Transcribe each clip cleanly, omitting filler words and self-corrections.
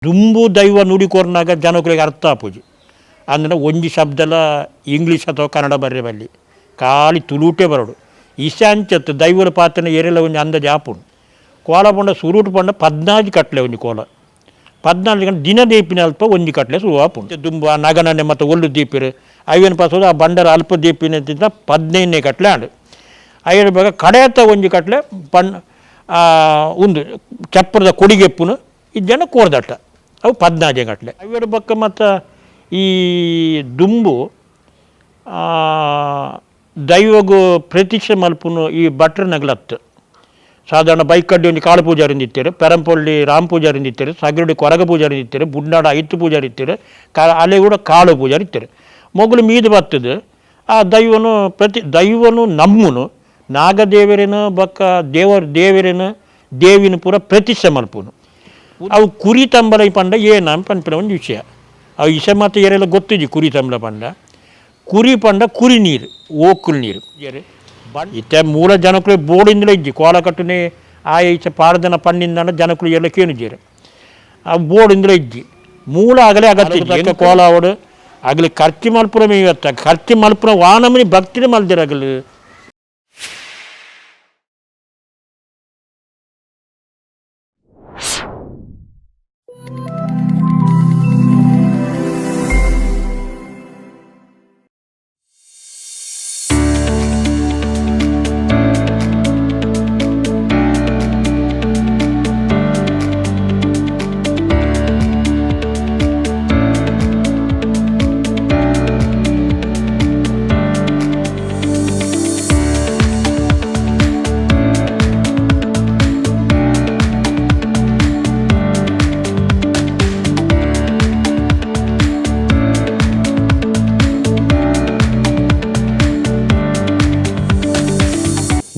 ದುಂಬು ದೈವ ನುಡಿಕೊರ್ನಾಗ ಜನಗಳಿಗೆ ಅರ್ಥ ಆಪುಜಿ ಅಂದರೆ ಒಂಜಿ ಶಬ್ದಲ ಇಂಗ್ಲೀಷ್ ಅಥವಾ ಕನ್ನಡ ಬರ್ರೆ ಬಲ್ಲಿ ಖಾಲಿ ತುಲೂಟೆ ಬರೋಡು ಇಶಾಂಚತ್ತು ದೈವರ ಪಾತ್ರನ ಏರೆಲ್ಲ ಒಂಜಿ ಅಂದಾಜು ಆಪುಂಡು ಕೋಲ ಪಂಡ ಸುರುಟು ಪಂಡ 14 ಕಟ್ಲೆ ಒಂಜಿ ಕೋಲ 14 ಗಂಟೆ ದಿನ ದೀಪಿನ ಅಲ್ಪ ಒಂಜಿ ಕಟ್ಲೆ ಶುರು ಆಪುಂಡು ದುಂಬು ಆ ನಗನನೆ ಮತ್ತು ಒಳ್ಳು ದೀಪಿರು ಐವೇನು ಪಾಸೋದು ಆ ಬಂಡರ ಅಲ್ಪ ದೀಪಿನಂತಿಂದ 15ನೇ ಕಟ್ಲೆ ಆಂಡು ಐವರ ಬಾಗ ಕಡೆಯತ್ತ ಒಂಜಿ ಕಟ್ಲೆ ಒಂದು ಚಪ್ಪರದ ಕೊಡಿಗೆಪ್ಪುನು ಇದು ಜನ ಕೋರ್ದಟ್ಟ ಅವು 14 ಗಂಟಲೆ ಐವರ ಬಕ್ಕ ಮತ್ತು ಈ ದುಂಬು ದೈವಗೂ ಪ್ರತೀಕ್ಷೆ ಮಲ್ಪುನು ಈ ಭಟ್ರ ನಗಲತ್ತು ಸಾಧಾರಣ ಬೈಕಡ್ಡಿ ಒಂದು ಕಾಳು ಪೂಜಾರಿಂದ ಇತ್ತೇರು ಪೆರಂಪೊಳ್ಳಿ ರಾಮ್ ಪೂಜಾರಿಂದ ಇತ್ತೇರು ಸಗರಡಿ ಕೊರಗ ಪೂಜಾರಿಂದ ಇತ್ತೇರು ಬುಡ್ನಾಡ ಐತ್ತು ಪೂಜಾರಿ ಇತ್ತೇರು ಅಲ್ಲೇ ಕೂಡ ಕಾಳು ಪೂಜಾರಿ ಇತ್ತೇರು ಮೊಗಲು ಮೀದು ಬರ್ತದೆ ಆ ದೈವನು ನಮ್ಮನು ನಾಗದೇವರೇನು ಬಕ್ಕ ದೇವರೇನು ದೇವಿನ ಪೂರ ಪ್ರತಿಷ್ಠೆ ಮಲ್ಪುನು ಅವು ಕುರಿ ತಂಬಲ ಪಂಡ ಏನ ಪನ್ಪಿನ ಒಂದು ವಿಷಯ ಅವು ವಿಷಯ ಮತ್ತು ಏರೆಲ್ಲ ಗೊತ್ತಿದ್ದಿ ಕುರಿ ತಂಬಲ ಪಂಡ ಕುರಿ ಪಂಡ ಕುರಿ ನೀರು ಓಕುಲ್ ನೀರು ಇತ್ತೆ ಮೂಲ ಜನಕುಲು ಬೋರ್ಡಿಂದಲೇ ಇಜ್ಜಿ ಕೋಲ ಕಟ್ಟುನೆ ಈಚ ಪಾರದನ ಪಣ್ಣಿಂದ ಜನಕುಲು ಎಲ್ಲ ಕೇಳಿದ್ದೀರಿ ಆ ಬೋರ್ಡಿಂದಲೇ ಇಜ್ಜಿ ಮೂಲ ಆಗಲೇ ಅಗತ್ಯ ಕೋಲ ಅವಡು ಆಗಲಿ ಖರ್ಚು ಮಲ್ಪುರ ಮೇವತ್ತ ಖರ್ಚು ಮಲ್ಪುರ ವಾನಮನಿ ಭಕ್ತಿನೇ ಮಲ್ದಿರಾಗಲು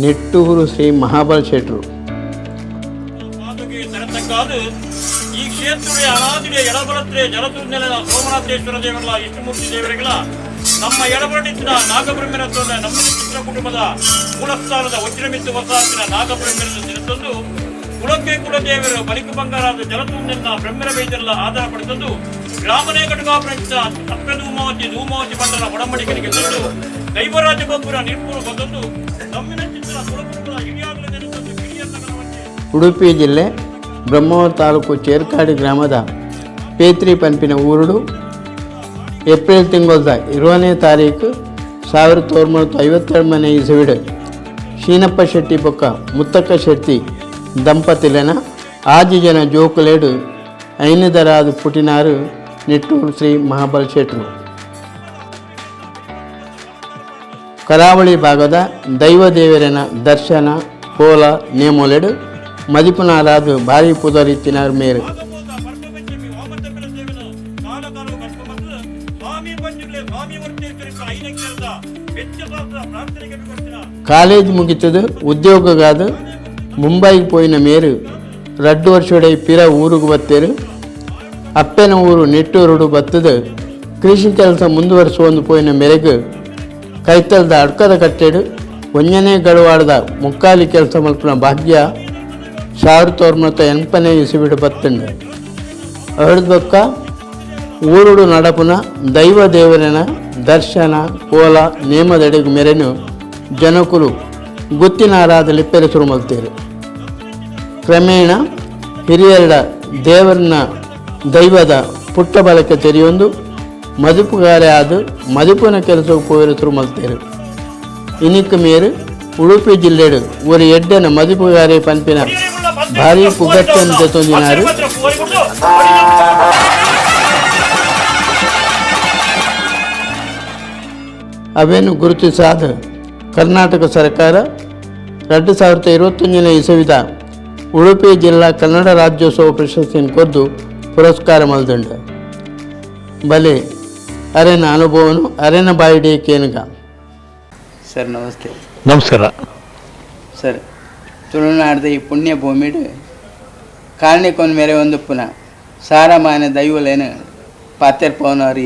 ನಿಟ್ಟೂರು ಶ್ರೀ ಮಹಾಬಲ ಶೆಟ್ಟರು ಈ ಕ್ಷೇತ್ರದ ಅನಾದಿಯ ಎಡಬಲತ್ರೆ ಜಲತುರ್ನೆಲ ಸೋಮನಾಥೇಶ್ವರ ದೇವರ ಇಷ್ಟಮೂರ್ತಿ ದೇವರಿಗಳ ನಮ್ಮ ಎಡಬರಡಿನ ನಾಗಬ್ರಹ್ಮರತ್ವದ ನಮ್ಮ ಚಿತ್ರ ಕುಟುಂಬದ ಮೂಲಸ್ಥಾನದ ವಜ್ರಮಿತ್ತು ವಸಾಹತಿನ ನಾಗಬ್ರಹ್ಮರದ ದಿನದಂದು ಕುಲಕ್ಕೆ ಕುಲದೇವರು ಬಲಿಕ ಬಂಗಾರದ ಜಲತುರ್ನೆಲ್ಲ ಬ್ರಹ್ಮರ ವೈದ್ಯರೆಲ್ಲ ಆಧಾರ ಪಡಿಸಲು ಗ್ರಾಮನೇ ಘಟಕಾಪ್ರಹಿತ ಅಪ್ಪೆ ಧೂಮಾವತಿ ಮಂಡಲ ಒಡಂಬಡಿಕೆಗೆ ತಂದು ದೈವರಾಜ ಗೊಬ್ಬರ ನಿರ್ಪೂರ ಬಂದದ್ದು ನಮ್ಮಿನ ಚಿತ್ರ ಕುಲಕುಟುಂಬದ ಹಿರಿಯಾಗಲೇ ನೆನೆಸಲು ಹಿರಿಯ ಉಡುಪಿ ಜಿಲ್ಲೆ ಬ್ರಹ್ಮಾವರ ತಾಲೂಕು ಚೇರ್ಕಾಡಿ ಗ್ರಾಮದ ಪೇತ್ರಿ ಪಂಪಿನ ಊರುಡು ಏಪ್ರಿಲ್ ತಿಂಗಳದ 20ನೇ ತಾರೀಕು 1952 ಇಸವಿಡು ಶೀನಪ್ಪ ಶೆಟ್ಟಿ ಬೊಕ್ಕ ಮುತ್ತಕ್ಕ ಶೆಟ್ಟಿ ದಂಪತಿಲನ ಆಜಿ ಜನ ಜೋಕುಲೇಡು ಐನದರಾದು ಪುಟಿನಾರು ನಿಟ್ಟೂರು ಶ್ರೀ ಮಹಾಬಲ ಶೆಟ್ಟರು ಕರಾವಳಿ ಭಾಗದ ದೈವದೇವರನ ದರ್ಶನ ಕೋಲ ನೇಮೋಲೆಡು ಮದಿಪುನಾರಾದು ಭಾರಿ ಪುದರಿತ್ತಿನ ಮೇರು ಕಾಲೇಜ್ ಮುಗಿತದು ಉದ್ಯೋಗಗಾದು ಮುಂಬೈಗೆ ಪೋಯಿನ ಮೇರು 2 ವರ್ಷಡೆ ಪಿರ ಊರಿಗೆ ಬತ್ತೇರು ಅಪ್ಪೆನ ಊರು ನಿಟ್ಟೂರುಡು ಬತ್ತದು ಕೃಷಿ ಕೆಲಸ ಮುಂದುವರಿಸುವಂದು ಪೋಯಿನ ಮೆರೆಗು ಕೈತಲ್ದ ಅಡ್ಕದ ಕಟ್ಟೆಡು ಒಂಜನೇ ಗಡುವಾಡದ ಮುಕ್ಕಾಲಿ ಕೆಲಸ ಮಲ್ಪನ ಭಾಗ್ಯ 1980 ಇಸವಿಡು ಬತ್ತಂಡು ಅಹಡ್ದೊಕ್ಕ ಊರುಡು ನಡಪುನ ದೈವ ದೇವರನ ದರ್ಶನ ಕೋಲ ನೇಮದೆಡೆಗು ಮೆರೆನು ಜನಕುಲು ಗುತ್ತಿನಾರಾದ ಲಿಪ್ಪೆರೆಸುರು ಮಲ್ತೇರು ಕ್ರಮೇಣ ಹಿರಿಯರ ದೇವರನ್ನ ದೈವದ ಪುಟ್ಟ ಬಳಕೆ ತೆರೆಯೊಂದು ಮದುಪುಗಾರೆ ಆದು ಮದುಪುನ ಕೆಲಸಕ್ಕೆ ಪೋಯಿರಸರು ಮಲ್ತೇರು ಇನಿಕ್ಕ ಮೇರು ಉಡುಪಿ ಜಿಲ್ಲೆಡು ಒಂದು ಎಡ್ಡನ ಮದುಪುಗಾರೆ ಪಂಪಿನ ಭಾರಿ ಪುಗಟ್ಟಂತೆ ತೊಂದಿನಾರು ಅವೇನು ಗುರುತಿಸಾದ ಕರ್ನಾಟಕ ಸರ್ಕಾರ 2021 ಇಸವಿದ ಉಡುಪಿ ಜಿಲ್ಲಾ ಕನ್ನಡ ರಾಜ್ಯೋತ್ಸವ ಪ್ರಶಸ್ತಿಯನ್ನು ಕೊದ್ದು ಪುರಸ್ಕಾರ ಮಲ್ದಂಡ ಬಲೆ ಅರೆನ ಅನುಭವನು ಅರೆನ ಬಾಯಿಡೆ ಕೇನಗ ಸರ್ ನಮಸ್ತೆ. ನಮಸ್ಕಾರ ಸರ್. ತುಳುನಾಡದ ಈ ಪುಣ್ಯ ಭೂಮಿಡು ಕಾರಣಿಕೊಂದು ಮೇರೆ ಒಂದು ಪುನಃ ಸಾರಮಾನ ದೈವಲೇನು ಪಾತೆರ್ಪವನವರು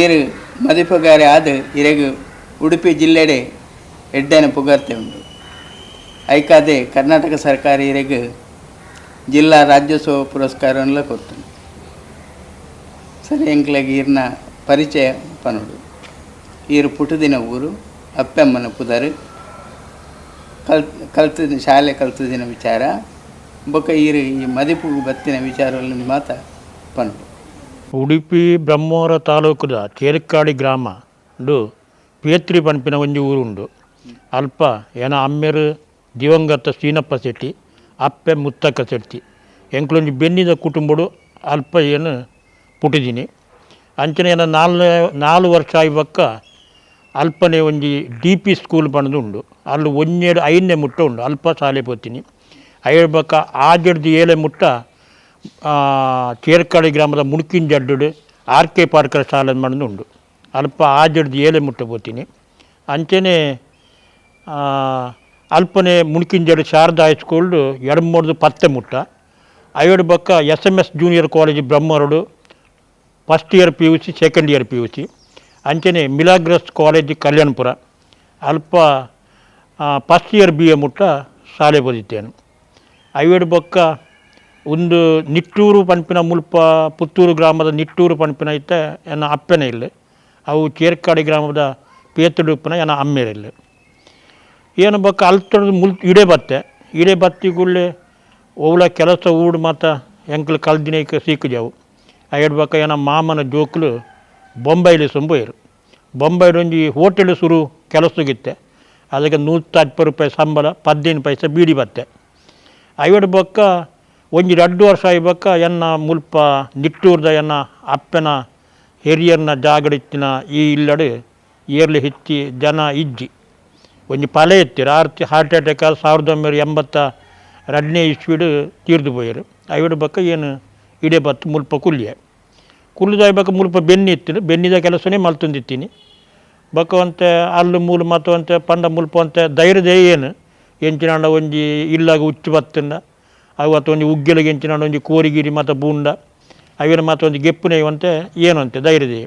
ಈರು ಮದಿಪುಗಾರೆ ಆದ ಇರೆಗು ಉಡುಪಿ ಜಿಲ್ಲೆಡೆ ಎಡ್ಡನ ಪುಗಾರ್ತೆ ಉಂಟು ಐಕಾದೆ ಕರ್ನಾಟಕ ಸರ್ಕಾರ ಇರೆಗು ಜಿಲ್ಲಾ ರಾಜ್ಯೋತ್ಸವ ಪುರಸ್ಕಾರನೆಲ್ಲ ಕೊಡ್ತಾನೆ. ಸರಿ ಎಂಕ್ಲಾಗಿ ಈರ್ನ ಪರಿಚಯ ಪನೋಡು. ಈರು ಪುಟದಿನ ಊರು ಅಪ್ಪೆಮ್ಮನ ಪುದರು ಕಲ್ತಿದ್ದ ಶಾಲೆ ಕಲ್ತಿದ್ದಿನ ವಿಚಾರ ಬೊಕ್ಕ ಈರು ಈ ಮದಿಪುಗು ಬತ್ತಿನ ವಿಚಾರವನ್ನು ಮಾತ ಪನೋಡು. ಉಡುಪಿ ಬ್ರಹ್ಮವರ ತಾಲೂಕದ ಚೇರಕ್ಕಾಡಿ ಗ್ರಾಮಡು ಪೇತ್ರಿ ಪಂಪಿನ ಒಂಜಿ ಊರುಂಡು. ಅಲ್ಪ ಏನ ಅಮ್ಮೆರು ದಿವಂಗತ ಸೀನಪ್ಪ ಶೆಟ್ಟಿ, ಅಪ್ಪೆ ಮುತ್ತಕ್ಕ ಶೆಟ್ಟಿ ಎಂಕ್ಲೊಂಜಿ ಬೆನ್ನಿದ ಕುಟುಂಬಡು ಅಲ್ಪ ಏನು ಪುಟ್ಟಿದ್ದೀನಿ. ಅಂಚನೆ ಏನ 4 ವರ್ಷ ಆಯ್ಬಕ್ಕ ಅಲ್ಪನೆ ಒಂಜಿ DP ಸ್ಕೂಲ್ ಪಣದು ಉಂಡು. ಅಲ್ಲಿ 1-5ನೇ ಮುಟ್ಟ ಉಂಡು. ಅಲ್ಪ ಶಾಲೆ ಪೋತೀನಿ ಅಯ್ಯಬಕ್ಕ ಆಜಡ್ದು 7 ಮುಟ್ಟ ಚೇರ್ಕಾಳಿ ಗ್ರಾಮದ ಮುಣಕಿನ ಜಡ್ಡು RK ಪಾರ್ಕರ್ ಶಾಲೆ ಮಣ್ಣು ಉಂಡು. ಅಲ್ಪ ಆಜಡ್ದು 7 ಮುಟ್ಟ ಪೋತೀನಿ. ಅಂಚನೆ ಅಲ್ಪನೆ ಮುಣಕಿನ ಜಡ್ಡು ಶಾರದಾ ಹೈಸ್ಕೂಲ್ಡು 2-3 ಮುಟ್ಟ ಅಯ್ಯಬಕ್ಕ SMS ಜೂನಿಯರ್ ಕಾಲೇಜ್ ಬ್ರಹ್ಮರೋಡು first year PUC second year PUC. ಅಂಚನೆ ಮಿಲಾಗ್ರಸ್ ಕಾಲೇಜ್ ಕಲ್ಯಾಣಪುರ ಅಲ್ಪ ಫಸ್ಟ್ ಇಯರ್ BA ಮುಟ್ಟ ಶಾಲೆ ಓದಿತ್ತೇನು. ಐವೇಡು ಬೊಕ್ಕ ಒಂದು ನಿಟ್ಟೂರು ಪಂಪಿನ ಮುಲ್ಪ ಪುತ್ತೂರು ಗ್ರಾಮದ ನಿಟ್ಟೂರು ಪಂಪಿನ ಇತ್ತ ಎನ್ನ ಅಪ್ಪನೇ ಇಲ್ಲ. ಅವು ಚೇರ್ಕಾಡಿ ಗ್ರಾಮದ ಪೇತಡುಪ್ಪನ ಎನ್ನ ಅಮ್ಮೇರಿಲ್ಲ. ಏನು ಬೊಕ್ಕ ಅಲ್ತೊಡ್ದು ಇಡೆ ಬತ್ತಿಗುಳ್ಳೆ ಅವಳ ಕೆಲಸ ಊಡು ಮತ್ತು ಎಂಕ್ಲು ಕಲ್ದಿನೈಕ ಸೀಕುಜಾವು. ಐವೇಡು ಬೊಕ್ಕ ಏನ ಮಾಮನ ಜೋಕುಲು ಬೊಂಬೈಲಿ ಸೊಂಬೋಯರು. ಬೊಂಬೈಡು ಒಂಜಿ ಹೋಟೆಲ್ ಶುರು ಕೆಲಸಗಿತ್ತೆ. ಅದಕ್ಕೆ 130 ರೂಪಾಯಿ ಸಂಬಳ, 15 ಪೈಸೆ ಬೀಡಿ ಬತ್ತೆ. ಐವೇಡು ಬೊಕ್ಕ ಒಂಜಿ 2 ವರ್ಷ ಆಯ್ಬಕ್ಕ ಎನ್ನ ಮುಲ್ಪ ನಿಟ್ಟೂರ್ದ ಎನ್ನ ಅಪ್ಪನ ಹಿರಿಯರ್ನ ಜಾಗಡಿತ್ತಿನ ಈ ಇಲ್ಲಡು ಏರ್ಲಿ ಹಿಚ್ಚಿ ಜನ ಇಜ್ಜಿ ಒಂಜಿ ಪಲೆ ಎತ್ತಿರು. Heart attack 1982ನೇ ಇಸ್ವಿಡು ತೀರ್ದು ಪೋಯರು. ಐವೇಡು ಬಕ್ಕ ಏನು ಇಡೆ ಬತ್ತು ಮುಲ್ಪ ಕುಲ್ಲಿದಾಯ್ಬಕ್ಕ ಮುಲ್ಪ ಬೆನ್ನಿ ಇತ್ತಿರು. ಬೆನ್ನಿದ ಕೆಲಸನೇ ಮಲ್ತೊಂದಿತ್ತೀನಿ ಬಕ್ಕವಂತೆ ಅಲ್ಲು ಮೂಲು ಮತ್ತವಂತೆ ಪಂಡ ಮುಲ್ಪವಂತೆ ಧೈರ್ಯದೇ ಏನು ಎಂಚಿನಾಂಡ ಒಂಜಿ ಇಲ್ಲಾಗ ಉಚ್ಚು ಬತ್ತಂಡ ಅವತ್ತು ಒಂಜಿ ಉಗ್ಗೆಲಿಗೆ ಎಂಚಿನಾಂಡ ಒಂಜಿ ಕೋರಿಗಿರಿ ಮತ್ತು ಬೂಂಡ ಅವೇನು ಮತ್ತು ಒಂದು ಗೆಪ್ಪುನೇವಂತೆ ಏನು ಅಂತೆ ಧೈರ್ಯದೇ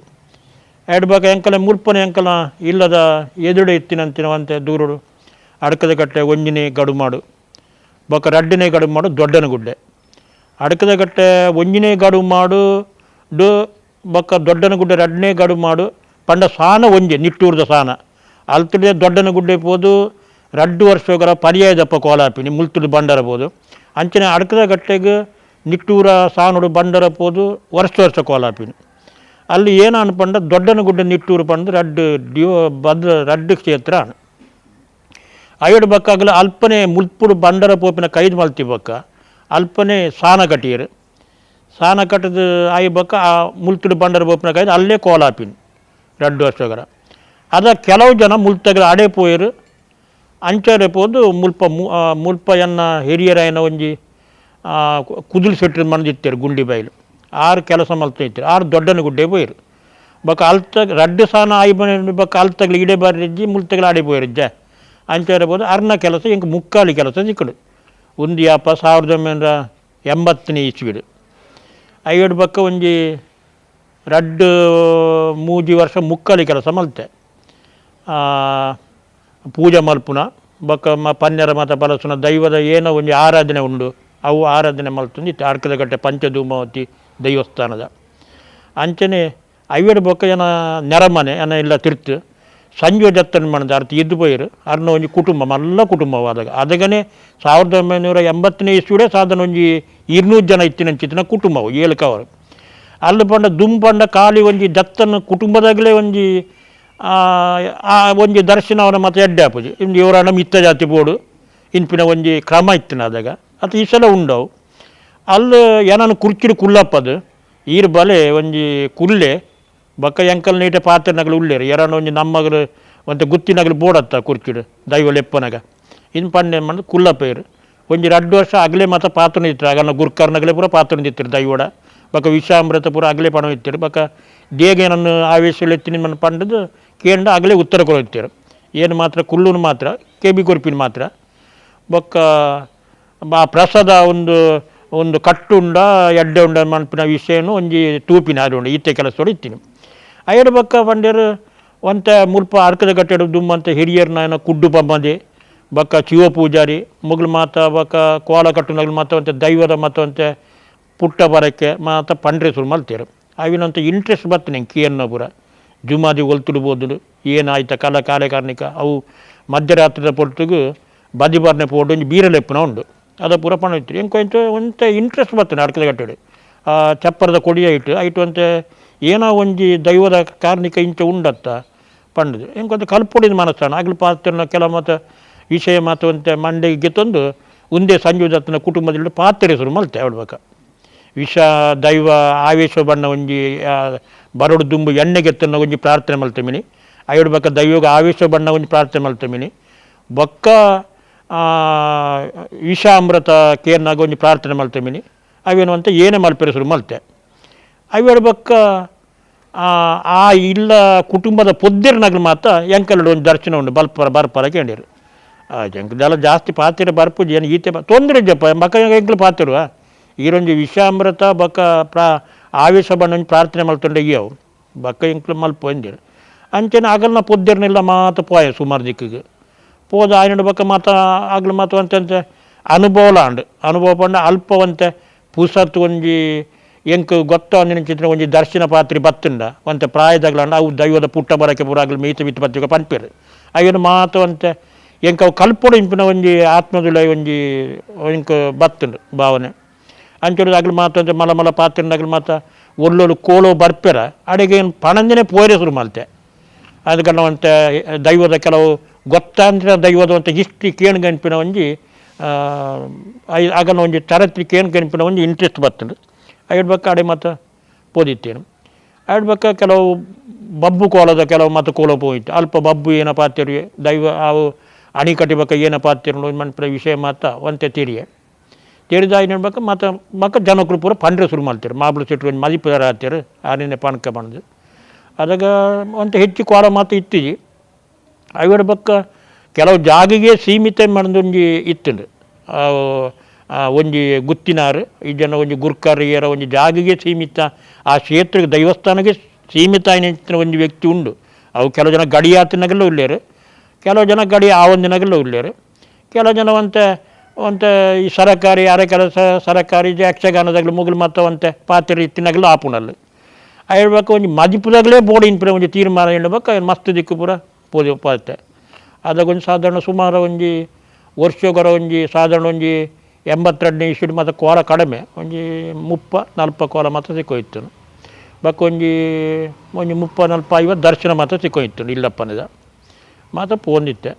ಎರಡು ಬಕ್ಕ ಎಂಕಲ ಮುಲ್ಪನೆ ಎಂಕಲ ಇಲ್ಲದ ಎದುಡೆ ಇತ್ತಿನಂತಿನವಂತೆ ದೂರಡು ಅಡಕದ ಕಟ್ಟೆ ಒಂಜಿನೇ ಗಡು ಮಾಡು ಬೊಕ್ಕ 2ನೇ ಗಡು ಮಾಡು ದೊಡ್ಡನ ಗುಡ್ಡೆ. ಅಡಕದ ಕಟ್ಟೆ ಒಂಜಿನೇ ಗಡು ಮಾಡು ಬೊಕ್ಕ ದೊಡ್ಡನ ಗುಡ್ಡೆ 2ನೇ ಗಡು ಮಾಡು ಪಂಡ ಸಾನ ಒಂಜೆ ನಿಟ್ಟೂರ್ದ ಸಾನ ಅಲ್ತಡೆ ದೊಡ್ಡನ ಗುಡ್ಡೆ ಪೋದು 2 ವರ್ಷಗಳ ಪರ್ಯಾಯದಪ್ಪ ಕೋಲಾಪಿನಿ ಮುಲ್ತುಡು ಬಂಡರ ಪೋದು. ಅಂಚನೆ ಅಡಕದ ಗಟ್ಟೆಗೆ ನಿಟ್ಟೂರ ಸಾನುಡು ಬಂಡರ ಪೋದು ವರ್ಷ ಕೋಲಾಪಿನಿ. ಅಲ್ಲಿ ಏನು ಅನ್ಪಂಡ ದೊಡ್ಡನ ಗುಡ್ಡೆ ನಿಟ್ಟೂರು ಪಂಡ 2 ಕ್ಷೇತ್ರ ಐಡು ಬಕ್ಕಾಗಲ ಅಲ್ಪನೆ ಮುಲ್ಪುಡು ಬಂಡರ ಪೋಪಿನ ಕೈದು ಮಲ್ತಿ ಬಕ್ಕ ಅಲ್ಪನೆ ಸಾನ ಕಟ್ಟಿಯರು. ಸಾನ ಕಟ್ಟದ ಆಯಿ ಬಕ್ಕ ಆ ಮುಲ್ತುಡು ಬಂಡರ ಪೋಪಿನ ಕೈದು ಅಲ್ಲೇ ಕೋಲಾಪಿನಿ 2 ವರ್ಷಗಳ. ಅದ ಕೆಲವು ಜನ ಮುಲ್ತಗಳ ಅಡೆ ಪೋಯರು ಅಂಚಡೆ ಪೋದು ಮುಲ್ಪ ಎನ್ನ ಹಿರಿಯರಾಯನ ಒಂಜಿ ಕುದುಲ್ ಸೆಟ್ಟಿನ ಮನದಿತ್ತೇರು ಗುಂಡಿ ಬೈಲು 6 ಕೆಲಸ ಮಲ್ತಾ ಇತ್ತು. 6 ದೊಡ್ಡನ ಗುಡ್ಡೆ ಪೋಯರು ಬಕ್ಕ ಅಲ್ತಗ 2 ಸಾನ ಆಯಿ ಬನ್ನಿ ಬಕ್ಕ ಅಲ್ತಗ್ಲು ಇಡೆ ಬಾರಿಜ್ಜಿ ಮುಲ್ತಗಳ ಆಡೆ ಪೋಯರಿಜ್ಜ ಅಂಚಡೆ ಪೋದು ಅರ್ನ ಕೆಲಸ ಇಂಕ ಮುಕ್ಕಾಲಿ ಕೆಲಸ ಸಿಕ್ಕಡು ಒಂದು 1980ನೇ ಇಸ್ವಿಡು. ಐವೇಡು ಬಕ್ಕ ಒಂಜಿ 2-3 ವರ್ಷ ಮುಕ್ಕಾಲಿ ಕೆಲಸ ಮಲ್ತೆ ಪೂಜೆ ಮಲ್ಪುನ ಬಕ್ಕ ಪನ್ನೆರ ಮತ ಬಲಸುನ ದೈವದ ಏನೋ ಒಂಜಿ ಆರಾಧನೆ ಉಂಡು ಅವು ಆರಾಧನೆ ಮಲ್ತೊಂದಿತ್ತು ಅರ್ಕದ ಗಟ್ಟೆ ಪಂಚಧೂಮಾವತಿ ದೈವಸ್ಥಾನದ. ಅಂಚನೆ ಐವೇಡು ಬೊಕ್ಕ ಏನ ನೆರಮನೆ ಏನ ಇಲ್ಲ ತಿರ್ತು ಸಂಜೆ ಜತ್ತನ ಮಾಡಿದ ಅರ್ಥ ಇದ್ದು ಪೋಯರು ಅರ್ನ ಒಂಜಿ ಕುಟುಂಬ ಮಲ್ಲ ಕುಟುಂಬವು ಅದಗನೆ 1980ನೇ ಇಸ್ವಿಡೆ ಸಾಧನ ಒಂಜಿ 200 ಜನ ಇತ್ತಿನಂಚಿತ್ತಿನ ಕುಟುಂಬವು 7 ಕವರು ಅಲ್ಲಿ ಪಂಡ ದುಂಪಂಡ ಖಾಲಿ ಒಂಜಿ ದತ್ತನ ಕುಟುಂಬದಾಗಲೇ ಒಂಜಿ ದರ್ಶನ ಅವನ ಮತ್ತು ಎಡ್ಡೆ ಆಪುಜಿ ಇಂದು ಇವರಣ್ಣ ಮಿತ್ತ ಜಾತಿ ಬೋಡು ಇಂಪಿನ ಒಂಜಿ ಕ್ರಮ ಇತ್ತಿನ ಅದಾಗ ಅದು ಈ ಸಲ ಉಂಡವು. ಅಲ್ಲಿ ಏನನ್ನು ಕುರ್ಚಿಡು ಕುಲ್ಲಪ್ಪದು ಈರು ಬಲೆ ಒಂಜಿ ಕುಲ್ಲೆ ಬಕ್ಕ ಎಂಕಲ್ ನೀಟೆ ಪಾತ್ರನಗಲು ಉಳ್ಳೇರು ಎರಡ ಒಂಜಿ ನಮ್ಮಗಲು ಒಂದು ಗುತ್ತಿನಗಲು ಬೋಡತ್ತ ಕುರ್ಚಿಡು ದೈವ ಲೆಪ್ಪನಾಗ ಇನ್ನು ಪಂಡೆ ಮಾಡಿದ್ರೆ ಕುಲ್ಲಪ್ಪೇರು ಒಂಜಿ 2 ವರ್ಷ ಅಗಲೇ ಮತ್ತು ಪಾತ್ರ ಇತ್ತು ಆಗಲ್ಲ ಗುರ್ಕರ್ನಗಲೇ ಪೂರ ಪಾತ್ರ ಇತ್ತಿರು ದೈವಡ ಬಕ್ಕ ವಿಷಾಮೃತ ಪೂರ ಅಗಲೇ ಪಣ ಇತ್ತಿರು ಬಕ್ಕ ದೇಗೆ ನನ್ನ ಆವೇಶ ಎತ್ತಿನ ಮನ ಪಂಡದು ಕೇಂದ್ರ ಆಗಲೇ ಉತ್ತರ ಕೊಡುತ್ತಾರೆ ಏನು ಮಾತ್ರ ಕುಲ್ಲೂನು ಮಾತ್ರ ಕೆಬಿ ಕೊರ್ಪಿನ ಮಾತ್ರ ಬೊಕ್ಕ ಪ್ರಸಾದ ಒಂದು ಕಟ್ಟುಂಡ ಎಡ್ಡೆ ಉಂಡ ಮನ್ಪಿನ ವಿಷಯನೂ ಒಂಜಿ ತೂಪಿನ ಅದು ಉಂಡು ಈತೆ ಕೆಲಸ ಇತ್ತೀನಿ. ಐಡು ಬಕ್ಕ ಪಂಡ್ಯರು ಒಂತೆ ಮುಲ್ಪ ಅರ್ಕದ ಕಟ್ಟೆಡು ದುಮ್ಮಂತ ಹಿರಿಯರ್ನ ಏನೋ ಕುಡ್ಡು ಪಮ್ಮದೆ ಬೊಕ್ಕ ಶಿವ ಪೂಜಾರಿ ಮುಗ್ಲು ಮಾತ ಬೊಕ್ಕ ಕೋಲ ಕಟ್ಟುನಗ್ಲು ಮಾತ ದೈವದ ಮತ್ತವಂತೆ ಪುಟ್ಟ ಬರಕ್ಕೆ ಮಾತ ಪಂಡ್ರೆ ಶುರು ಮಲ್ತೇರು ಅವಿನಂತ ಇಂಟ್ರೆಸ್ಟ್ ಬರ್ತನೆ ಕೇನ್ನ ಪೂರ ಜುಮಾದಿ ಒಲ್ತುಡ್ಬೋದು ಏನಾಯ್ತ ಕಲ ಕಾರ್ಯಕಾರಣಿಕ ಅವು ಮಧ್ಯರಾತ್ರಿದ ಪೊರ್ತುಗು ಬದಿ ಬರ್ನೆ ಪೋಡು ಒಂಜಿ ಬೀರಲೆಪ್ಪುನ ಉಂಡು ಅದ ಪೂರ ಪಣ ಇತ್ತು ಎಂಕೊಂಚ ಒಂತೆ ಇಂಟ್ರೆಸ್ಟ್ ಬರ್ತನೆ ಅಡ್ಕದ ಕಟ್ಟಡೆ ಆ ಚಪ್ಪರದ ಕೊಡಿಯ ಐಟು ಅಂತೆ ಏನೋ ಒಂಜಿ ದೈವದ ಕಾರಣಿಕ ಇಂಚ ಉಂಡತ್ತ ಪಂಡದು ಎಂಕೊಂತ ಕಲ್ಪೊಡಿದ ಮನಸ್ಸಾನ ಆಗ್ಲಿ ಪಾತ್ರನ ಕೆಲ ಮತ್ತು ವಿಷಯ ಮಾತುವಂತೆ ಮಂಡೆಗೆ ತಂದು ಒಂದೇ ಸಂಜುದತ್ತನ ಕುಟುಂಬದಲ್ಲಿ ಪಾತ್ರೆ ಶುರು ಮಲ್ತೆ ಹೇಳ್ಬೇಕ ವಿಷ ದೈವ ಆವೇಶ ಬಣ್ಣ ಒಂಜಿ ಬರೋಡು ದುಂಬು ಎಣ್ಣೆಗೆತ್ತನ್ನ ಒಂಜಿ ಪ್ರಾರ್ಥನೆ ಮಲ್ತಮಿನಿ ಐಡ್ಬೇಕ ದೈವಗ ಆವೇಶ ಬಣ್ಣ ಒಂಜಿ ಪ್ರಾರ್ಥನೆ ಮಲ್ತಮಿನಿ ಬೊಕ್ಕ ವಿಷ ಅಮೃತ ಕೇರ್ನಾಗ ಒಂಜಿ ಪ್ರಾರ್ಥನೆ ಮಲ್ತಮಿನಿ ಅವೇನು ಅಂತ ಏನೇ ಮಲ್ಪೆರೆ ಶುರು ಮಲ್ತೆ ಅವೇಳು ಬೊಕ್ಕ ಆ ಇಲ್ಲ ಕುಟುಂಬದ ಪೊದ್ದಿರ್ನಾಗ್ಲು ಮಾತ ಎಂಕಲ್ಡು ಒಂದು ದರ್ಶನ ಉಂಡು ಬರ್ಪರ ಕೇಳಿರು ಎಂಕದೆಲ್ಲ ಜಾಸ್ತಿ ಪಾತಿರ ಬರ್ಪುಜಿ ಏನು ಈತೆ ತೊಂದರೆ ಜಪ್ಪ ಮಕ್ಕ ಎಂಕ್ಲು ಪಾತಿರುವ ಈರೊಂದು ವಿಷಾಮೃತ ಬೊಕ್ಕ ಆವೇಶ ಬಣ್ಣ ಪ್ರಾರ್ಥನೆ ಮಲ್ತೊಂಡೆ ಇಯವು ಬೊಕ್ಕ ಎಂಕ್ಲು ಮಲ್ಪ ಅಂದಿರು ಅಂಚೆನ ಆಗಲ್ನ ಪೊದ್ದಿರ್ನಿಲ್ಲ ಮಾತ ಪೋಯ ಸುಮಾರು ದಿಕ್ಕಿಗೆ ಪೋದ ಆಯ್ನಡು ಬೊಕ್ಕ ಮಾತ ಆಗ್ಲು ಮಾತು ಅಂತಂತೆ ಅನುಭವ ಪಂಡ ಅಲ್ಪವಂತೆ ಪುಸತ್ ಒಂಜಿ ಎಂಕ್ ಗೊತ್ತ ಅಂದಿನ ಚಿತ್ರ ಒಂಜಿ ದರ್ಶನ ಪಾತ್ರೆ ಬತ್ತುಂಡ ಒಂತೆ ಪ್ರಾಯದಾಗ್ಲಂಡ ಅವು ದೈವದ ಪುಟ್ಟ ಬರಕ್ಕೆ ಪೂರಾಗ್ಲು ಮೀತ ಮಿತ್ತ ಬತ್ತಿಗೆ ಪನ್ಪೇರು ಅವೇನು ಮಾತು ಅಂತೆ ಎಂಕ ಅವು ಕಲ್ಪೊಡು ಇಂಪಿನ ಒಂಜಿ ಆತ್ಮದುಲ ಒಂಜಿ ಎಂಕ್ ಬತ್ತುಂಡು ಭಾವನೆ ಅಂಚೊಡದಾಗ್ಲು ಮಾತು ಅಂತ ಮಲ ಪಾತ್ರೆದಾಗ್ಲು ಮಾತ ಒಳ್ಳೊಳ್ಳು ಕೋಳು ಬರ್ಪೆರ ಅಡಿಗೆ ಏನು ಪಣಂದಿನೇ ಪೋರೆ ಶುರು ಮಲ್ತೆ ಅದಕ್ಕೆ ಅಂತೆ ದೈವದ ಕೆಲವು ಗೊತ್ತಾಂತರ ದೈವದ ಅಂತ ಹಿಸ್ಟ್ರಿ ಕೇಣ್ಗನ್ಪಿನ ಒಂಜಿ ಆಗನ ಒಂಜಿ ಚರಿತ್ರೆ ಕೇಣ್ಗನ್ಪಿನ ಒಂಜಿ ಇಂಟ್ರೆಸ್ಟ್ ಬರ್ತುಂಡು ಐಡ್ಬೇಕ ಅಡೆ ಮತ್ತು ಪೋದಿತ್ತೇನು ಐಡ್ಬೇಕ ಕೆಲವು ಬಬ್ಬು ಕೋಲದ ಕೆಲವು ಮತ್ತು ಕೋಲ ಹೋಯ್ತು ಅಲ್ಪ ಬಬ್ಬು ಏನ ಪಾತ್ರೆ ದೈವ ಅವು ಅಣಿ ಕಟ್ಟಿಬೇಕ ಏನ ಪಾತ್ರೆ ಮನ್ಪಿನ ವಿಷಯ ಮಾತ ಒಂತೆ ತೆರಿದ ಏನ್ಬೇಕು ಮತ್ತು ಮಕ್ಕ ಜನಕ್ಕಳು ಪೂರ ಪಂಡ್ರೆ ಶುರು ಮಾಡ್ತಾರೆ ಮಾಬಳು ಸೆಟ್ಟು ಒಂದು ಮದಿಪುದಾರ ಹಾಕ್ತಾರೆ ಆನಿನ ಪಾನಕ ಬಂದು ಅದಾಗ ಒಂತ ಹೆಚ್ಚು ಕೋಲ ಮಾತು ಇತ್ತಿಜಿ ಅವಿಡ ಬಕ್ಕ ಕೆಲವು ಜಾಗಿಗೆ ಸೀಮಿತ ಮಾಡಿದೊಂಜಿ ಇತ್ತುಂಡು ಒಂಜಿ ಗುತ್ತಿನಾರು ಈ ಜನ ಒಂಜಿ ಗುರ್ಕರಿಯರ ಒಂಜಿ ಜಾಗಿಗೆ ಸೀಮಿತ ಆ ಕ್ಷೇತ್ರಕ್ಕೆ ದೈವಸ್ಥಾನಕ್ಕೆ ಸೀಮಿತ ಆಯ್ನ ಒಂಜಿ ವ್ಯಕ್ತಿ ಉಂಡು ಅವು ಕೆಲವು ಜನ ಗಡಿ ಆತಿನಾಗೆಲ್ಲ ಉಳ್ಳೇರು ಕೆಲವು ಜನ ಗಡಿ ಆ ಒಂದಿನಾಗೆಲ್ಲ ಉಳ್ಳೇರು ಕೆಲವು ಜನ ಒಂತೆ ಈ ಸರಕಾರಿ ಅರೆ ಕೆಲಸ ಸರಕಾರಿ ಯಕ್ಷಗಾನದಾಗಲಿ ಮುಗಿಲು ಮತ್ತವಂತೆ ಪಾತ್ರೆ ಇತ್ತಿನಾಗಲೂ ಆಪುನಲ್ಲಿ ಹೇಳ್ಬೇಕು ಒಂಜಿ ಮದಿಪುದಾಗಲೇ ಬೋರ್ಡ್ ಇನ್ಪಿನ ಒಂಜಿ ತೀರ್ಮಾನ ಹೇಳ್ಬೇಕು ಮಸ್ತ್ ದಿಕ್ಕು ಪೂರ ಪೋದಿ ಪಾತೆ ಅದಾಗೊಂದು ಸಾಧಾರಣ ಸುಮಾರು ಒಂಜಿ ವರ್ಷಗರ ಒಂಜಿ ಸಾಧಾರಣ ಒಂಜಿ 82ನೇ ಇಸ್ವಿಡ್ ಮತ್ತು ಕೋಲ ಕಡಿಮೆ ಒಂಜಿ 30-40 ಕೋಲ ಮಾತ್ರ ಸಿಕ್ಕೋಯ್ತು ಬಕ್ಕ ಒಂಜಿ 30-40-50 ದರ್ಶನ ಮಾತ್ರ ಸಿಕ್ಕೋಯ್ತು ಇಲ್ಲಪ್ಪನಿದ ಮಾತ್ರ ಪೋಂದಿತ್ತೆ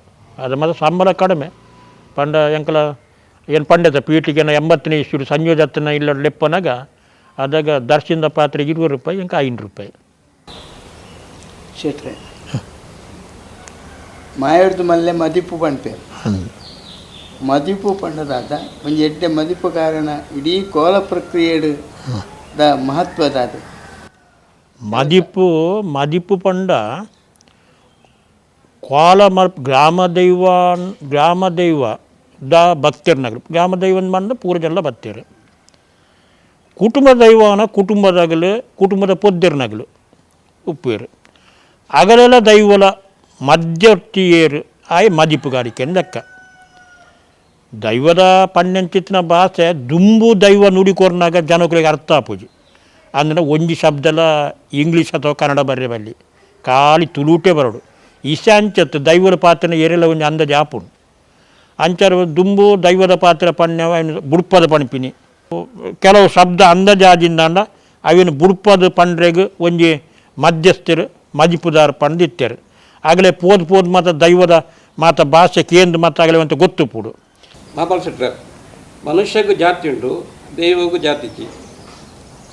ಅದು ಮಾತ್ರ ಸಂಬಳ ಕಡಿಮೆ ಪಂಡ ಎಂಕಲ ಏನು ಪಂಡದ ಪೀಟಿಗೆನ 80ನೇ ಇಸ್ವಿಡ್ ಸಂಯೋಜತನ ಇಲ್ಲ ಲೆಪ್ಪನಾಗ ಅದಾಗ ದರ್ಶನದ ಪಾತ್ರೆಗೆ 20 ರೂಪಾಯಿ ಎಂಕ 5 ರೂಪಾಯಿ ಶೆಟ್ರೆ ಮಾಯಡ್ದು ಮಲ್ಲೆ ಮದಿಪು ಪಂಡ್ಪೇರು ಮದಿಪು ಪಂಡದಾದ ಒಂದು ಎಡ್ಡೆ ಮದಿಪು ಕಾರಣ ಇಡೀ ಕೋಲ ಪ್ರಕ್ರಿಯೆಡು ದ ಮಹತ್ವದಾದ ಮದಿಪು ಪಂಡ ಕೋಲ ಗ್ರಾಮ ದೈವ ದ ಭಕ್ತರು ನಗರ ಗ್ರಾಮ ದೈವ ಬಂದು ಪೂರ ಜನ ಬತ್ತೇರು ಕುಟುಂಬ ದೈವನ ಕುಟುಂಬದಾಗಲು ಕುಟುಂಬದ ಪೊದ್ದಿರ್ನಾಗಲು ಉಪ್ಪೇರು ಅಗಲೆಲ್ಲ ದೈವಲ ಮಧ್ಯವರ್ತಿಯೇರು ಆಯ್ ಮದಿಪುಗಾರಿಕೆ ಲೆಕ್ಕ ದೈವದ ಪಣ್ಣೆಂಚಿತ್ತಿನ ಭಾಷೆ ದುಂಬು ದೈವ ನುಡಿಕೋರ್ನಾಗ ಜನಗಳಿಗೆ ಅರ್ಥ ಆಪುಜಿ ಅಂದರೆ ಒಂಜಿ ಶಬ್ದಲ ಇಂಗ್ಲೀಷ್ ಅಥವಾ ಕನ್ನಡ ಬರೆಯಬಲ್ಲಿ ಖಾಲಿ ತುಳುಟೆ ಬರೋಡು ಈಶಾಂಚತ್ತು ದೈವದ ಪಾತ್ರನ ಏರೆಲ್ಲ ಒಂಜಿ ಅಂದಾಜು ಆಪುಂಡು ಅಂಚಾರ ದುಂಬು ದೈವದ ಪಾತ್ರ ಪಣ್ಯ ಬುಡ್ಪದ ಪಣಿಪಿನಿ ಕೆಲವು ಶಬ್ದ ಅಂದಾಜಾದಿಂದಾಂಡ ಅವೇನು ಬುಡ್ಪದ ಪಂಡ್ರೆಗೆ ಒಂಜಿ ಮಧ್ಯಸ್ಥರು ಮದಿಪುದಾರ ಪಂಡಿತ್ತರು ಆಗಲೇ ಪೋದ್ ಮಾತ ದೈವದ ಮಾತ ಭಾಷೆ ಕೇಂದ್ರ ಮಾತಾಗಲೇ ಅಂತ ಗೊತ್ತು ಪೂಡು ಮಹಾಬಲ ಶೆಟ್ರ ಮನುಷ್ಯಗೂ ಜಾತಿ ಉಂಟು ದೈವಗೂ ಜಾತಿಗೆ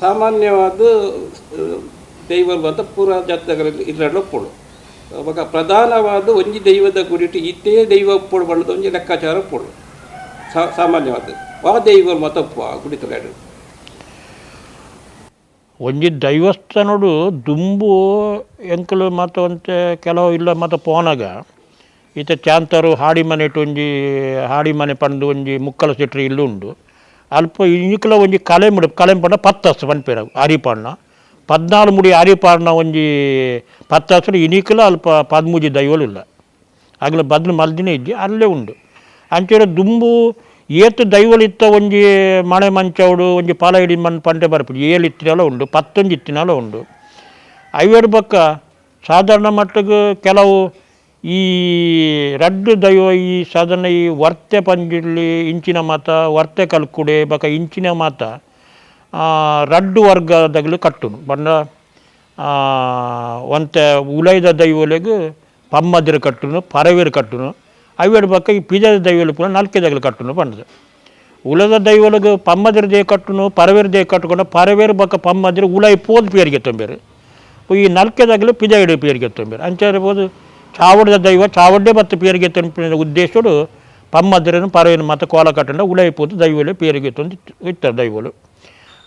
ಸಾಮಾನ್ಯವಾದ ದೈವ ಅಂತ ಪೂರ ಜಾತಿಗಳಲ್ಲಿ ಇರಲು ಒಪ್ಪೋಡು ಅವಾಗ ಪ್ರಧಾನವಾದ ಒಂಜಿ ದೈವದ ಗುರಿಟ್ಟು ಇತ್ತೇ ದೈವ ಒಪ್ಪೋಡು ಬಣ್ಣದ ಒಂಜಿ ಲೆಕ್ಕಾಚಾರ ಒಪ್ಪೋಡು ಸಾಮಾನ್ಯವಾದ ಆ ದೈವ ಮತ ಒಪ್ಪು ಗುಡಿತಲಾಡು ಒಂಜಿ ದೈವಸ್ಥಾನಡು ದುಂಬು ಎಂಕಲು ಮತ್ತವಂತೆ ಕೆಲವು ಇಲ್ಲ ಮತ್ತು ಪೋನಾಗ ಈತ ಚಾಂತರು ಹಾಡಿಮನೆ ಇಟ್ಟು ಒಂಜಿ ಹಾಡಿಮನೆ ಪಂಡು ಒಂಜಿ ಮುಕ್ಕಲ ಸೆಟ್ರಿ ಇಲ್ಲು ಉಂಡು ಅಲ್ಪ ಇನಿಕಲ ಒಂಜಿ ಕಲೆ ಪಂಡ 10 ಪನ್ಪೇರ ಆರಿಪಾಡ್ನ 14 ಮುಡಿ ಆರಿಪಾಡ್ನ ಒಂಜಿ 10 ಇನಿಕಲ ಅಲ್ಪ 13 ದೈವಲು ಇಲ್ಲ ಆಗಲೇ ಬದಲು ಮಲ್ದಿನೇ ಇದ್ದಿ ಅಲ್ಲೇ ಉಂಡು ಅಂಚೆಡೆ ದುಂಬು ಏತು ದೈವಲಿತ್ತ ಒಂಜಿ ಮಳೆ ಮಂಚವಡು ಒಂಜಿ ಪಾಲ ಹಿಡಿ ಮಣ್ಣು ಪಂಟೆ ಬರ್ಪುಡು 7 ಇತ್ತಿನಾಲ ಉಂಡು 11 ಇತ್ತಿನಾಲ ಉಂಡು. ಐವೇರು ಬಕ್ಕ ಸಾಧಾರಣ ಮಟ್ಟಿಗೆ ಕೆಲವು ಈ ರಡ್ಡು ದೈವ ಈ ಸಾಧಾರಣ ಈ ವರ್ತೆ ಪಂಜಿರ್ಲಿ ಇಂಚಿನ ಮಾತ ವರ್ತೆ ಕಲ್ಕುಡೆ ಬಕ ಇಂಚಿನ ಮಾತ ರಡ್ಡು ವರ್ಗದಾಗಲು ಕಟ್ಟುನು ಬಂಡ ಒಂತೆ ಉಲೈದ ದೈವಲೆಗೆ ಪಮ್ಮದಿರು ಕಟ್ಟುನು ಪರವೇರು ಕಟ್ಟುನು. ಅವೇಡು ಬಕ್ಕ ಈ ಪಿಜದ ದೈವಲು ಪುನಃ 4 ದಗಲು ಕಟ್ಟುನು ಬಂಡದು. ಉಲದ ದೈವಲಿಗೆ ಪಮ್ಮದಿರು ದೇ ಕಟ್ಟುನು ಪರವೇರು ದೇ ಕಟ್ಟುಕೊಂಡು ಪರವೇರು ಬಕ್ಕ ಪಮ್ಮದಿರು ಉಲೈ ಪೋದು ಪೇರಿಗೆ ತೊಂಬೇರು ಈ 4 ದಗಲು ಪಿಜ ಹಿಡಿದು ಪೇರಿಗೆ ತೊಂಬೇರು ಅಂಚಿರ್ಬೋದು. ಚಾವಡದ ದೈವ ಚಾವಡ್ಡೆ ಮತ್ತು ಪೇರಿಗೆ ತಂಪಿನ ಉದ್ದೇಶಡು ಪಮ್ಮದಿರನು ಪರವೇನು ಮತ್ತು ಕೋಲ ಕಟ್ಟಂಡ ಉಲೈ ಪೋದು ದೈವಲು ಪೇರಿಗೆ ತಂದು ಇರ್ತಾರೆ ದೈವಲು.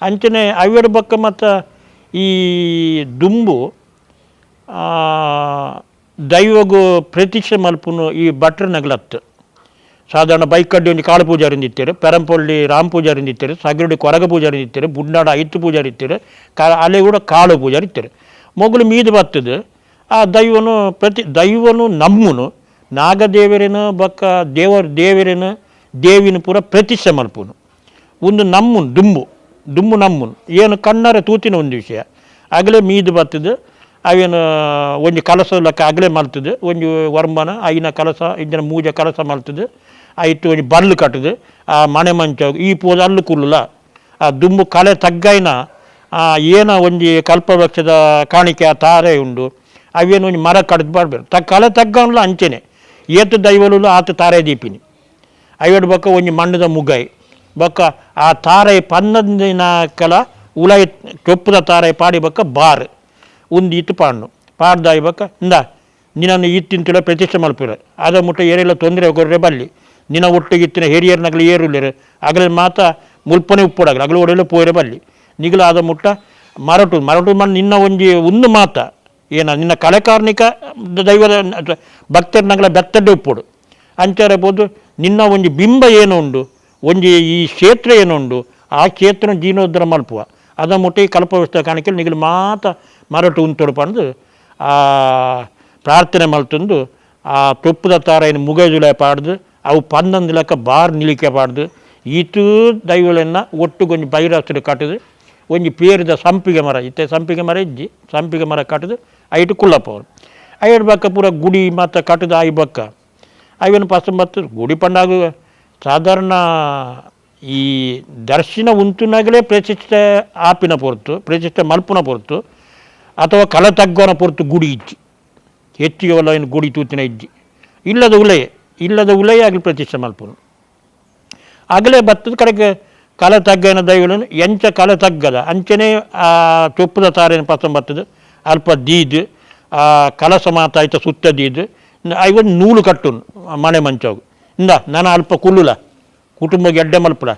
ಅಂಚನೆ ಅವೇಡು ಬಕ್ಕ ಮತ್ತು ಈ ದುಂಬು ದೈವಗೂ ಪ್ರತೀಕ್ಷೆ ಮಲ್ಪುನು ಈ ಭಟ್ರ ನಗಲತ್ತು. ಸಾಧಾರಣ ಬೈಕಡ್ಡಿ ಒಂದು ಕಾಳು ಪೂಜಾರಿಂದ ಇತ್ತೇರು, ಪೆರಂಪೊಳ್ಳಿ ರಾಮ್ ಪೂಜಾರಿಂದ ಇತ್ತೇರು, ಸಗರುಡಿ ಕೊರಗ ಪೂಜಾರಿಂದ ಇತ್ತೇರು, ಬುಡ್ನಾಡ ಐತ್ತು ಪೂಜಾರಿ ಇತ್ತೇರು, ಅಲ್ಲೇ ಕೂಡ ಕಾಳು ಪೂಜಾರಿ ಇತ್ತೇರು. ಮೊಗಲು ಮೀದು ಬರ್ತದೆ ಆ ದೈವನು ನಮ್ಮನು ನಾಗದೇವರೇನು ಬಕ್ಕ ದೇವರೇನು ದೇವಿನ ಪೂರ ಪ್ರತಿಷ್ಠೆ ಮಲ್ಪುನು. ಒಂದು ನಮ್ಮನು ದುಂಬು ನಮ್ಮನು ಏನು ಕಣ್ಣಾರೆ ತೂತಿನ ಒಂದು ವಿಷಯ ಆಗಲೇ ಮೀದು ಬರ್ತದೆ. ಅವೇನು ಒಂದು ಕಲಸ ಲೆಕ್ಕ ಆಗಲೇ ಮಲ್ತದೆ, ಒಂದು ವರ್ಮನ ಐನ ಕಲಸ ಇಂದಿನ ಮೂಜ ಕಲಸ ಮಲ್ತದೆ, ಆಯಿತು ಒಂದು ಬಲ್ಲು ಕಟ್ಟದು ಆ ಮನೆ ಮಂಚ ಈ ಪೋದ ಅಲ್ಲು ಕುಲ್ಲ ಆ ದುಂಬು ಕಲೆ ತಗ್ಗೈನ ಏನ ಒಂದು ಕಲ್ಪವೃಕ್ಷದ ಕಾಣಿಕೆ ಆ ತಾರೆ ಉಂಡು ಅವೇನು ಒಂದು ಮರ ಕಡ್ದು ಬಾಡ್ಬೇಕು ಕಲೆ ತಗ್ಗಲ್ಲ ಅಂಚೆನೆ ಏತು ದೈವಲು ಆತ ತಾರೆ ದೀಪಿನಿ ಅವೇಡು ಬಕ್ಕ ಒಂದು ಮಣ್ಣದ ಮುಗಾಯಿ ಬಕ್ಕ ಆ ತಾರೆ ಪನ್ನದಿನ ಕಲ ಉಲಾಯಿ ಚೊಪ್ಪದ ತಾರೆ ಪಾಡಿ ಬಕ್ಕ ಬಾರ್ ಒಂದು ಇತ್ತು ಪಾಡ್ನು ಪಾಡ್ದಾಯಿ ಬಕ್ಕ ಇಂದ ನಿನ್ನನ್ನು ಇತ್ತಿಂತಲ ಪ್ರತಿಷ್ಠೆ ಮಲ್ಪಿರ ಅದ ಮುಟ್ಟ ಏರೆಲ್ಲ ತೊಂದರೆ ಕೊರ್ರೆ ಬಲ್ಲಿ ನಿನ್ನ ಒಟ್ಟಿಗೆ ಇತ್ತಿನ ಹಿರಿಯರ್ನಾಗಲಿ ಏರುಲ್ಲಿರ ಆಗಲೇ ಮಾತ ಮುಲ್ಪನೆ ಉಪ್ಪುಡಾಗಲಿ ಅಗಲು ಒಡೆಯಲು ಪೋರೆ ಬಲ್ಲಿ ನಿಗಲ ಆದ ಮುಟ್ಟ ಮರಟು ಮಣ್ಣು ನಿನ್ನ ಒಂದು ಮಾತ ಏನ ನಿನ್ನ ಕಲೆಕಾರ್ಣಿಕ ದೈವದ ಭಕ್ತರ್ನಾಗಲ ಬೆತ್ತಡ್ಡೆ ಉಪ್ಪುಡು ಅಂಚಾರಬಹುದು. ನಿನ್ನ ಒಂದು ಬಿಂಬ ಏನು ಉಂಡು ಒಂದು ಈ ಕ್ಷೇತ್ರ ಏನುಂಡು ಆ ಕ್ಷೇತ್ರ ಜೀರ್ಣೋದ್ಧಾರ ಮಲ್ಪುವ ಅದ ಮುಟ್ಟ ಈ ಕಲ್ಪವ್ಯವಸ್ಥೆ ಕಾಣಿಕೆ ನಿಗಲು ಮಾತ ಮರಟು ಉಂಟು ಪಂದು ಆ ಪ್ರಾರ್ಥನೆ ಮಲ್ತಂದು ಆ ತೊಪ್ಪದ ತಾರ ಮುಗಜುಲ ಪಾಡ್ದು ಅವು ಪನ್ನೊಂದು ಲೆಕ್ಕ ಬಾರ್ ನಿಲಿಕೆ ಪಾಡ್ದು ಈತು ದೈವಲನ್ನ ಒಟ್ಟುಗೊಂದು ಬೈರಾಸ್ತ್ರ ಕಟ್ಟದು ಒಂದು ಪೇರಿದ ಸಂಪಿಗೆ ಮರ ಇತ್ತೆ ಸಂಪಿಗೆ ಮರ ಇಜ್ಜಿ ಸಂಪಿಗೆ ಮರ ಕಟ್ಟದು ಐಟು ಕುಳ್ಳಪ್ಪ ಅವರು ಐದು ಬಕ್ಕ ಪೂರ ಗುಡಿ ಮತ್ತು ಕಟ್ಟದು ಆಯಿ ಬಕ್ಕ ಅವೇನು ಮತ್ತು ಗುಡಿ ಪಂಡಾಗ ಸಾಧಾರಣ ಈ ದರ್ಶನ ಉಂಟುನಾಗಲೇ ಪ್ರತಿಷ್ಠೆ ಆಪಿನ ಪೊರ್ತು ಪ್ರತಿಷ್ಠೆ ಮಲ್ಪುನ ಪೊರ್ತು ಅಥವಾ ಕಲ ತಗ್ಗೋನ ಪೊರ್ತು ಗುಡಿ ಇಜ್ಜಿ ಹೆಚ್ಚಿಗೆ ಒಲ್ಲ ಏನು ಗುಡಿ ತೂತಿನ ಇಜ್ಜಿ ಇಲ್ಲದ ಉಲೆಯೇ ಆಗಲಿ ಪ್ರತಿಷ್ಠೆ ಮಲ್ಪುನು ಆಗಲೇ ಬತ್ತದ ಕಡೆಗೆ ಕಲ ತಗ್ಗನ ದೈವలను ಎಂಚ ಕಲ ತಗ್ಗದ ಅಂಚನೆ ಆ ಚೊಪ್ಪದ ತಾರೇನು ಬರ್ತದೆ ಅಲ್ಪ ದೀದು ಆ ಕಲಸ ಮಾತಾಯ್ತ ಸುತ್ತ ದೀದು ಐವತ್ತು ನೂಲು ಕಟ್ಟುನು ಮನೆ ಮಂಚವು ಇಂದ ನಾನು ಅಲ್ಪ ಕುಲ್ಲುಲ ಕುಟುಂಬಕ್ಕೆ ಎಡ್ಡೆ ಮಲ್ಪಡ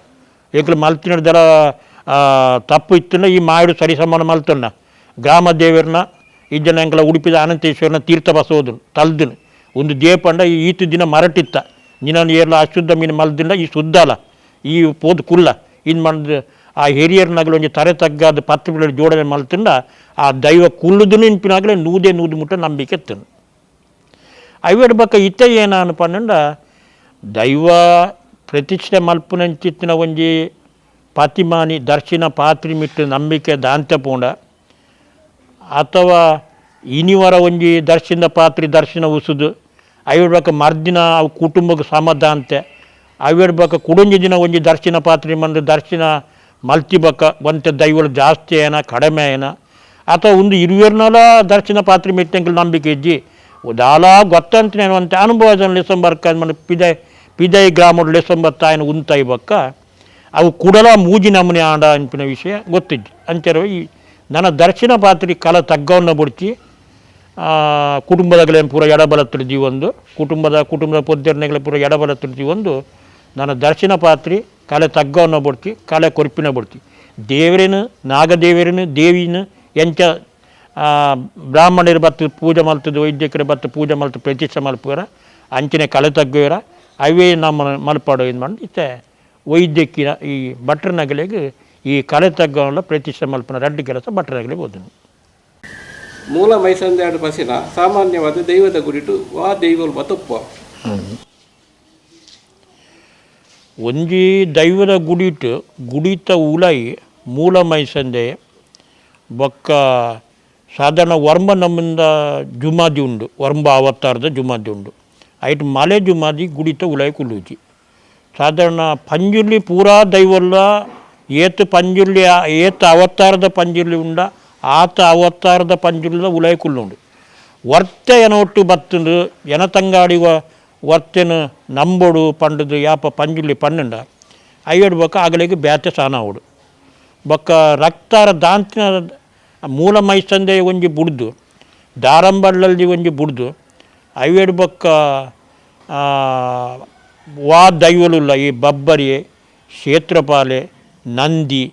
ಏಕಲು ಮಲ್ತಿನದೆಲ್ಲ ತಪ್ಪು ಇತ್ತನ ಈ ಮಾಡು ಸರಿ ಸಮಾನ ಮಲ್ತಣ್ಣ ಗ್ರಾಮ ದೇವರನ್ನ ಇಜ್ಜನ ಎಂಕಲ ಉಡುಪಿದ ಅನಂತೇಶ್ವರನ ತೀರ್ಥ ಬಸೋದನು ತಲ್ದನು ಒಂದು ದೇಪಂಡ ಈ ಈತು ದಿನ ಮರಟಿತ್ತ ನಿನ್ನ ಏರ್ಲ ಅಶುದ್ಧ ಮೀನು ಮಲ್ದಿಂದ ಈ ಶುದ್ಧ ಅಲ್ಲ ಈ ಪೋದು ಕುಲ್ಲ ಇನ್ನು ಮಾಡಿದ ಆ ಹಿರಿಯರ್ನಾಗಲೂ ಒಂದು ತರೆ ತಗ್ಗಾದ ಪತ್ತು ಬಿಡ ಜೋಡಣೆ ಮಲ್ತಿಂದ ಆ ದೈವ ಕುಲ್ಲುದು ನಿಂಪಿನಾಗಲೇ ನೂದು ಮುಟ್ಟ ನಂಬಿಕೆ ಎತ್ತನು ಅವೇಡು ಬಕ್ಕ ಇತ್ತ ಏನಾನು ಪನ್ನಂಡ ದೈವ ಪ್ರತಿಷ್ಠೆ ಮಲ್ಪುನಂಚಿತ್ತಿನ ಒಂಜಿ ಪತಿಮಾನಿ ದರ್ಶನ ಪಾತ್ರಿ ಮಿಟ್ಟು ನಂಬಿಕೆ ದಾಂತೆ ಪೋಂಡ ಅಥವಾ ಇನಿವರ ಒಂಜಿ ದರ್ಶನ ಪಾತ್ರಿ ದರ್ಶನ ಉಸುದು ಅವೇಡು ಬಕ್ಕ ಮರ್ದಿನ ಅವು ಕುಟುಂಬಕ್ಕೆ ಸಮಾಧಾಂತೆ ಅವೇಡು ಬಕ್ಕ ಕುಡಂಜಿ ದಿನ ಒಂಜಿ ದರ್ಶನ ಪಾತ್ರಿ ಮಂದು ದರ್ಶನ ಮಲ್ತಿ ಬಕ್ಕ ಒಂತೆ ದೈವಲು ಜಾಸ್ತಿ ಏನ ಕಡಿಮೆ ಏನ ಅಥವಾ ಒಂದು ಇರುವೆರ್ನಲ ದರ್ಶನ ಪಾತ್ರಿ ಮಿಟ್ಟಂಕಲ್ ನಂಬಿಕೆ ಇಜ್ಜಿ ದಾಲ ಗೊತ್ತಂತನೇನು ಅಂತ ಅನುಭವ ಲೆಸಂಬರ್ಕ మన ಪಿದೈ ಗ್ರಾಮದ ಲೆಸಂಬತ್ತ ఆయన ಉಂತಾಯಿ ಬಕ್ಕ ಅವು ಕುಡಲ ಮೂಜಿ ನಮೂನೆ ಆಂಡ ಅನ್ಪಿನ ವಿಷಯ ಗೊತ್ತಿಜ್ಜಿ ಅಂಚರ ಈ ನನ್ನ ದರ್ಶನ ಪಾತ್ರಿ ಕಲ ತಗ್ಗವನ್ನು ಬುಡ್ಚಿ ಕುಟುಂಬದಾಗಲೇ ಪೂರ ಎಡಬಲ ತಿಳಿದಿ ಒಂದು ಕುಟುಂಬದ ಪೊದ್ದೆರ್ನೆಗಳ ಪೂರ ಎಡಬಲ ತಿಳಿದಿ ಒಂದು ನನ್ನ ದರ್ಶನ ಪಾತ್ರಿ ಕಲೆ ತಗ್ಗವನ್ನು ಬುಡ್ತಿ ಕಲೆ ಕೊರ್ಪಿನ ಬುಡ್ತಿ ದೇವರೇನು ನಾಗದೇವರೇನು ದೇವಿನ ಎಂಚ ಬ್ರಾಹ್ಮಣರು ಬತ್ತು ಪೂಜೆ ಮಲ್ತದ್ದು ವೈದ್ಯಕರು ಬತ್ತು ಪೂಜೆ ಮಲ್ತು ಪ್ರತಿಷ್ಠೆ ಮಲ್ಪುವರ ಅಂಚನೆ ಕಲೆ ತಗ್ಗುವರ ಅವೇ ನಮ್ಮ ಮಲ್ಪಾಡು ಇದು ಮಾಡಿ ಇತ್ತೆ ವೈದ್ಯಕಿನ ಈ ಭಟ್ರ ನಗಲಿಗೆ ಈ ಕಲೆ ತಗ್ಗವಲ್ಲ ಪ್ರತಿಷ್ಠೆ ಮಲ್ಪನ ರಡ್ಡು ಕೆಲಸ ಭಟ್ರ ನಗಲಿಗೆ ಹೋದನು. ಮೂಲ ಮೈಸಂದಾಡು ಪಸಿನ ಸಾಮಾನ್ಯವಾದ ದೈವದ ಗುರಿಟು ವಾ ದೈವಲ್ ಬತ್ತಪ್ಪ ಒಂಜಿ ದೈವದ ಗುಡಿತ ಉಲೈ ಮೂಲ ಮೈಸಂದೆ ಬೊಕ್ಕ ಸಾಧಾರಣ ವರ್ಮ ನಮ್ಮಿಂದ ಜುಮಾದಿ ಉಂಡು ವರ್ಮ ಅವತಾರದ ಜುಮಾದಿ ಉಂಡು ಐಟ್ ಮಲೆ ಜುಮಾದಿ ಗುಡಿತ ಉಲೈ ಕುಲ್ಲುಜಿ ಸಾಧಾರಣ ಪಂಜುರ್ಲಿ ಪೂರಾ ದೈವಲ್ಲ ಏತ್ ಅವತಾರದ ಪಂಜುರ್ಲಿ ಉಂಡ ಆತ ಅವತಾರದ ಪಂಜುರ್ಲಿದ ಉಲೈ ಕುಲ್ಲುಂಡು ವರ್ತೆ ಎನೊಟ್ಟು ಬತ್ತುಂಡು ಎನತಂಗಾಡಿ ವರ್ತೆನು ನಂಬೋಡು ಪಂಡದು ಯಾಪ ಪಂಜುರ್ಲಿ ಪನ್ನುಂಡ ಅಯ್ಯೋಡು ಬೊಕ್ಕ ಆಗಲಿಗೆ ಬ್ಯಾತೆ ಸಾನಾವುಡು ಬೊಕ್ಕ ರಕ್ತಾರ ದಾಂತಿನ ಮೂಲ ಮೈಸಂದೆ ಒಂಜಿ ಬುಡ್ದು ದಾರಂಬಳ್ಳಲ್ಲಿ ಒಂಜಿ ಬುಡ್ದು ಅಯ್ಯೋಡು ಬೊಕ್ಕ ವಾ ದೈವಲುಲ್ಲ ಈ ಬಬ್ಬರಿ ಕ್ಷೇತ್ರಪಾಲೆ ನಂದಿ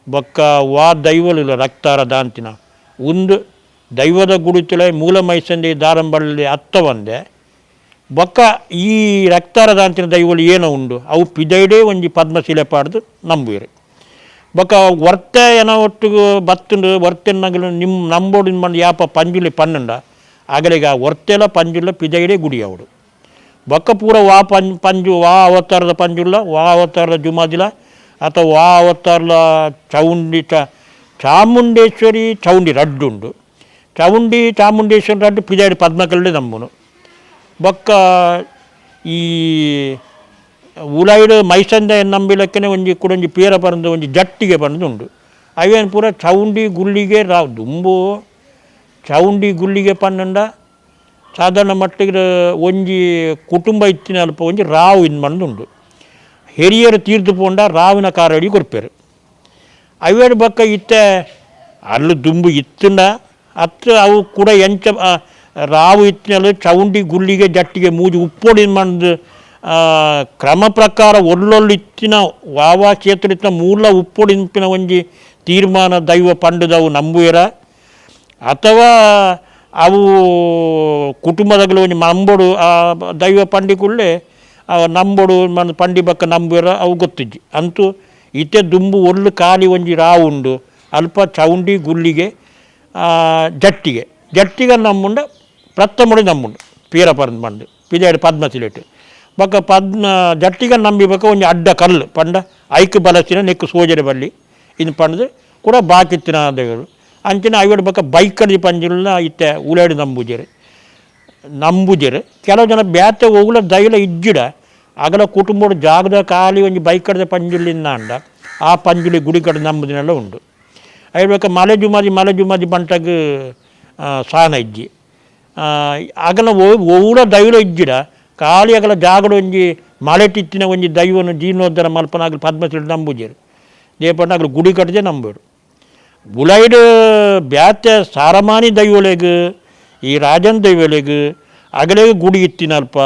ಬೊಕ್ಕ ವಾ ದೈವಲುಲ್ಲ ರಕ್ತಾರ ದಾಂತಿನ ಒಂದು ದೈವದ ಗುಡಿತುಲ ಮೂಲ ಮೈಸಂದೆ ದಾರಂಬಳ್ಳಲ್ಲಿ ಅತ್ತ ಒಂದೆ ಬೊಕ್ಕ ಈ ರಕ್ತಾರ ದಾಂತಿನ ದೈವಲು ಏನೋ ಉಂಡು ಅವು ಪಿದೈಡೇ ಒಂಜಿ ಪದ್ಮಶಿಲೆ ಪಾಡ್ದು ನಂಬುವೆರು ಬೊಕ್ಕ ವರ್ತೆ ಏನೋ ಒಟ್ಟಿಗೆ ಬತ್ತುಂಡು ವರ್ತೆನ್ನಗಲು ನಂಬೋಡು ಮಂಡು ಯಾಪ ಪಂಜುಲಿ ಪನ್ನುಂಡ ಆಗಲಿಗೆ ಆ ವರ್ತೆಲ ಪಂಜುಲ್ಲ ಪಿದೈಡೇ ಗುಡಿ ಅವಡು ಬೊಕ್ಕ ಪೂರ ವಾ ಪಂಜು ವಾ ಅವತಾರದ ಪಂಜುಲ್ಲ ವಾ ಅವತಾರದ ಜುಮಾದಿಲ ಅಥವಾ ವಾ ಅವತಾರದ ಚಾಮುಂಡೇಶ್ವರಿ ಚೌಂಡಿ ರಡ್ಡುಂಡು ಚಾಮುಂಡೇಶ್ವರಿ ರಡ್ಡು ಪಿದೈಡು ಪದ್ಮಕಲ್ಲೆ ನಂಬುನು ಬೊಕ್ಕ ಈ ಉಲೈಡು ಮೈಸಂದೆ ನಂಬಿಲಕ್ಕನೆ ಒಂಜಿ ಕುಡೊಂಜಿ ಪೇರ ಪರಂದು ಒಂಜಿ ಜಟ್ಟಿಗೆ ಪಂದು ಉಂಡು ಅವೇನು ಪೂರ ಚೌಂಡಿ ಗುಳ್ಳಿಗೆ ರಾವ್ ದುಂಬು ಚೌಂಡಿ ಗುಳ್ಳಿಗೆ ಪನ್ನುಂಡ ಸಾಧಾರಣ ಮಟ್ಟಿಗೆ ಒಂಜಿ ಕುಟುಂಬ ಇತ್ತಿನ ಅಲ್ಪ ಒಂಜಿ ರಾವು ಇನ್ ಮಂದುಂಡು ಹಿರಿಯರು ತೀರ್ದು ಪೋಂಡ ರಾವಿನ ಕಾರಡಿ ಕೊರ್ಪೇರು ಅವೇಡು ಬೊಕ್ಕ ಇತ್ತೆ ಅಲ್ಲು ದುಂಬು ಇತ್ತುಂಡ ಅತ್ತು ಅವು ಕೂಡ ಎಂಚ ರಾವು ಇತ್ತಿನಲ್ಲ ಚೌಂಡಿ ಗುಳ್ಳಿಗೆ ಜಟ್ಟಿಗೆ ಮೂಜಿ ಉಪ್ಪೊಡಿ ಮಂದು ಕ್ರಮ ಪ್ರಕಾರ ಒಳ್ಳೊಳ್ಳು ಇತ್ತಿನ ವಾವಾ ಕ್ಷೇತ್ರ ಇತ್ತಿನ ಮೂಲ ಉಪ್ಪೊಡಿ ಇಂಪಿನ ಒಂಜಿ ತೀರ್ಮಾನ ದೈವ ಪಂಡದವು ನಂಬುವೆರ ಅಥವಾ ಅವು ಕುಟುಂಬದಾಗಲು ಒಂಜಿ ನಂಬೋಡು ಆ ದೈವ ಪಂಡಿಕುಳ್ಳೆ ನಂಬೋಡು ಮಂದು ಪಂಡಿ ಬಕ್ಕ ನಂಬುವೆರ ಅವು ಗೊತ್ತಿಜ್ಜಿ ಅಂತೂ ಇತ್ತೆ ದುಂಬು ಒಳ್ಳು ಖಾಲಿ ಒಂಜಿ ರಾವು ಉಂಡು ಅಲ್ಪ ಚೌಂಡಿ ಗುಳ್ಳಿಗೆ ಜಟ್ಟಿಗೆ ನಮ್ಮುಂಡ ಪ್ರಥಮುಡಿ ನಮ್ಮುಂಡು ಪೀರ ಪರಂದು ಮಂಡು ಪಿದಾಡಿ ಪದ್ಮಶಿಲೆಟ್ ಬೊಕ್ಕ ಜಟ್ಟಿಗೆ ನಂಬಿ ಬೊಕ್ಕ ಒಂಜಿ ಅಡ್ಡ ಕಲ್ಲು ಪಂಡ ಐಕ್ ಬಲಸಿನ ನೆಕ್ಕು ಸೋಜರೆ ಬಲ್ಲಿ ಇನ್ನು ಪಂಡದು ಕೂಡ ಬಾಕಿತ್ತಿನ ದೇವರು ಅಂಚಿನ ಅವೇಡು ಬೊಕ್ಕ ಬೈಕಡಿ ಪಂಜಿಲ್ಲ ಇತ್ತೆ ಉಳಾಡಿ ನಂಬುಜೆರು ಕೆಲವು ಜನ ಬ್ಯಾತೆ ಹೋಗ್ಲ ದೈಲ ಇಜ್ಜಿಡ ಅಗಲ ಕುಟುಂಬಡು ಜಾಗದ ಖಾಲಿ ಒಂಜಿ ಬೈಕಡದ ಪಂಜಿಲಿಂದ ಅಂಡ ಆ ಪಂಜಿಲಿ ಗುಡಿ ಕಡೆ ನಂಬುದಿನೆಲ್ಲ ಉಂಡು ಅಯ್ಯ ಬೊಕ್ಕ ಮಲೆ ಜುಮಾದಿ ಬಂಟಾಗ ಸಾನ ಇಜ್ಜಿ ಅಗಲ ಓಲ ದೈವಲ ಇಜ್ಜಿಡ ಖಾಲಿ ಅಗಲ ಜಾಗಡ ಒಂಜಿ ಮಲೆಟಿತ್ತಿನ ಒಂಜಿ ದೈವನು ಜೀರ್ಣೋದ್ಧಾರ ಮಲ್ಪನಾಗಲಿ ಪದ್ಮಶಿಲೆ ನಂಬುಜೆರು ದೇಪಂಡ ಆಗಲಿ ಗುಡಿ ಕಟ್ಟದೆ ನಂಬೋಡು ಬುಲೈಡು ಬ್ಯಾತೆ ಸಾರಮಾನಿ ದೈವಲೆಗ್ ಈ ರಾಜನ್ ದೈವಲೆಗ್ ಅಗಲೆಗ್ ಗುಡಿ ಇತ್ತಿನ ಅಲ್ಪ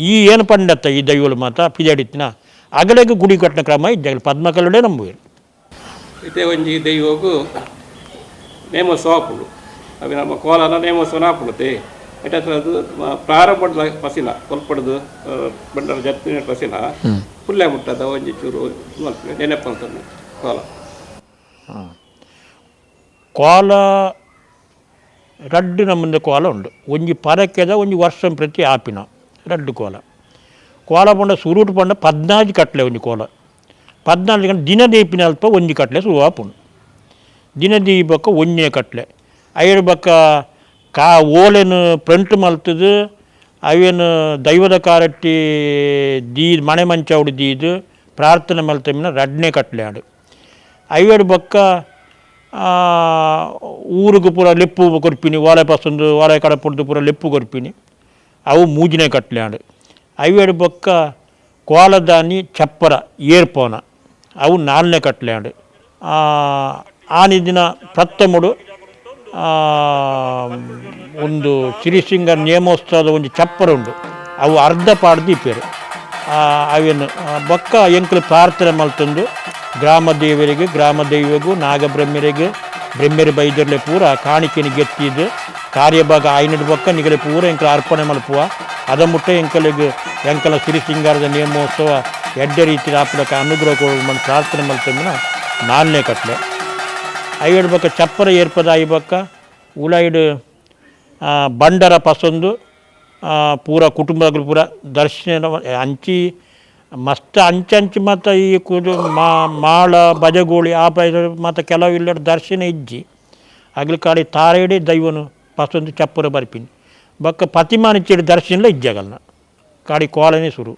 ಈ ಏನು ಪಂಡತ್ತ ಈ ದೈವಲು ಮಾತ ಪಿದಾಡಿತ್ತಿನ ಅಗಲೆಗ್ ಗುಡಿ ಕಟ್ಟಿನ ಕ್ರಮ ಇದ್ದಾಗಲಿ ಪದ್ಮಕಲ್ಲಡೆ ನಂಬುವೆರು ಇತ್ತೆ ಒಂಜಿ ದೈವಗು ನೇಮೋತ್ಸವ ಆಪುಂಡು ಅవి ನಮ್ಮ ಕೋಲಾರ ನೇಮೋತ್ಸವನ ಆಪುಂಡುತ್ತೆ ಎಟದು ಪ್ರಾರಂಭದ ಪಸಿನ ಕೊಲ್ಪಡ್ದು ಬಂಡರ ಜತ್ತಿನ ಪಸಿನ ಪುಲ್ಲೆ ಮುಟ್ಟದ ಒಂಜಿ ಚೂರು ನೆನಪಂತ ಕೋಲ ರಡ್ಡು ನಮ್ಮಂದೆ ಕೋಲ ಉಂಡು ಒಂಜಿ ಪರಕ್ಕೆದ ಒಂಜಿ ವರ್ಷಂ ಪ್ರತಿ ಆಪಿನ ರಡ್ಡು ಕೋಲ ಪಂಡ ಸುರುಟು ಪಂಡ 14 ಕಟ್ಲೆ ಒಂಜಿ ಕೋಲ 14 ಗಂಟೆ ದಿನ ದೀಪಿನ ಅಲ್ಪ ಒಂಜಿ ಕಟ್ಲೆ ಶುರು ಆಪುಂಡು ದಿನ ದೀಪಕ್ಕ ಒಂಜೇ ಕಟ್ಲೆ ಅಯ್ಯಡು ಬೊಕ್ಕ ಓಲೆನು ಪ್ರಿಂಟ್ ಮಲ್ತದು ಅವೇನು ದೈವದ ಕಾರಟ್ಟಿ ಮನೆ ಮಂಚೌಡು ದೀದು ಪ್ರಾರ್ಥನೆ ಮಲ್ತಮಿನ ರಡ್ನೇ ಕಟ್ಲೆ ಆಡು ಅಯ್ಯಡು ಬೊಕ್ಕ ಊರಿಗೆ ಪೂರ ಲೆಪ್ಪು ಕೊರ್ಪಿನಿ ಓಲೆ ಪಸಂದು ಓಲೆ ಕಡಪುಡ್ದು ಪೂರ ಲೆಪ್ಪು ಕೊರ್ಪಿನಿ ಅವು ಮೂಜಿನೇ ಕಟ್ಲೆ ಆಡು ಅಯ್ಯಡು ಬೊಕ್ಕ ಕೋಲದಾನಿ ಚಪ್ಪರ ಏರ್ಪೋನ ಅವು 4ನೇ ಕಟ್ಲೆ ಆಡು ಆನಿದಿನ ಪ್ರಥಮುಡು ಒಂದು ಶ್ರೀಸಿಂಗರ್ ನೇಮೋತ್ಸವದ ಒಂದು ಚಪ್ಪರ ಉಂಡು ಅವು ಅರ್ಧ ಪಾಡ್ದು ಇಪ್ಪೇರು ಅವೇನು ಬೊಕ್ಕ ಎಂಕಲು ಪ್ರಾರ್ಥನೆ ಮಲ್ತಂದು ಗ್ರಾಮ ದೇವರಿಗೆ ಗ್ರಾಮ ದೈವಗೂ ನಾಗಬ್ರಹ್ಮರಿಗೆ ಬ್ರಹ್ಮರಿ ಬೈದರ್ಲೆ ಪೂರ ಕಾಣಿಕೆನಿ ಗೆತ್ತಿದ್ದು ಕಾರ್ಯಭಾಗ ಐನಡು ಬೊಕ್ಕ ನಿಗಲೆ ಪೂರ ಎಂಕಲು ಅರ್ಪಣೆ ಮಲ್ಪುವ ಅದ ಮುಟ್ಟ ಎಂಕಲ ಶ್ರೀಸಿಂಗಾರದ ನೇಮೋತ್ಸವ ಎಡ್ಡೆ ರೀತಿ ಆಪಡಕ ಅನುಗ್ರಹ ಕೊಡು ಪ್ರಾರ್ಥನೆ ಮಲ್ತಂದಿನ 4ನೇ ಕಟ್ಲೆ ಐವಡು ಬೊಕ್ಕ ಚಪ್ಪರ ಏರ್ಪದ ಐ ಬೊಕ್ಕ ಉಲೈಡು ಬಂಡರ ಪಸಂದು ಪೂರ ಕುಟುಂಬಗಳು ಪೂರ ದರ್ಶನ ಹಂಚಿ ಮಸ್ತ್ ಅಂಚಂಚು ಮತ್ತು ಈ ಕುದು ಮಾಳ ಬಜಗೋಳಿ ಆ ಮತ್ತು ಕೆಲವು ಇಲ್ಲದ ದರ್ಶನ ಇಜ್ಜಿ ಆಗ್ಲಿ ಕಾಡಿ ತಾರೇಡಿ ದೈವನು ಪಸೊಂದು ಚಪ್ಪರ ಬರ್ಪಿನಿ ಬೊಕ್ಕ ಪತಿಮಾನಿಚ್ಚೇಡಿ ದರ್ಶನ ಇಜ್ಜಾಗಲ್ಲ ಕಾಡಿ ಕೋಲನೆ ಸುರು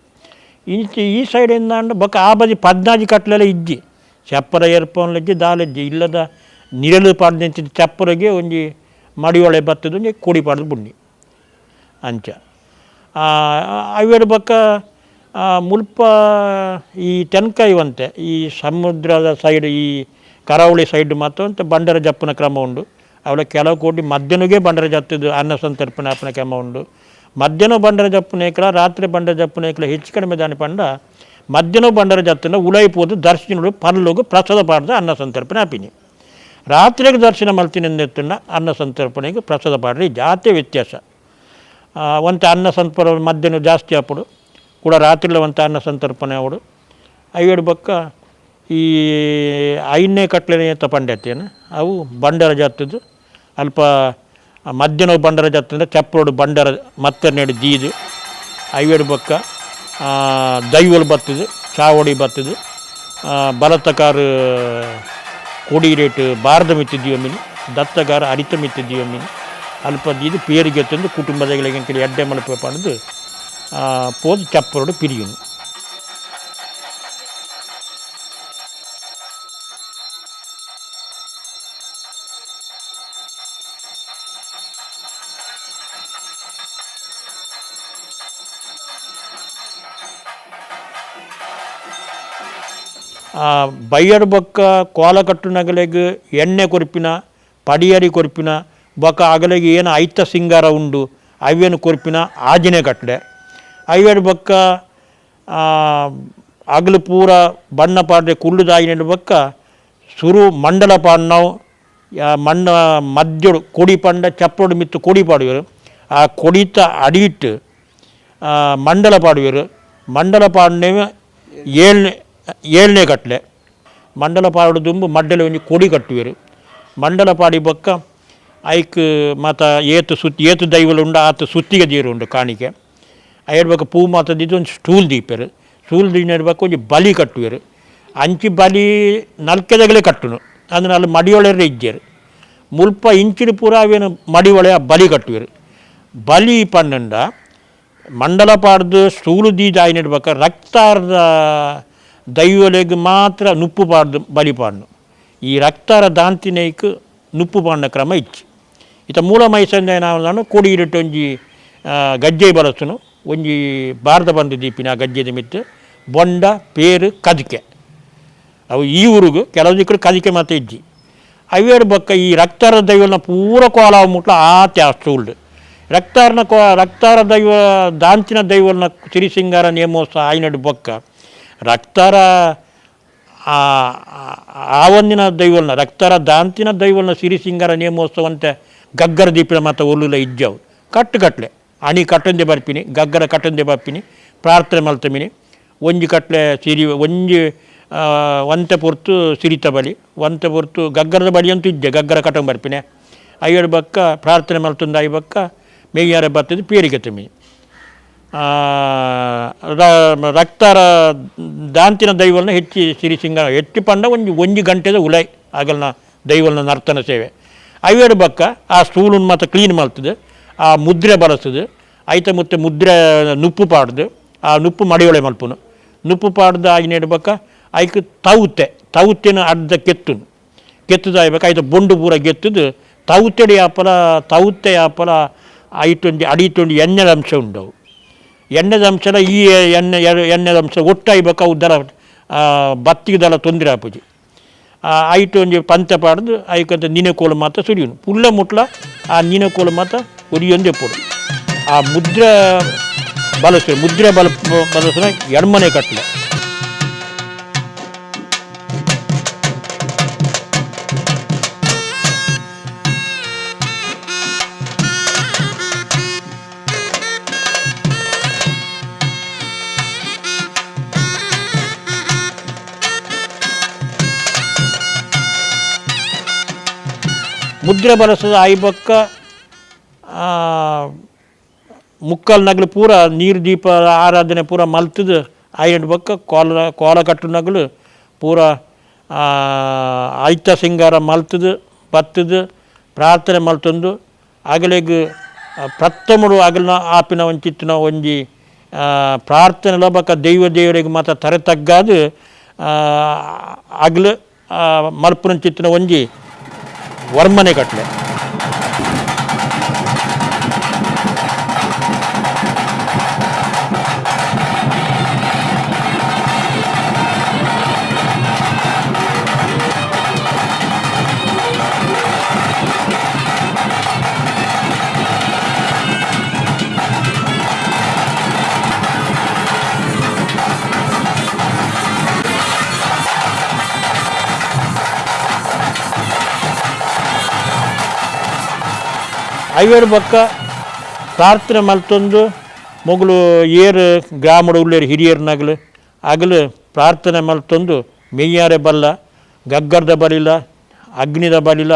ಈ ಸೈಡಿಂದ ಬೊಕ್ಕ ಆ ಬದಿ 14 ಕಟ್ಲೆಲ್ಲ ಇಜ್ಜಿ ಚಪ್ಪರ ಏರ್ಪೋನ್ಲ ಇಜ್ಜಿ ದಾಲೆಜ್ಜಿ ಇಲ್ಲದ ನಿರಲು ಪಾಡ್ದಂಚಿದ ಚಪ್ಪರಿಗೆ ಒಂಜಿ ಮಡಿಯೊಳೆ ಬತ್ತದ ಒಂಜಿ ಕೊಡಿ ಪಾಡ್ದು ಬುಣ್ಣಿ ಅಂಚ ಅವೇಡು ಬೊಕ್ಕ ಮುಲ್ಪ ಈ ತೆನ್ಕಾಯಿವಂತೆ ಈ ಸಮುದ್ರದ ಸೈಡ್ ಈ ಕರಾವಳಿ ಸೈಡ್ ಮಾತ್ರ ಅಂತ ಬಂಡರ ಜಪ್ಪನ ಕ್ರಮ ಉಂಡು ಅವಳ ಕೆಲವು ಕೋಟಿ ಮಧ್ಯಾಹ್ನಗೆ ಬಂಡರ ಜತ್ತದು ಅನ್ನ ಸಂತರ್ಪಣೆ ಅಪ್ಪನ ಕ್ರಮ ಉಂಡು ಮಧ್ಯಾಹ್ನ ಬಂಡರ ಜಪ್ಪನೇಕಲ ರಾತ್ರಿ ಬಂಡರ ಜಪ್ಪನೇಕಲ ಹೆಚ್ಚು ಕಡಿಮೆ ದಾನಿ ಪಂಡ ಮಧ್ಯಾಹ್ನ ಬಂಡರ ಜತ್ತನ ಉಳೈಪೋದು ದರ್ಶನ ಪರ್ಲೋಗು ಪ್ರಸಾದ ಪಾಡ್ದ ಅನ್ನ ಸಂತರ್ಪಣೆ ಆಪಿನಿ ರಾತ್ರಿಗೆ ದರ್ಶನ ಮಲ್ತಿನೆಂದೆತ್ತನ್ನ ಅನ್ನ ಸಂತರ್ಪಣೆಗೆ ಪ್ರಸಾದ ಪಾಡ್ರಿ ಜಾತಿ ವ್ಯತ್ಯಾಸ ಒಂತ ಅನ್ನ ಸಂತರ್ಪಣೆ ಮಧ್ಯಾಹ್ನ ಜಾಸ್ತಿ ಆಪಡು ಕೂಡ ರಾತ್ರಿలో ಒಂತ ಅನ್ನ ಸಂತರ್ಪಣೆ ಅವಡು ಅವೇಡು ಬೊಕ್ಕ ಈ 5ನೇ ಕಟ್ಲೆನೇ ತಪಂಡೇತೇನು ಅವು ಬಂಡರ ಜಾತದ್ದು ಅಲ್ಪ ಮಧ್ಯಾಹ್ನ ಬಂಡರ ಜಾತ್ರೆ ಚಪ್ಪರೋಡು ಬಂಡರ ಮತ್ತೆ ನೆಡು ದೀದು ಅವೇಡು ಬೊಕ್ಕ ದೈವಲು ಬತ್ತದು ಚಾವಡಿ ಬತ್ತದು ಬಲತಕಾರು ಕೊಡಿ ರೇಟ್ ಬಾರದ ಮಿತ್ತಿದ್ದೀವಮ್ಮಿನಿ ದತ್ತಗಾರ ಅರಿತ ಮಿತ್ತಿದ್ದೀವಮ್ಮಿನಿ ಅಲ್ಪ ದೀದು ಪೇರಿಗೆ ತಂದು ಕುಟುಂಬದಗಳಿಗೆ ಕೆಲವು ಎಡ್ಡೆ ಮಲಪ ಪಡೆದು ಪೋದು ಚಪ್ಪರೋಡು ಪಿರಿಯುನು ಬಯ್ಯಡು ಬೊಕ್ಕ ಕೋಲ ಕಟ್ಟು ನಗಲೆಗೆ ಎಣ್ಣೆ ಕೊರ್ಪಿನ ಪಡಿಯರಿ ಕೊರ್ಪಿನ ಬೊಕ್ಕ ಅಗಲೆಗೆ ಏನು ಐತ ಸಿಂಗಾರ ಉಂಡು ಅವೇನು ಕೊರ್ಪಿನ ಆಜಿನೆ ಕಟ್ಲೆ ಅವೇಡು ಬೊಕ್ಕ ಅಗಲು ಪೂರ ಬಣ್ಣ ಪಾಡ್ರೆ ಕುಳ್ಳುದಾಯಿನ ಬೊಕ್ಕ ಸುರು ಮಂಡಲ ಪಾಡ್ನವು ಮಣ್ಣ ಮಧ್ಯಡು ಕೊಡಿ ಪಂಡ ಚಪ್ಪಡು ಮಿತ್ತು ಕೊಡಿ ಪಾಡುವರು ಆ ಕೊಡಿತ ಅಡಿಯಿಟ್ಟು ಮಂಡಲ ಪಾಡುವರು ಮಂಡಲ ಪಾಡ್ನೇವೆ 7ನೇ ಕಟ್ಲೆ ಮಂಡಲ ಪಾಡು ದುಂಬು ಮಡ್ಡಲೆ ಒಂಜಿ ಕೊಡಿ ಕಟ್ಟುವೆರು ಮಂಡಲ ಪಾಡಿ ಬೊಕ್ಕ ಐಕ್ ಮಾತ ಏತು ದೈವಲು ಉಂಡು ಆತ ಸುತ್ತಿಗೆ ದೀರು ಉಂಡು ಕಾಣಿಕೆ ಅಯ್ಯಡ್ ಬೊಕ್ಕ ಪೂ ಮಾತದಿದ್ದು ಒಂದು ಸ್ಟೂಲ್ ದೀಪರು ಸ್ಟೂಲ್ ದೀನ ಬೊಕ್ಕ ಒಂಜಿ ಬಲಿ ಕಟ್ಟುವೆರು ಅಂಚಿ ಬಲಿ ನಲ್ಕೆದಗಲೇ ಕಟ್ಟುನು ಅದನ್ನ ಅಲ್ಲಿ ಮಡಿಯೊಳೆರೆ ಇಜ್ಜೇರು ಮುಲ್ಪ ಇಂಚಿನ ಪೂರ ಅವೇನು ಮಡಿಯೊಳೆ ಆ ಬಲಿ ಕಟ್ಟುವೆರು ಬಲಿ ಪಂಡ ಮಂಡಲ ಪಾಡ್ದು ಸ್ಟೂಲು ದೀದ ಆಯ್ನಡ್ ಬೊಕ್ಕ ರಕ್ತಾರದ ದೈವಲೆಗೆ ಮಾತ್ರ ನುಪ್ಪು ಪಾಡ್ದು ಬಲಿ ಪಾಡ್ನು ಈ ರಕ್ತಾರ ದಾಂತಿನೈಕ್ ನುಪ್ಪು ಪಾಡ್ನ ಕ್ರಮ ಇಚ್ಚಿ ಇತ ಮೂಲ ಮೈಸಂದೆ ನಾನು ಕೊಡಿ ಇಟ್ಟು ಒಂಜಿ ಗಜ್ಜೆ ಬಳಸುನು ಒಂಜಿ ಭಾರತ ಬಂದು ದೀಪಿನ ಆ ಗಜ್ಜೆದ ಮಿತ್ತು ಬೊಂಡ ಪೇರು ಕದಿಕೆ ಅವು ಈ ಊರಿಗೂ ಕೆಲವು ದಿಕ್ಕಳು ಕದಿಕೆ ಮಾತ್ರ ಇಜ್ಜಿ ಅವೇಡು ಬೊಕ್ಕ ಈ ರಕ್ತಾರ ದೈವನ ಪೂರ ಕೋಲಾವ ಮುಟ್ಲ ಆತೆ ಆ ಸ್ಟೂಲ್ಡ್ ರಕ್ತಾರ ದೈವ ದಾಂತಿನ ದೈವನ ಸಿರಿಸಿಂಗಾರ ನೇಮೋತ್ಸವ ಆಯ್ನಡು ಬೊಕ್ಕ ರಕ್ತಾರ ಆವಂದಿನ ದೈವಲ್ನ ರಕ್ತಾರ ದಾಂತಿನ ದೈವಲ್ನ ಸಿರಿಸಿಂಗಾರ ನೇಮೋತ್ಸವ ಅಂತೆ ಗಗ್ಗರ ದೀಪಿನ ಮತ್ತು ಒಲ್ಲುಲ ಇಜ್ಜವು ಕಟ್ಟಲೆ ಅಣಿ ಕಟ್ಟಂದೆ ಬರ್ಪಿನಿ ಗಗ್ಗರ ಕಟ್ಟಂದೆ ಬರ್ಪಿನಿ ಪ್ರಾರ್ಥನೆ ಮಲ್ತಮಿನಿ ಒಂಜಿ ಕಟ್ಲೆ ಸಿರಿ ಒಂಜಿ ಒಂತೆ ಪೊರ್ತು ಸಿರಿತ ಬಲಿ ಒಂತೆ ಪೊರ್ತು ಗಗ್ಗರದ ಬಳಿ ಅಂತೂ ಇಜ್ಜೆ ಗಗ್ಗರ ಕಟ್ಟಂಗೆ ಬರ್ಪಿನಿ ಅಯ್ಯಡು ಬೊಕ್ಕ ಪ್ರಾರ್ಥನೆ ಮಲ್ತುಂದ ಐ ಬೊಕ್ಕ ಮೇಯ್ಯಾರ ಬರ್ತದೆ ಪೇರಿಗೆ ತಮಿನಿ ರಕ್ತಾರ ದಾಂತಿನ ದೈವಲ್ನ ಹೆಚ್ಚಿ ಸಿರಿಸಿಂಗಾರ ಹೆಚ್ಚು ಪಂಡ ಒಂಜಿ ಗಂಟೆದ ಉಲೈ ಆಗಲ್ನ ದೈವಲ್ನ ನರ್ತನ ಸೇವೆ ಅವೇಡು ಬೊಕ್ಕ ಆ ಸ್ಟೂಲನ್ನು ಮತ್ತು ಕ್ಲೀನ್ ಮಾಡ್ತದೆ ಆ ಮುದ್ರೆ ಬಳಸ್ತದೆ ಐತ ಮತ್ತೆ ಮುದ್ರೆ ನುಪ್ಪು ಪಾಡ್ದು ಆ ನುಪ್ಪು ಮಡಿಯೊಳೆ ಮಲ್ಪುನು ನುಪ್ಪು ಪಾಡ್ದು ಆಗಿನೇಡು ಬೊಕ್ಕ ಐಕ್ ತೌತೆನ ಅರ್ಧ ಕೆತ್ತದ ಆಯ್ಬೇಕು ಐತ ಬೊಂಡು ಪೂರ ಗೆತ್ತದು ತೌತೆಡಿ ಆಪಲ ಐಟೊಂದು ಅಡಿತೊಂದು ಎಣ್ಣೆದ ಅಂಶ ಉಂಡವು ಎಣ್ಣೆದ ಅಂಶದ ಈ ಎಣ್ಣೆದ ಅಂಶ ಒಟ್ಟಾಯ್ಬೇಕು ಅವು ದರ ಬತ್ತಿಗೆ ದಲ ತೊಂದರೆ ಆಪುಜಿ ಐಟು ಒಂಜಿ ಪಂಚ ಪಾಡ್ದು ಐಕಂತ ನೀನೆಕೋಲು ಮಾತ್ರ ಸುರಿಯುನು ಪುಲ್ಲ ಮುಟ್ಲ ಆ ನೀನೆಕೋಲು ಮಾತ್ರ ಉರಿಯೊಂದೆ ಪೋಡು ಆ ಮುದ್ರೆ ಬಳಸಿನ ಎಡ್ಮನೆ ಕಟ್ಲೆ ಮುದ್ರೆ ಬಳಸದ ಆಯ್ಬಕ್ಕ ಮುಕ್ಕಲ್ ನಗಲು ಪೂರ ನೀರು ದೀಪ ಆರಾಧನೆ ಪೂರ ಮಲ್ತದು ఆయన ಬೊಕ್ಕ ಕೋಲ ಕಟ್ಟುನಗಲು ಪೂರ ಐತ ಸಿಂಗಾರ ಮಲ್ತದು ಬತ್ತದು ಪ್ರಾರ್ಥನೆ ಮಲ್ತೊಂದು ಅಗಲಿಗೆ ಪ್ರಥಮಡು ಅಗಲಿನ ಆಪಿನ ಒಂಚಿತ್ತಿನ ಒಂಜಿ ಪ್ರಾರ್ಥನೆ ಬೊಕ್ಕ ದೇವರಿಗೆ ಮಾತ್ರ ತರೆ ತಗ್ಗಾದು ಅಗಲು ಮಲ್ಪುನ ಚಿತ್ತಿನ ಒಂಜಿ ವರ್ಮನೆ ಕಟ್ಲೆ ಐವೇರು ಬೊಕ್ಕ ಪ್ರಾರ್ಥನೆ ಮಲ್ತೊಂದು ಮೊಗಲು ಏರು ಗ್ರಾಮದ ಉಳ್ಳೇರು ಹಿರಿಯರ್ನಗಲು ಆಗಲು ಪ್ರಾರ್ಥನೆ ಮಲ್ತೊಂದು ಮೆಯ್ಯಾರೆ ಬಲ್ಲ ಗಗ್ಗರ್ದ ಬಲಿಲ್ಲ ಅಗ್ನಿದ ಬಲಿಲ್ಲ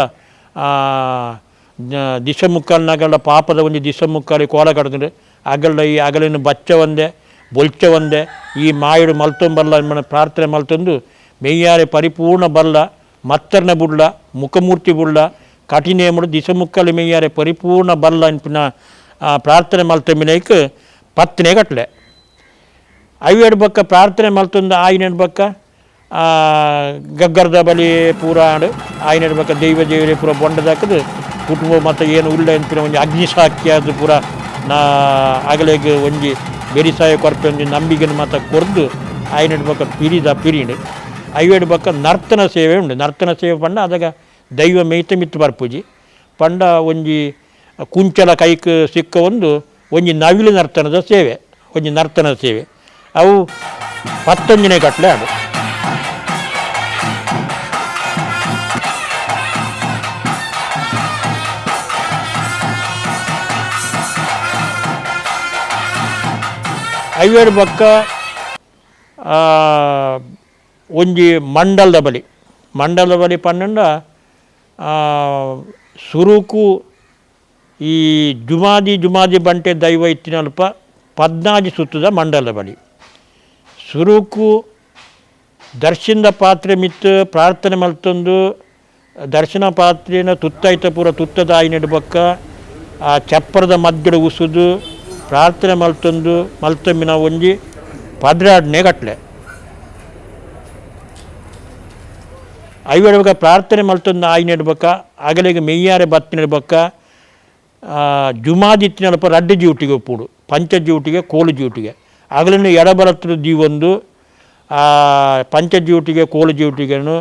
ದಿಶ ಮುಕ್ಕಲ್ನಾಗಲ್ಲ ಪಾಪದ ಒಂದು ದಿಶ ಮುಕ್ಕಲ್ಲಿ ಕೋಲ ಕಡ್ದ್ರೆ ಅಗಲ ಈ ಅಗಲಿನ ಬಚ್ಚ ಒಂದೆ ಬೊಲ್ಚ ಒಂದೆ ಈ ಮಾಯುಡು ಮಲ್ತೊಂಬಲ್ಲ ಪ್ರಾರ್ಥನೆ ಮಲ್ತೊಂದು ಮೆಯ್ಯಾರೆ ಪರಿಪೂರ್ಣ ಬಲ್ಲ ಮತ್ತರ್ನ ಬುಡ್ಲ ಮುಖಮೂರ್ತಿ ಬುಡ್ಲ ಕಠಿನೇಮುಡು ದಿಶ ಮುಕ್ಕಲ್ಲಿ ಮೆಯ್ಯಾರೆ ಪರಿಪೂರ್ಣ ಬಲ್ಲ ಅನ್ಪಿನ ಪ್ರಾರ್ಥನೆ ಮಲ್ತೊಂಬಿನೈಕ್ ಪತ್ತನೇ ಕಟ್ಲೆ ಐವೇಡು ಬೊಕ್ಕ ಪ್ರಾರ್ಥನೆ ಮಲ್ತೊಂದು ಆಯ್ನೆಡ್ ಬೊಕ್ಕ ಗಗ್ಗರ್ದ ಬಲಿ ಪೂರ ಆಡು ಆಯ್ನೆಡ್ ಬೊಕ್ಕ ದೇವರೇ ಪೂರ ಬೊಂಡದಾಕದು ಕುಟುಂಬ ಮತ್ತು ಏನು ಉಳ್ಳ ಅನ್ಪಿನ ಒಂಜಿ ಅಗ್ನಿಸಾಕ್ಷಿ ಅದು ಪೂರ ಅಗಲೆಗೆ ಒಂಜಿ ಬೆರಿಸಾಯ ಕೊರಪೆ ಒಂಜಿ ನಂಬಿಗೆನ ಮಾತ ಕೊರ್ದು ಆಯ್ನೆಡ್ ಬೊಕ್ಕ ಪಿರಿಡು ಐವೇಡು ಬೊಕ್ಕ ನರ್ತನ ಸೇವೆ ಉಂಡು ನರ್ತನ ಸೇವೆ ಪಂಡ ಅದಾಗ ದೈವ ಮೇಯ್ತ ಮಿತ್ತು ಬರ್ಪುಜಿ ಪಂಡ ಒಂಜಿ ಕುಂಚಲ ಕೈಕ್ ಸಿಕ್ಕ ಒಂಜಿ ನವಿಲು ನರ್ತನದ ಸೇವೆ ಒಂಜಿ ನರ್ತನದ ಸೇವೆ ಅವು 11ನೇ ಕಟ್ಲೆ ಆಡು ಐವೇರು ಬೊಕ್ಕ ಒಂಜಿ ಮಂಡಲದ ಬಲಿ ಪನ್ನಂಡ ಸುರುಕು ಈ ಜುಮಾದಿ ಬಂಟೆ ದೈವ ಇತ್ತಿನಲ್ಪ 14 ಸುತ್ತದ ಮಂಡಲದ ಬಲಿ ಸುರುಕು ದರ್ಶನದ ಪಾತ್ರೆ ಮಿತ್ತು ಪ್ರಾರ್ಥನೆ ಮಲ್ತೊಂದು ದರ್ಶನ ಪಾತ್ರೆನ ತುತ್ತಾಯ್ತ ಪೂರ ತುತ್ತದ ಆಯ್ನೆಡ್ ಬೊಕ್ಕ ಆ ಚಪ್ಪರದ ಮಧ್ಯದ ಉಸುದು ಪ್ರಾರ್ಥನೆ ಮಲ್ತೊಂದು ಮಲ್ತೊಮ್ಮಿನ ಒಂಜಿ 12ನೇ ಕಟ್ಲೆ ಐವೇಡು ಬೊಕ್ಕ ಪ್ರಾರ್ಥನೆ ಮಲ್ತೊಂದು ಆಯ್ನೆಡ್ ಬೊಕ್ಕ ಅಗಲಿಗೆ ಮೆಯ್ಯಾರೆ ಬತ್ತಿನೆಡ್ ಬೊಕ್ಕ ಜುಮಾದಿತ್ತಿನಲ್ಪ ರಡ್ಡು ಜ್ಯೂಟಿಗೆ ಒಪ್ಪುಡು ಪಂಚ ಜ್ಯೂಟಿಗೆ ಕೋಲು ಜ್ಯೂಟಿಗೆ ಅಗಲಿನ ಎಡಬಲತ್ರ ದೀವೊಂದು ಪಂಚ ಜ್ಯೂಟಿಗೆ ಕೋಲು ಜ್ಯೂಟಿಗೆನು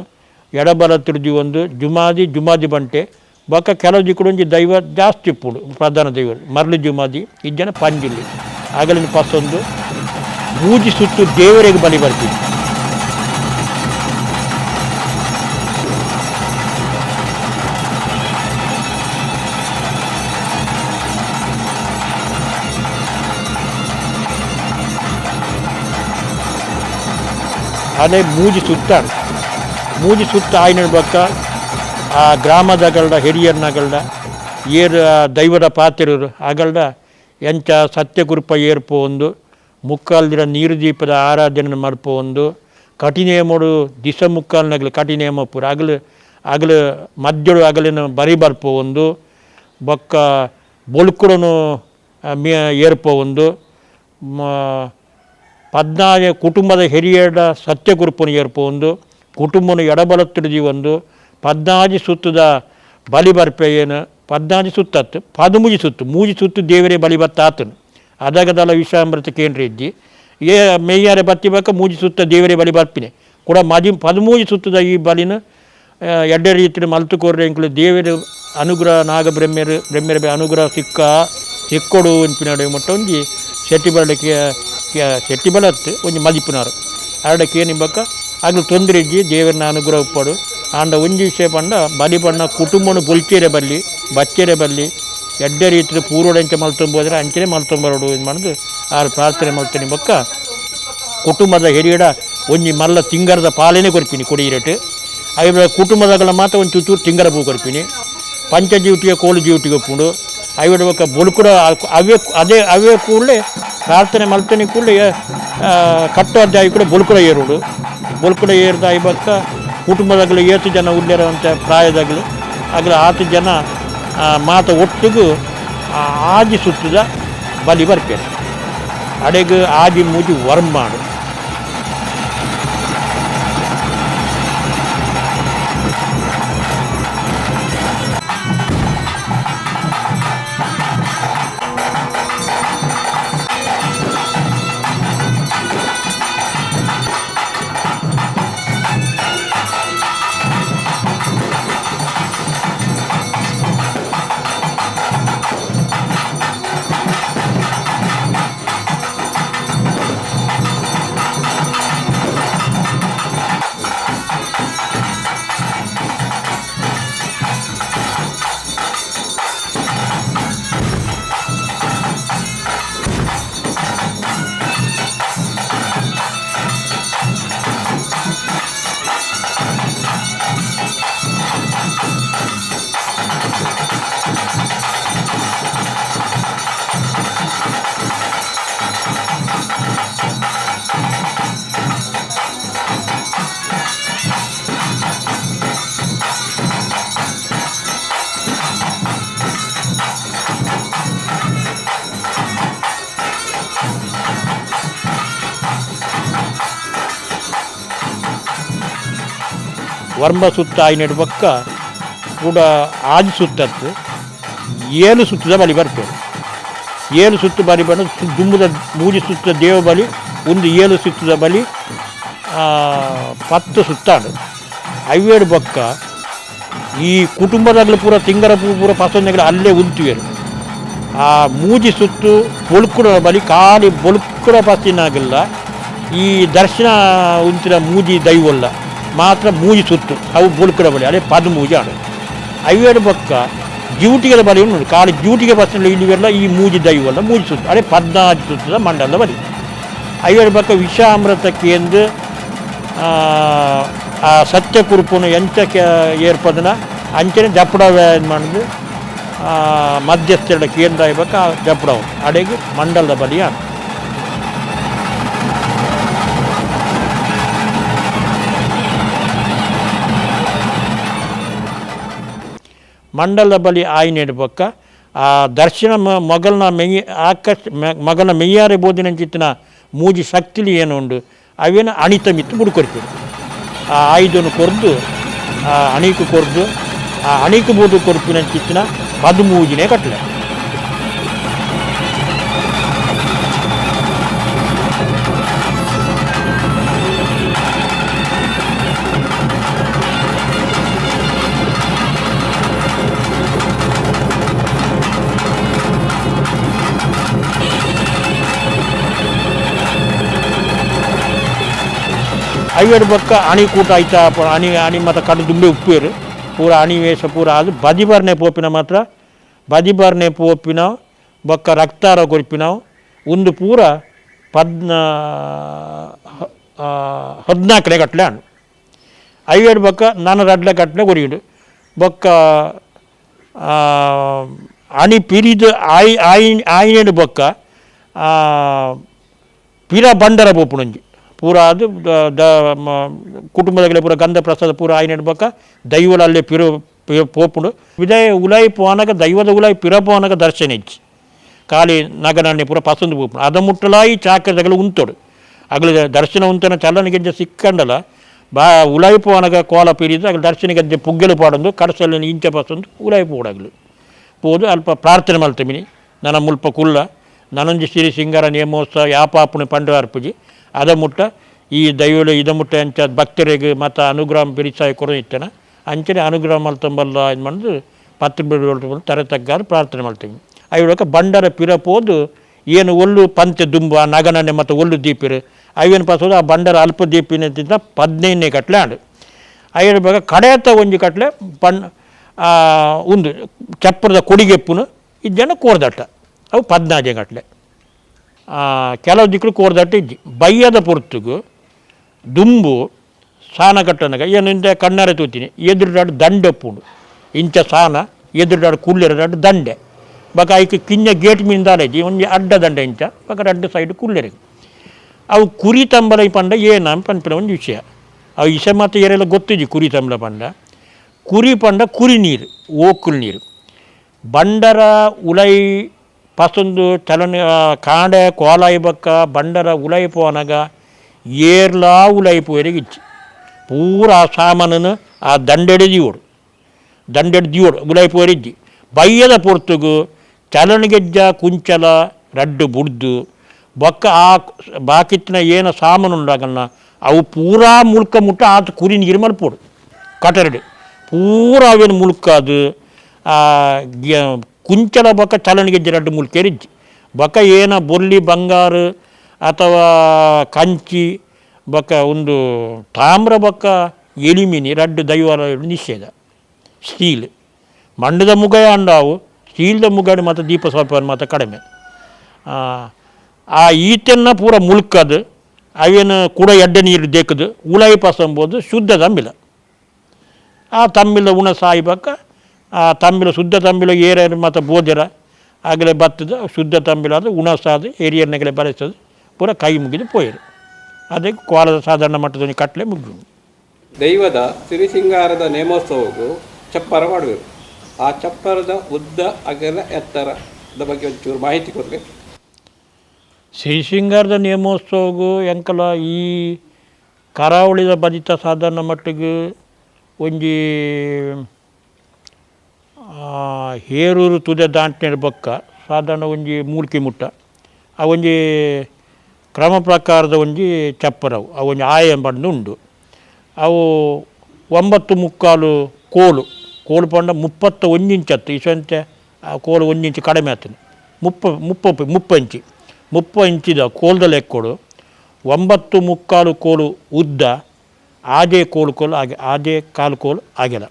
ಎಡಬಲತ್ರ ದೀವೊಂದು ಜುಮಾದಿ ಬಂಟೆ ಬೊಕ್ಕ ಕೆಲವು ದಿಕ್ಕುಡೊಂಜಿ ದೈವ ಜಾಸ್ತಿ ಇಪ್ಪುಡು ಪ್ರಧಾನ ದೈವ ಮರಳು ಜುಮಾದಿ ಇಜ್ಜನ ಪಂಜಿಲ್ಲಿ ಅಗಲಿನ ಪಸೊಂದು ಮೂಜಿ ಸುತ್ತು ದೇವರಿಗೆ ಬಲಿ ಬರ್ತೀವಿ ಅದೇ ಮೂಜಿ ಸುತ್ತ ಆಯ್ನೆಡ್ ಬೊಕ್ಕ ಆ ಗ್ರಾಮದಗಳ್ದ ಹಿರಿಯರ್ನಗಳ್ದ ಏರು ದೈವದ ಪಾತ್ರರು ಅಗಳ್ದ ಎಂಚ ಸತ್ಯಕೃಪ ಏರ್ಪು ಒಂದು ಮುಕ್ಕಾಲ್ದಿನ ನೀರು ದೀಪದ ಆರಾಧನೆ ಮಲ್ಪು ಒಂದು ಕಠಿನೇಮಡು ದಿಸ ಮುಕ್ಕಾಲ್ನಗಲು ಕಠಿನೇಮ ಪೂರ ಅಗಲು ಮಧ್ಯಡು ಅಗಲಿನ ಬರಿ ಬರ್ಪು ಒಂದು ಬೊಕ್ಕ ಬೊಲ್ಕುಡನು ಏರ್ಪು ಒಂದು 14 ಕುಟುಂಬದ ಹಿರಿಯರ ಸತ್ಯಕೃಪನು ಏರ್ಪು ಒಂದು ಕುಟುಂಬನು ಎಡಬಲತ್ತಿಡಿದಿ ಒಂದು 14 ಸುತ್ತದ ಬಲಿ ಬರ್ಪೆ ಏನು 14 ಸುತ್ತತ್ತು 13 ಮೂಜಿ ಸುತ್ತು ದೇವರೇ ಬಲಿ ಬತ್ತಾತನು ಅದಾಗದಲ್ಲ ವಿಷಾಮೃತ ಕೇಂದ್ರ ಇದ್ದಿ ಮೆಯ್ಯಾರೆ ಬತ್ತಿ ಬಕ್ಕ ಮೂಜಿ ಸುತ್ತ ದೇವರೇ ಬಲಿ ಬರ್ಪಿನೆ ಕೂಡ 13 ಸುತ್ತದ ಈ ಬಲಿನ ಎಡ್ಡೆ ರೀತಿಯ ಮಲ್ತುಕೋರ್ರೆ ಇಂಕ್ಲು ದೇವರ ಅನುಗ್ರಹ ನಾಗ ಬ್ರಹ್ಮೆರ ಅನುಗ್ರಹ ಸಿಕ್ಕೊಡು ಅನ್ಪಿನಾಡು ಮೊಟ್ಟ ಒಂಜಿ ಶೆಟ್ಟಿ ಬಲತ್ತು ಒಂಜಿ ಮದಿಪುನಾರು ಅರಡಕ್ಕೆ ನಿಂಬಕ್ಕ ಆಗ್ಲು ತೊಂದರೆ ಇಜ್ಜಿ ದೇವರನ್ನ ಅನುಗ್ರಹ ಉಪ್ಪಡು ಆಂಡ ಒಂಜಿ ವಿಷಯ ಪಂಡ ಬಲಿ ಪಂಡ ಕುಟುಂಬನು ಬೊಲ್ಚೇರೆ ಬಲ್ಲಿ ಬಚ್ಚೇರೆ ಬಲ್ಲಿ ಎಡ್ಡೆ ರೀತಿಯ ಪೂರ್ವಡಂಚೆ ಮಲ್ತೊಂಬೋದ್ರೆ ಅಂಚನೆ ಮಲ್ತೊಂಬರಡು ಇದು ಮಾಡಿದು ಆರು ಪ್ರಾರ್ಥನೆ ಮಲ್ತನಿ ಬೊಕ್ಕ ಕುಟುಂಬದ ಹಿರಿಯಡ ಒಂಜಿ ಮಲ್ಲ ತಿಂಗರದ ಪಾಲನೆ ಕೊರ್ಪಿನಿ ಕೊಡಿಯಿರಟ್ಟು ಐವ ಕುಟುಂಬದಗಳ ಮಾತ್ರ ಒಂದು ಚೂಚೂರು ತಿಂಗರ ಪೂ ಕೊರ್ಪಿನಿ ಪಂಚ ಡ್ಯೂಟಿಗೆ ಕೋಲು ಡ್ಯೂಟಿಗೆ ಒಪ್ಪುಂಡು ಐವಡ ಬೊಕ್ಕ ಬೊಲ್ಕುಡ ಅವೇ ಕೂಡಲೇ ಪ್ರಾರ್ಥನೆ ಮಲ್ತನಿ ಕೂಡ ಕಟ್ಟುವ ಕೂಡ ಬೊಲ್ಕುಳ ಏರುಡು ಬೊಲ್ಕುಳ ಏರಿದ ಐಬಕ್ಕ ಕುಟುಂಬದಾಗಲಿ 7 ಜನ ಉಳ್ಳೇರುವಂಥ ಪ್ರಾಯದಾಗಲಿ ಆಗಲಿ 8 ಜನ ಮಾತ ಒಟ್ಟಿಗೂ ಆಜಿ ಸುತ್ತದ ಬಲಿ ಬರ್ಪೇರು ಅಡೆಗೆ ಆಜಿ ಮೂಜಿ ವರ್ಮಾಡು ವರ್ಮ ಸುತ್ತ ಆಯ್ನೆಡು ಪಕ್ಕ ಕೂಡ ಆಜಿ ಸುತ್ತತ್ತು 7 ಸುತ್ತದ ಬಲಿ ಬರ್ತೇವೆ 7 ಸುತ್ತು ಬಲಿ ಬಂದು ದುಂಬುದ ಮೂಜಿ ಸುತ್ತ ದೇವ ಬಲಿ ಒಂದು 7 ಸುತ್ತದ ಬಲಿ 10 ಸುತ್ತಾಡು 5 ಪಕ್ಕ ಈ ಕುಟುಂಬದಾಗಲೂ ಪೂರ ತಿಂಗರ ಪೂರ ಪಸಂದಗಳು ಅಲ್ಲೇ ಉಂತಿವೇರು ಆ ಮೂಜಿ ಸುತ್ತು ಬೊಲ್ಕುಡ ಬಲಿ ಖಾಲಿ ಬೊಲ್ಕುಡ ಪಸ್ತಿನಾಗಿಲ್ಲ ಈ ದರ್ಶನ ಉಂತಿನ ಮೂಜಿ ದೈವಲ್ಲ ಮಾತ್ರ ಮೂಜಿ ಸುತ್ತು ಅವು ಬೊಲ್ಕುಡ ಬಲಿ ಅದೇ 13 ಆಡು 5 ಪಕ್ಕ ಡ್ಯೂಟಿಗೆ ಬಲಿ ಉಂಟು ಖಾಲಿ ಡ್ಯೂಟಿಗೆ ಬಸ್ಸಿನಲ್ಲಿ ಇಲ್ಲಿವೆಲ್ಲ ಈ ಮೂಜಿ ದೈವಲ್ಲ ಮೂಜಿ ಸುತ್ತು ಅದೇ 14 ಸುತ್ತದ ಮಂಡಲದ ಬಲಿ 5 ಪಕ್ಕ ವಿಷಾಮೃತಕ್ಕೆ ಎಂದು ಆ ಸತ್ಯ ಕುರುಪುನ ಎಂಚಕ್ಕೆ ಏರ್ಪದನ ಅಂಚನೆ ಜಪ್ಪಡ ಮಾಡಿದ್ದು ಮಧ್ಯಸ್ಥರ ಕೇಂದ್ರ ಇವಾಗ ಜಪ್ಪಡ ಅಡೆಗೆ ಮಂಡಲದ ಬಲಿಯ ಮಂಡಲದ ಬಲಿ ಆಯ್ನೆಡು ಪಕ್ಕ ಆ ದರ್ಶನ ಮಗಲ್ನ ಮೆಯ್ಯ ಮಗನ ಮೆಯ್ಯಾರೆ ಬೋಧಿನ ಚಿತ್ತಿನ ಮೂಜಿ ಶಕ್ತಿಲಿ ಏನು ಉಂಡು ಅವೇನು ಅಣಿತ ಮಿತ್ತು ಬುಡ್ಕೊಡ್ತೀವಿ ಆ ಆಯುಧನ ಕೊರ್ದು ಆ ಅಣಿಕು ಕೊರ್ದು ಆ ಅಣಿಕು ಬೋದು ಕೊರ್ಪಿನ ಚಿತ್ತಿನ 13 ಕಟ್ಲೆ ಐವೇಡು ಪಕ್ಕ ಅಣಿ ಕೂಟ ಆಯ್ತಾ ಅಣಿ ಮತ್ತು ಕಡು ದುಂಬೆ ಉಪ್ಪೇರು ಪೂರ ಅಣಿ ವೇಷ ಪೂರ ಅದು ಬದಿಬಾರನೆ ಪೋಪಿನ ಮಾತ್ರ ಬದಿಬಾರನೆ ಪೋಪಿನ ಬೊಕ್ಕ ರಕ್ತಾರ ಕೊರಿಪಿನಾವು ಒಂದು ಪೂರ 14 ಕಟ್ಲೆ ಹಣ್ಣು 5 ಪಕ್ಕ 4 ಕಟ್ಲೆ ಕೊರಿಯುಡು ಬೊಕ್ಕ ಅಣಿ ಪಿರಿದು ಆಯ್ನೇಡು ಬೊಕ್ಕ ಪಿರ ಬಂಡರ ಪೋಪುಣಂಜಿ ಪೂರ ಅದು ಕುಟುಂಬದಾಗಲೇ ಪೂರ ಗಂಧ ಪ್ರಸಾದ ಪೂರ ಆಯ್ನೆಡು ಬೊಕ್ಕ ದೈವಲ ಅಲ್ಲೇ ಪೋಪುಂಡು ವಿದಯ ಉಲಾಯಿ ಪೋನಾಗ ದೈವದ ಉಲಾಯಿ ಪಿರ ಪೋನಾಗ ದರ್ಶನ ಇಚ್ಚಿ ಖಾಲಿ ನಗನಣ್ಣೆ ಪೂರ ಪಸಂದು ಪೋಪುಂಡು ಅದ ಮುಟ್ಟಲಾಯಿ ಚಾಕರದಾಗಲು ಉಂತೋಡು ಅಗಲ ದರ್ಶನ ಉಂತನ ಚಲನಿಗೆಜ್ಜೆ ಸಿಕ್ಕಂಡಲ ಉಲಾಯಿ ಪೋನಾಗ ಕೋಲ ಪಿರಿದು ಅಗಲ ದರ್ಶನಗೆಜ್ಜೆ ಪುಗ್ಗೆಲು ಪಾಡೊಂದು ಕಡಸಲ್ಲಿ ಇಂಚ ಪಸಂದು ಉಲಾಯಿ ಪೋಡಾಗಲು ಪೋದು ಅಲ್ಪ ಪ್ರಾರ್ಥನೆ ಮಲ್ತಮಿನಿ ನನ್ನ ಮುಲ್ಪ ಕುಲ್ಲ ನನೊಂಜಿ ಶ್ರೀ ಸಿಂಗಾರ ನೇಮೋತ್ಸವ ಯಾಪಾಪುಣಿ ಪಂಡು ಅರ್ಪುಜಿ ಅದ ಮುಟ್ಟ ಈ ದೈವಲು ಇದ ಮುಟ್ಟ ಅಂಚ ಭಕ್ತರಿಗೆ ಮತ್ತು ಅನುಗ್ರಹ ಬಿರಿಸಾಯ ಕೊರ ಇತ್ತನ ಅಂಚನೆ ಅನುಗ್ರಹ ಮಲ್ತಂಬಲ್ಲ ಇದು ಮಾಡಿದು 10 ಬಿಡು ತರತಗ್ಗಾರು ಪ್ರಾರ್ಥನೆ ಮಾಡ್ತೀವಿ ಅವಾಗ ಬಂಡರ ಪಿರ ಪೋದು ಏನು ಒಳ್ಳು ಪಂತೆ ದುಂಬ ನಗನನೆ ಮತ್ತು ಒಳ್ಳು ದೀಪಿರು ಅವೇನು ಪಾಸೋದು ಆ ಬಂಡರ ಅಲ್ಪ ದೀಪಿನಿಂದ 15 ಕಟ್ಲೆ ಆಡು ಐದು ಭಾಗ ಕಡೆಯತ್ತ ಒಂಜಿ ಕಟ್ಲೆ ಒಂದು ಚಪ್ಪರದ ಕೊಡಿಗೆಪ್ಪುನು ಇಜ್ಜನ ಕೋರ್ದಟ್ಟ ಅವು 14 ಕಟ್ಲೆ ಕೆಲವು ದಿಕ್ಕಲು ಕೋರ್ದಟ್ಟ ಇಜ್ಜಿ ಬಯ್ಯದ ಪೊರ್ತುಗು ದುಂಬು ಸಾನ ಕಟ್ಟನಾಗ ಏನಿಂದ ಕಣ್ಣಾರೆ ತೂತೀನಿ ಎದುರುದಾಡು ದಂಡೆ ಒಪ್ಪುಂಡು ಇಂಚ ಸಾನ ಎದುರುದಾಡು ಕುಳ್ಳಿರದಾಡು ದಂಡೆ ಬಕ ಐಕ್ ಕಿಂಜ ಗೇಟ್ ಮೀಂದಾಲೆಜ್ಜಿ ಒಂಜಿ ಅಡ್ಡ ದಂಡೆ ಇಂಚ ಬಕ ರಡ್ಡು ಸೈಡ್ ಕುಲ್ಲೆರೆ ಅವು ಕುರಿ ತಂಬಲ ಪಂಡ ಏನ ಪನ್ಪಿನ ಒಂದು ವಿಷಯ ಅವು ಇಸ ಮತ್ತು ಏರೆಲ್ಲ ಗೊತ್ತಿದ್ದಿ ಕುರಿ ತಂಬಲ ಪಂಡ ಕುರಿ ಪಂಡ ಕುರಿ ನೀರು ಓಕುಲ್ ನೀರು ಬಂಡರ ಉಲೈ ಪಸೊಂದು ಚಲನೆ ಕಾಂಡೆ ಕೋಲಾಯಿ ಬಕ್ಕ ಬಂಡರ ಉಲೈ ಪೋನಗ ಏರ್ಲಾ ಉಲೈ ಪೋಯರೆಗಿಚ್ಚಿ ಪೂರ ಆ ಸಾಮಾನನ್ನು ಆ ದಂಡೆಡೆ ದಿಯೋಡು ಉಲೈ ಪೋಯರಿಜ್ಜಿ ಬಯ್ಯದ ಪೊರ್ತುಗು ಚಲನಗೆಜ್ಜ ಕುಂಚಲ ರಡ್ಡು ಬುಡ್ದು ಬೊಕ್ಕ ಆ ಬಾಕಿತ್ತಿನ ಏನ ಸಾಮಾನು ಉಂಡಾಗನ್ನ ಅವು ಪೂರಾ ಮುಳ್ಕ ಮುಟ್ಟ ಆತ ಕುರಿ ನೀರು ಮಲ್ಪೋಡು ಕಟರಡು ಪೂರ ಅವೇನು ಮುಳ್ಕಾದು ಕುಂಚಲ ಬೊಕ್ಕ ಚಲನಗೆಜ್ಜೆ ರಡ್ಡು ಮುಳ್ಕೆರಿಜ್ಜಿ ಬೊಕ್ಕ ಏನ ಬೊಲ್ಲಿ ಬಂಗಾರ ಅಥವಾ ಕಂಚಿ ಬೊಕ್ಕ ಒಂದು ತಾಮ್ರ ಬೊಕ್ಕ ಎಲಿಮಿನಿ ರಡ್ಡು ದೈವಾಲ ನಿಷೇಧ ಸ್ಟೀಲ್ ಮಂಡದ ಮುಗಯ ಅಂಡಾವು ಸ್ಟೀಲ್ದ ಮುಗಡು ಮತ್ತು ದೀಪ ಸ್ವಲ್ಪ ಮತ್ತು ಕಡಿಮೆ ಆ ಈತೆನ್ನ ಪೂರ ಮುಳ್ಕದು ಅವೇನು ಕೂಡ ಎಡ್ಡೆ ನೀರು ದೇಕದು ಉಳಾಯಿ ಪಸಂಬೋದು ಶುದ್ಧ ತಂಬಿಲ ಆ ತಂಬಿಲ ಉಣ ಸಾಯ್ಬೇಕ ಆ ತಂಬಿಲ ಶುದ್ಧ ತಂಬಿಲ ಏರಿಯ ಮತ್ತು ಬೋದರ ಆಗಲೇ ಬತ್ತದ ಶುದ್ಧ ತಂಬಿಲ ಅದು ಉಣಸಾದು ಏರಿಯನ್ನೆಗಲೇ ಬರೆಸೋದು ಪೂರ ಕೈ ಮುಗಿದು ಪೋಯರು ಅದಕ್ಕೆ ಕೋಲದ ಸಾಧಾರಣ ಮಟ್ಟದ ಕಟ್ಲೆ ಮುಗಿದು ದೈವದ ಸಿರಿಸಿಂಗಾರದ ನೇಮೋತ್ಸವಕ್ಕೂ ಚಪ್ಪರ ಮಾಡುವರು ಆ ಚಪ್ಪರದ ಉದ್ದ ಅಗಲ ಎತ್ತರದ ಬಗ್ಗೆ ಒಂಚೂರು ಮಾಹಿತಿ ಕೊಟ್ಟರೆ ಸಿರಿಸಿಂಗಾರದ ನೇಮೋತ್ಸವಗೂ ಎಂಕಲ ಈ ಕರಾವಳಿದ ಬದಿತ ಸಾಧಾರಣ ಮಟ್ಟಿಗೆ ಒಂಜಿ ಹೇರೂರು ತುದೆ ದಾಂಟ್ನೆರ ಬೊಕ್ಕ ಸಾಧಾರಣ ಒಂಜಿ ಮೂಲ್ಕಿ ಮುಟ್ಟ ಆ ಒಂಜಿ ಕ್ರಮ ಪ್ರಕಾರದ ಒಂಜಿ ಚಪ್ಪರವು ಅವು ಒಂಜಿ ಆಯ ಬಂದು ಉಂಡು ಅವು 9.75 ಕೋಲು ಪಂಡ 31 ಇಂಚತ್ತು ಇಸಂತೆ ಆ ಕೋಲು 1 ಇಂಚು ಕಡಿಮೆ ಆಗ್ತದೆ 30 ಇಂಚಿದ ಕೋಲ್ದ ಲೆಕ್ಕೊಡು 9.75 ಕೋಲು ಉದ್ದ ಆಜೆ ಕೋಲು ಆಗೆ ಆಜೆ ಕಾಲು ಆಗಲ್ಲ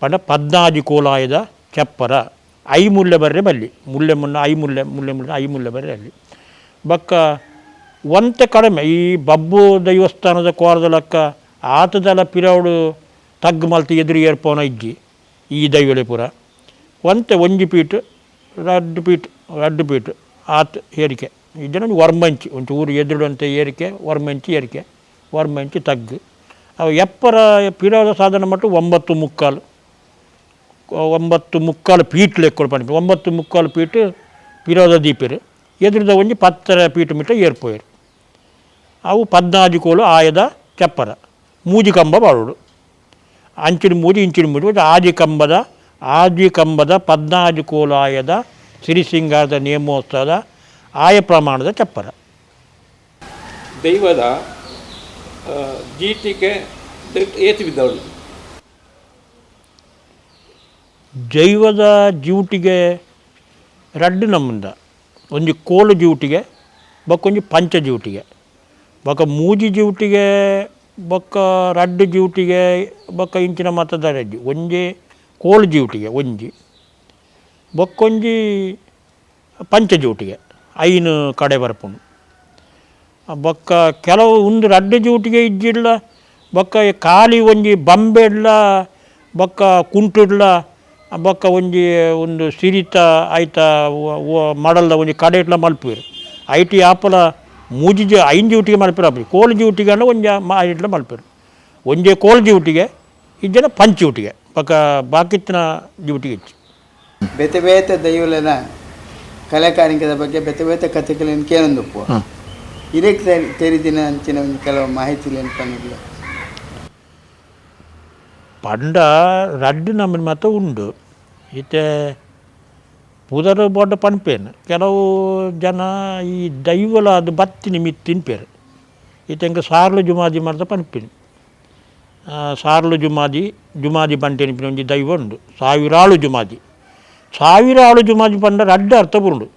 ಪಂಡ 14 ಕೋಲು ಆಯದ ಚಪ್ಪರ ಐಮುಲ್ಲೆ ಬರ್ರೆ ಬಲ್ಲಿ ಮುಲ್ಲೆ ಮುನ್ನ ಐಮುಲ್ಲೆ ಬರ್ರೆ ಅಲ್ಲಿ ಬಕ್ಕ ಒಂತೆ ಕಡಿಮೆ ಈ ಬಬ್ಬು ದೇವಸ್ಥಾನದ ಕೋರದ ಲೆಕ್ಕ ಆತದಲ ಪಿರವಡು ತಗ್ಗು ಮಲ್ತಿ ಎದುರು ಏರ್ಪೋನ ಇಜ್ಜಿ ಈ ದೈವಳೆ ಪುರ ಒಂತೆ ಒಂಜಿ ಪೀಟು ರಡ್ಡು ಪೀಟು ಆತ ಏರಿಕೆ ಇದನ್ನು ವರ್ಮಂಚಿ ಒಂದು ಊರು ಎದುರುವಂತೆ ಏರಿಕೆ ವರ್ಮಂಚಿ ತಗ್ಗು ಅವು ಎಪ್ಪರ ಪಿರವದ ಸಾಧನ ಮಟ್ಟ 9.75 ಫೀಟ್ ಲೆಕ್ಕ ಪಂಡ 9.75 ಫೀಟ್ ಪಿರವದ ದೀಪರು ಎದುರದ ಒಂಜಿ 10 ಫೀಟ್ ಮಿಟ್ಟ ಏರ್ಪೋಯರು ಅವು 14 ಕೋಲು ಆಯದ ಚಪ್ಪರ ಮೂಜಿ ಕಂಬ ಬಾಳೋಡು ಇಂಚಿನ ಮೂಜಿ ಆದಿ ಕಂಬದ 14 ಕೋಲು ಆಯದ ಸಿರಿಸಿಂಗಾರದ ನೇಮೋತ್ಸವದ ಆಯ ಪ್ರಮಾಣದ ಚಪ್ಪರ ದೈವದ ಜೀಟಿಗೆ ಏತು ಬಿದ್ದವಳು ದೈವದ ಜ್ಯೂಟಿಗೆ ರಡ್ಡು ನಮ್ಮಂದ ಒಂಜಿ ಕೋಲು ಜ್ಯೂಟಿಗೆ ಬೊಕ್ಕೊಂಜಿ ಪಂಚ ಜ್ಯೂಟಿಗೆ ಬೊಕ್ಕ ಮೂಜಿ ಜ್ಯೂಟಿಗೆ ಬೊಕ್ಕ ರಡ್ಡು ಜ್ಯೂಟಿಗೆ ಬೊಕ್ಕ ಇಂಚಿನ ಮತದ ರಡ್ಡಿ ಒಂಜಿ ಕೋಲು ಜ್ಯೂಟಿಗೆ ಒಂಜಿ ಬೊಕ್ಕೊಂಜಿ ಪಂಚ ಜ್ಯೂಟಿಗೆ ಐನು ಕಡೆ ಬರ್ಪುಂಡು ಬೊಕ್ಕ ಕೆಲವು ಒಂದು ರಡ್ಡು ಜ್ಯೂಟಿಗೆ ಇಜ್ಜಿಡ್ಲ ಬೊಕ್ಕ ಖಾಲಿ ಒಂಜಿ ಬಂಬೆಡ್ಲ ಬೊಕ್ಕ ಕುಂಟುಡ್ಲ ಬೊಕ್ಕ ಒಂದು ಸಿರಿತ ಆಯ್ತ ಮಡಲ್ದ ಒಂಜಿ ಕಡೆ ಇಟ್ಲ ಮಲ್ಪುವೆರು ಐಟಿ ಆಪಲ ಮೂಜಿ ಐನು ಜ್ಯೂಟಿಗೆ ಮಲ್ಪಿರ ಕೋಲು ಜ್ಯೂಟಿಗೆ ಅನ್ನ ಒಂಜಿ ಇಟ್ಲ ಮಲ್ಪುವೆರು ಒಂಜೇ ಕೋಲು ಜ್ಯೂಟಿಗೆ ಇಜ್ಜನ ಪಂಚ ಜ್ಯೂಟಿಗೆ ಬೊಕ್ಕ ಬಾಕಿತ್ತಿನ ಜ್ಯೂಟಿಗೆ ಇಚ್ಚಿ ಬೇತೆ ಬೇತೆ ದೈವಲನ ಕಲೆಕಾರಿಕದ ಬಗ್ಗೆ ಬೇತೆ ಬೇತೆ ಕಥೆಗಳನ್ನು ಕೇಳೊಂದುಪ್ಪು ಇದಕ್ಕೆ ತೆರಿದಿನ ಅಂಚಿನ ಒಂದು ಕೆಲವು ಮಾಹಿತಿ ನೆನಪನ್ನಿಲ್ಲ ಪಂಡ ರಡ್ಡು ನಮ್ಮನ ಮಾತ ಉಂಡು ಈತೆ ಪುದರ್ ಬೊಡ್ಡ ಪನ್ಪೇನು ಕೆಲವು ಜನ ಈ ದೈವಲ ಅದು ಬತ್ತಿನ ಮಿತ್ತಿನ್ಪೇರು ಈತೆಂಗೆ ಸಾರ್ಲು ಜುಮಾದಿ ಮಾಡ್ದ ಪನ್ಪೇನು ಸಾರ್ಲು ಜುಮಾದಿ ಬಂಟೆನಿಪಿನ ಒಂಜಿ ದೈವ ಉಂಡು ಸಾವಿರಾಳು ಜುಮಾದಿ ಪಂಡ ರಡ್ಡು ಅರ್ಥ ಬುರುಂಡು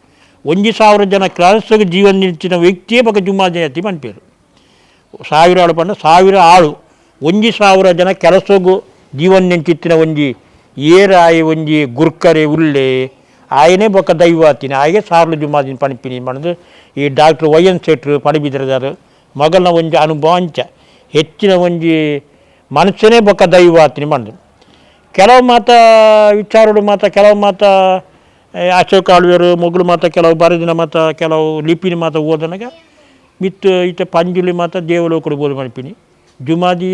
1,000 ಜನ ಕ್ಲಾಸ್ಗೆ ಜೀವನ ನಿಂಚಿನ ವ್ಯಕ್ತಿಯೇ ಬಗ್ಗೆ ಜುಮಾದಿ ಎತ್ತಿ ಪನ್ಪೇರು 1000 ಆಳು ಪಂಡ 1000 ಆಳು 1,000 ಜನ ಕೆಲಸಗೂ ಜೀವನ ನೆಂಚಿತ್ತಿನ ಒಂಜಿ ಏರಾಯಿ ಒಂಜಿ ಗುರ್ಕರೆ ಉಲ್ಲೆ ಆಯನೇ ಬೊಕ್ಕ ದೈವ ಆತಿನ ಆಯೇ ಸಾರ್ಲು ಜುಮಾದಿನ ಪಣಿಪಿನಿ ಮಾಡಿದ್ರು ಈ ಡಾಕ್ಟರ್ YN ಶೆಟ್ರು ಪಡಿಬಿದ್ರದಾರು ಮಗನ ಒಂಜಿ ಅನುಭವ ಅಂಚ ಹೆಚ್ಚಿನ ಒಂಜಿ ಮನುಷ್ಯನೇ ಬೊಕ್ಕ ದೈವ ಆತಿನಿ ಮಾಡಿದ್ರು ಕೆಲವು ಮಾತ ವಿಚಾರಗಳು ಕೆಲವು ಮಾತ ಅಶೋಕ ಆಳ್ವೇರು ಮೊಗಲು ಮಾತ ಕೆಲವು ಬರೆದಿನ ಮಾತ ಕೆಲವು ಲಿಪಿನ ಮಾತ ಓದನಾಗ ಮಿತ್ತು ಇತ್ತೆ ಪಂಜುಲಿ ಮಾತ ದೇವಲೋಕಡು ಬೋಧು ಮಲ್ಪಿನಿ ಜುಮಾದಿ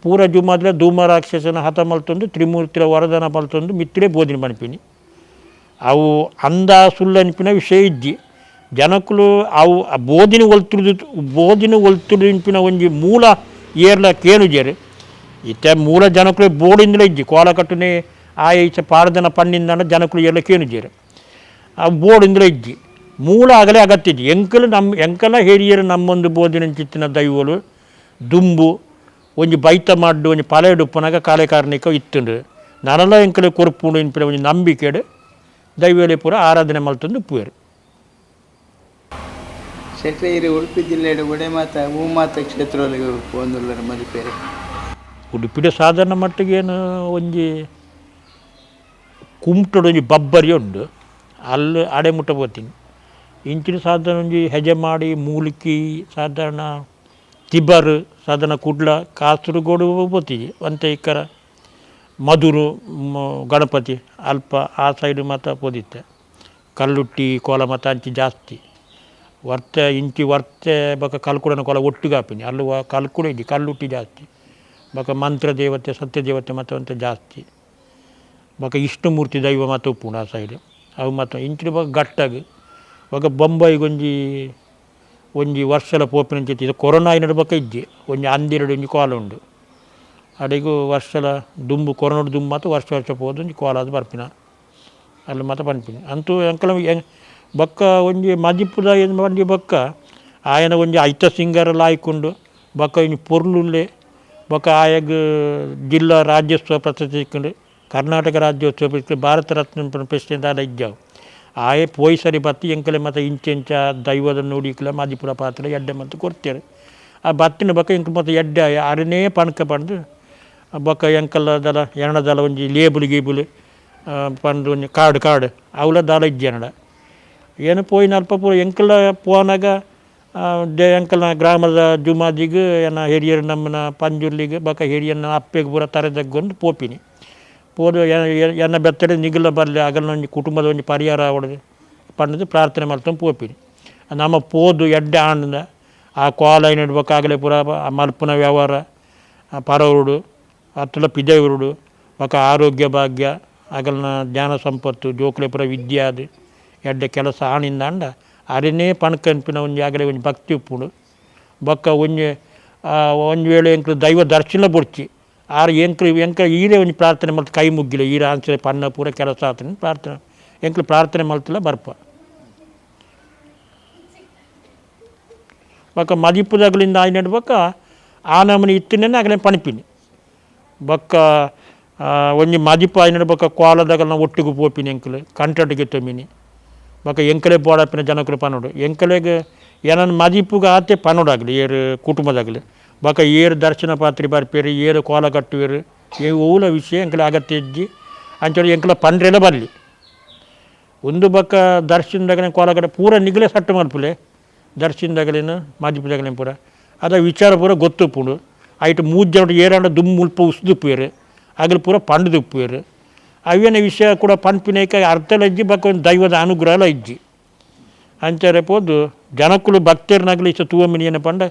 ಪೂರ ಜುಮಾದಿಲ ಧೂಮ ರಾಕ್ಷಸನ ಹತ ಮಲ್ತೊಂದು ತ್ರಿಮೂರ್ತಿರ ವರದಾನ ಮಲ್ತೊಂದು ಮಿತ್ತಡೆ ಬೋಧಿನ ಮಲ್ಪಿನಿ ಅವು ಅಂದ ಸುಳ್ಳು ಅನ್ಪಿನ ವಿಷಯ ಇಜ್ಜಿ ಜನಕ್ಕಳು ಅವು ಬೋಧಿನ ಒಲ್ತುಡು ಇಂಪಿನ ಒಂಜಿ ಮೂಲ ಏರ್ಲ ಕೇನುಜೇರು ಇತ್ತೆ ಮೂಲ ಜನಕ್ಕಳು ಬೋರ್ಡಿಂದಲೇ ಇಜ್ಜಿ ಕೋಲಕಟ್ಟನೆ ಆಯ್ಚ ಪಾರದನ ಪಣ್ಣಿಂದ ಜನಕ್ಕಳು ಎಲ್ಲ ಕೇನುಜೇರು ಆ ಬೋರ್ಡಿಂದಲೇ ಇಜ್ಜಿ ಮೂಲ ಆಗಲೇ ಅಗತ್ಯ ಇಜ್ಜಿ ಎಂಕಲ ಹಿರಿಯರು ನಮ್ಮೊಂದು ಬೋಧಿನ ಚಿತ್ತಿನ ದೈವಲು ದುಂಬು ಒಂಜಿ ಬೈತ ಮಾಡ್ಡು ಒಂಜಿ ಪಲೆಡು ಉಪ್ಪನಾಗ ಕಾಲೆ ಕಾರಣಿಕ ಇತ್ತುಂಡು ನನಲ ಎಂಕಲೆ ಕೊರ್ಪುಂಡು ಇಂಪಿನ ಒಂಜಿ ನಂಬಿಕೆಡು ದೈವಲೆ ಪೂರ ಆರಾಧನೆ ಮಲ್ತೊಂದು ಉಪ್ಪುವೆರು ಶೆಟ್ಟಿ ಉಡುಪಿ ಜಿಲ್ಲೆಯ ಗುಡೆಮಾತ ಹೂಮಾತ ಕ್ಷೇತ್ರಗಳಿಗೆ ಒಂದುಲ್ಲರ ಮದುಪೇರು ಉಡುಪಿಡ ಸಾಧಾರಣ ಮಟ್ಟಿಗೆ ಏನು ಒಂಜಿ ಕುಮ್ಟಡು ಒಂಜಿ ಬಬ್ಬರಿ ಉಂಡು ಅಲ್ಲಿ ಅಡೆ ಮುಟ್ಟ ಬೋತೀನಿ ಇಂಚಿನ ಸಾಧಾರಣ ಒಂಜಿ ಹೆಜೆ ಮಾಡಿ ಮೂಲಿಕಿ ಸಾಧಾರಣ ತಿಬರು ಸಾಧಾರಣ ಕುಡ್ಲ ಕಾಸರಗೋಡು ಬೋತಿಜಿ ಒಂತೆ ಇಕ್ಕರ ಮಧುರು ಗಣಪತಿ ಅಲ್ಪ ಆ ಸೈಡು ಮಾತ ಪೋದಿತ್ತೆ ಕಲ್ಲುಟ್ಟಿ ಕೋಲ ಮಾತ ಅಂಚಿ ಜಾಸ್ತಿ ಇಂಚಿ ವರ್ತೆ ಬಕ ಕಲ್ಕುಡನ ಕೊಲ ಒಟ್ಟಿಗೆ ಹಾಪಿನಿ ಅಲ್ಲಿ ಕಲ್ಕುಡ ಇದ್ದಿ ಕಲ್ಲುಟ್ಟಿ ಜಾಸ್ತಿ ಬಕ ಮಂತ್ರ ದೇವತೆ ಸತ್ಯ ದೇವತೆ ಮತ್ತು ಅಂತ ಜಾಸ್ತಿ ಬಕ ಇಷ್ಟಮೂರ್ತಿ ದೈವ ಮತ್ತು ಉಪ್ಪುಂಡು ಆ ಸೈಡ್ ಅವು ಮತ್ತು ಇಂಚಿನ ಬಕ ಗಟ್ಟಾಗಿ ಬಕ ಬೊಂಬೈಗೆ ಒಂಜಿ ವರ್ಷಲ ಪೋಪಿನ ಇದು ಕೊರೋನಾ ಐನಡು ಬಕ ಇಜ್ಜಿ ಒಂಜಿ ಅಂದಿರಡು ಒಂಜಿ ಕೋಲ ಉಂಡು ಅಡಿಗೂ ವರ್ಷಲ ದುಂಬು ಕೊರೋನಾಡು ದುಂಬು ಮತ್ತು ವರ್ಷ ಪೋದು ಒಂಜಿ ಕೋಲ ಅದು ಬರ್ಪಿನ ಅಲ್ಲಿ ಮಾತ್ರ ಪನ್ಪಿನಿ ಅಂತೂ ಎಂಕಲ ಬೊಕ್ಕ ಒಂಜಿ ಮದಿಪುದ ಒಂಜಿ ಬೊಕ್ಕ ಆಯನ ಒಂಜಿ ಐತ ಸಿಂಗರೆಲ್ಲ ಆಯ್ಕೊಂಡು ಬೊಕ್ಕ ಇನ್ನು ಪೊರ್ಲುಲ್ಲೆ ಬೊಕ್ಕ ಆಯಗ ಜಿಲ್ಲಾ ರಾಜ್ಯೋತ್ಸವ ಪ್ರಶಸ್ತಿ ಸಿಕ್ಕೊಂಡು ಕರ್ನಾಟಕ ರಾಜ್ಯೋತ್ಸವ ಪ್ರಶಸ್ತಿ ಭಾರತ ರತ್ನ ಪ್ರಶಸ್ತಿ ಅಂತ ಇಜ್ಜಾವು ಆಯೆ ಪೋಯ್ ಸರಿ ಬತ್ತಿ ಎಂಕಲೆ ಮತ್ತು ಇಂಚೆಂಚ ದೈವದ ನೋಡಿಕ್ಲ ಮದಿಪುರ ಪಾತ್ರ ಎಡ್ಡೆ ಮತ್ತು ಕೊಡ್ತಾರೆ ಆ ಬತ್ತಿನ ಬೊಕ್ಕ ಎಂಕ ಮತ್ತು ಎಡ್ಡೆ ಅರನೇ ಪಣಕ ಪಂಡು ಬೊಕ್ಕ ಎಂಕಲ್ಲದಲ ಎಣ್ಣದಲ ಒಂಜಿ ಲೇಬುಲ್ ಗೀಬುಲ್ ಪಂಡು ಒಂಜಿ ಕಾರ್ಡ್ ಅವಲ ದಾಲ ಇಜ್ಜೆನಡ ಏನು ಪೋಯಿನ ಅಲ್ಪ ಪೂರ ಎಂಕಲ ಪೋನಾಗ ಎಂಕಲ್ನ ಗ್ರಾಮದ ಜುಮಾದಿಗೆ ಏನ ಹಿರಿಯರು ನಮ್ಮನ ಪಂಜುರ್ಲಿಗೆ ಬಕ ಹಿರಿಯನ್ನ ಅಪ್ಪೆಗೆ ಪೂರ ತರೆದಗೊಂಡು ಪೋಪಿನಿ ಪೋದು ಎನ್ನ ಬೆತ್ತಡೆ ನಿಗಲ ಬರಲಿ ಆಗಲ್ಲ ಒಂಜಿ ಕುಟುಂಬದ ಒಂಜಿ ಪರಿಹಾರ ಹೊಡೆದು ಪಂಡದು ಪ್ರಾರ್ಥನೆ ಮಾಡ್ಕೊಂಡು ಪೋಪಿನಿ ನಮ್ಮ ಪೋದು ಎಡ್ಡೆ ಆಂಡ ಆ ಕೋಲ ಇಡ್ಬೇಕಾಗಲೇ ಪೂರ ಮಲ್ಪನ ವ್ಯವಹಾರ ಪರವರುಡು ಅತ್ತಲ ಪಿದೆವರುಡು ಬಕ ಆರೋಗ್ಯ ಭಾಗ್ಯ ಆಗಲ್ನ ಜ್ಞಾನ ಸಂಪತ್ತು ಜೋಕ್ಲೆ ಪುರ ವಿದ್ಯಾದು ಎಡ್ಡೆ ಕೆಲಸ ಆಣಿಂದ ಅಂಡ ಅರನೇ ಪಣಕನ್ಪಿನ ಒಂಜಿ ಆಗಲೇ ಒಂಜಿ ಭಕ್ತಿ ಉಪ್ಪುಂಡು ಬೊಕ್ಕ ಒಂಜಿ ವೇಳೆ ಎಂಕ್ಲು ದೈವ ದರ್ಶನ ಬೊಡ್ಚಿ ಆರು ಎಂಕ ಈರೇ ಒಂಜಿ ಪ್ರಾರ್ಥನೆ ಮಲ್ತು ಕೈ ಮುಗ್ಗಿಲ್ಲ ಈರ ಆನ್ಸರೆ ಪನ್ನ ಪೂರ ಕೆಲಸ ಆತನ ಪ್ರಾರ್ಥನೆ ಎಂಕ್ಲು ಪ್ರಾರ್ಥನೆ ಮಲ್ತಿಲ್ಲ ಬರ್ಪ ಬೊಕ್ಕ ಮದಿಪುದಾಗಲಿಂದ ಆಯ್ನಡು ಬೊಕ್ಕ ಆ ನಮೂನಿ ಇತ್ತಿನ ಆಗಲೇ ಪಣಿಪಿನಿ ಬೊಕ್ಕ ಒಂಜಿ ಮದಿಪು ಆಯ್ನಡು ಬೊಕ್ಕ ಕೋಲದಾಗಲ ಒಟ್ಟಿಗೆ ಪೋಪಿನಿ ಎಂಕ್ಲು ಕಂಟಟಿಗೆ ತೊಮ್ಮಿನಿ ಬೊಕ್ಕ ಎಂಕಲೆ ಬೋಡಪ್ಪಿನ ಜನಕುಲು ಪನೋಡು ಎಂಕಲೆಗೆ ಏನನ್ನ ಮದಿಪುಗ ಆತೆ ಪನೋಡಾಗಲಿ ಏರು ಕುಟುಂಬದಾಗಲಿ ಬೊಕ್ಕ ಏರು ದರ್ಶನ ಪಾತ್ರೆ ಬರ್ಪೇರಿ ಏರು ಕೋಲ ಕಟ್ಟುವೇರು ಓಲ ವಿಷಯ ಎಂಕಲೆ ಅಗತ್ಯ ಇಜ್ಜಿ ಅಂಚೋಡಿ ಎಂಕಲ ಪಂಡ್ರೆಲ್ಲ ಬರಲಿ ಒಂದು ಬೊಕ್ಕ ದರ್ಶನದಾಗಲೇ ಕೋಲ ಕಟ್ಟ ಪೂರ ನಿಗಲೇ ಸಟ್ಟು ಮಲ್ಪುಲೆ ದರ್ಶನದಾಗಲೇನು ಮದಿಪುದಾಗಲೇ ಪೂರ ಅದ ವಿಚಾರ ಪೂರ ಗೊತ್ತುಪ್ಪುಂಡು ಐಟು ಮೂಜ್ ಏರಾಂಡ ದುಮ್ಮು ಮುಲ್ಪ ಉಸ್ದುಪ್ಪುವೇರು ಆಗಲಿ ಪೂರ ಪಂಡು ದುಪ್ಪುವೇರು ಅವೇನ ವಿಷಯ ಕೂಡ ಪನ್ಪಿನೇಕ ಅರ್ಥಲ ಇಜ್ಜಿ ಬಕ್ಕ ಒಂದು ದೈವದ ಅನುಗ್ರಹ ಇಜ್ಜಿ ಅಂಚಾರೆ ಪೋದು ಜನಕ್ಕಳು ಭಕ್ತರನಾಗಲಿ ಇಷ್ಟ ತೂವಮಿನಿ ಏನ ಪಂಡ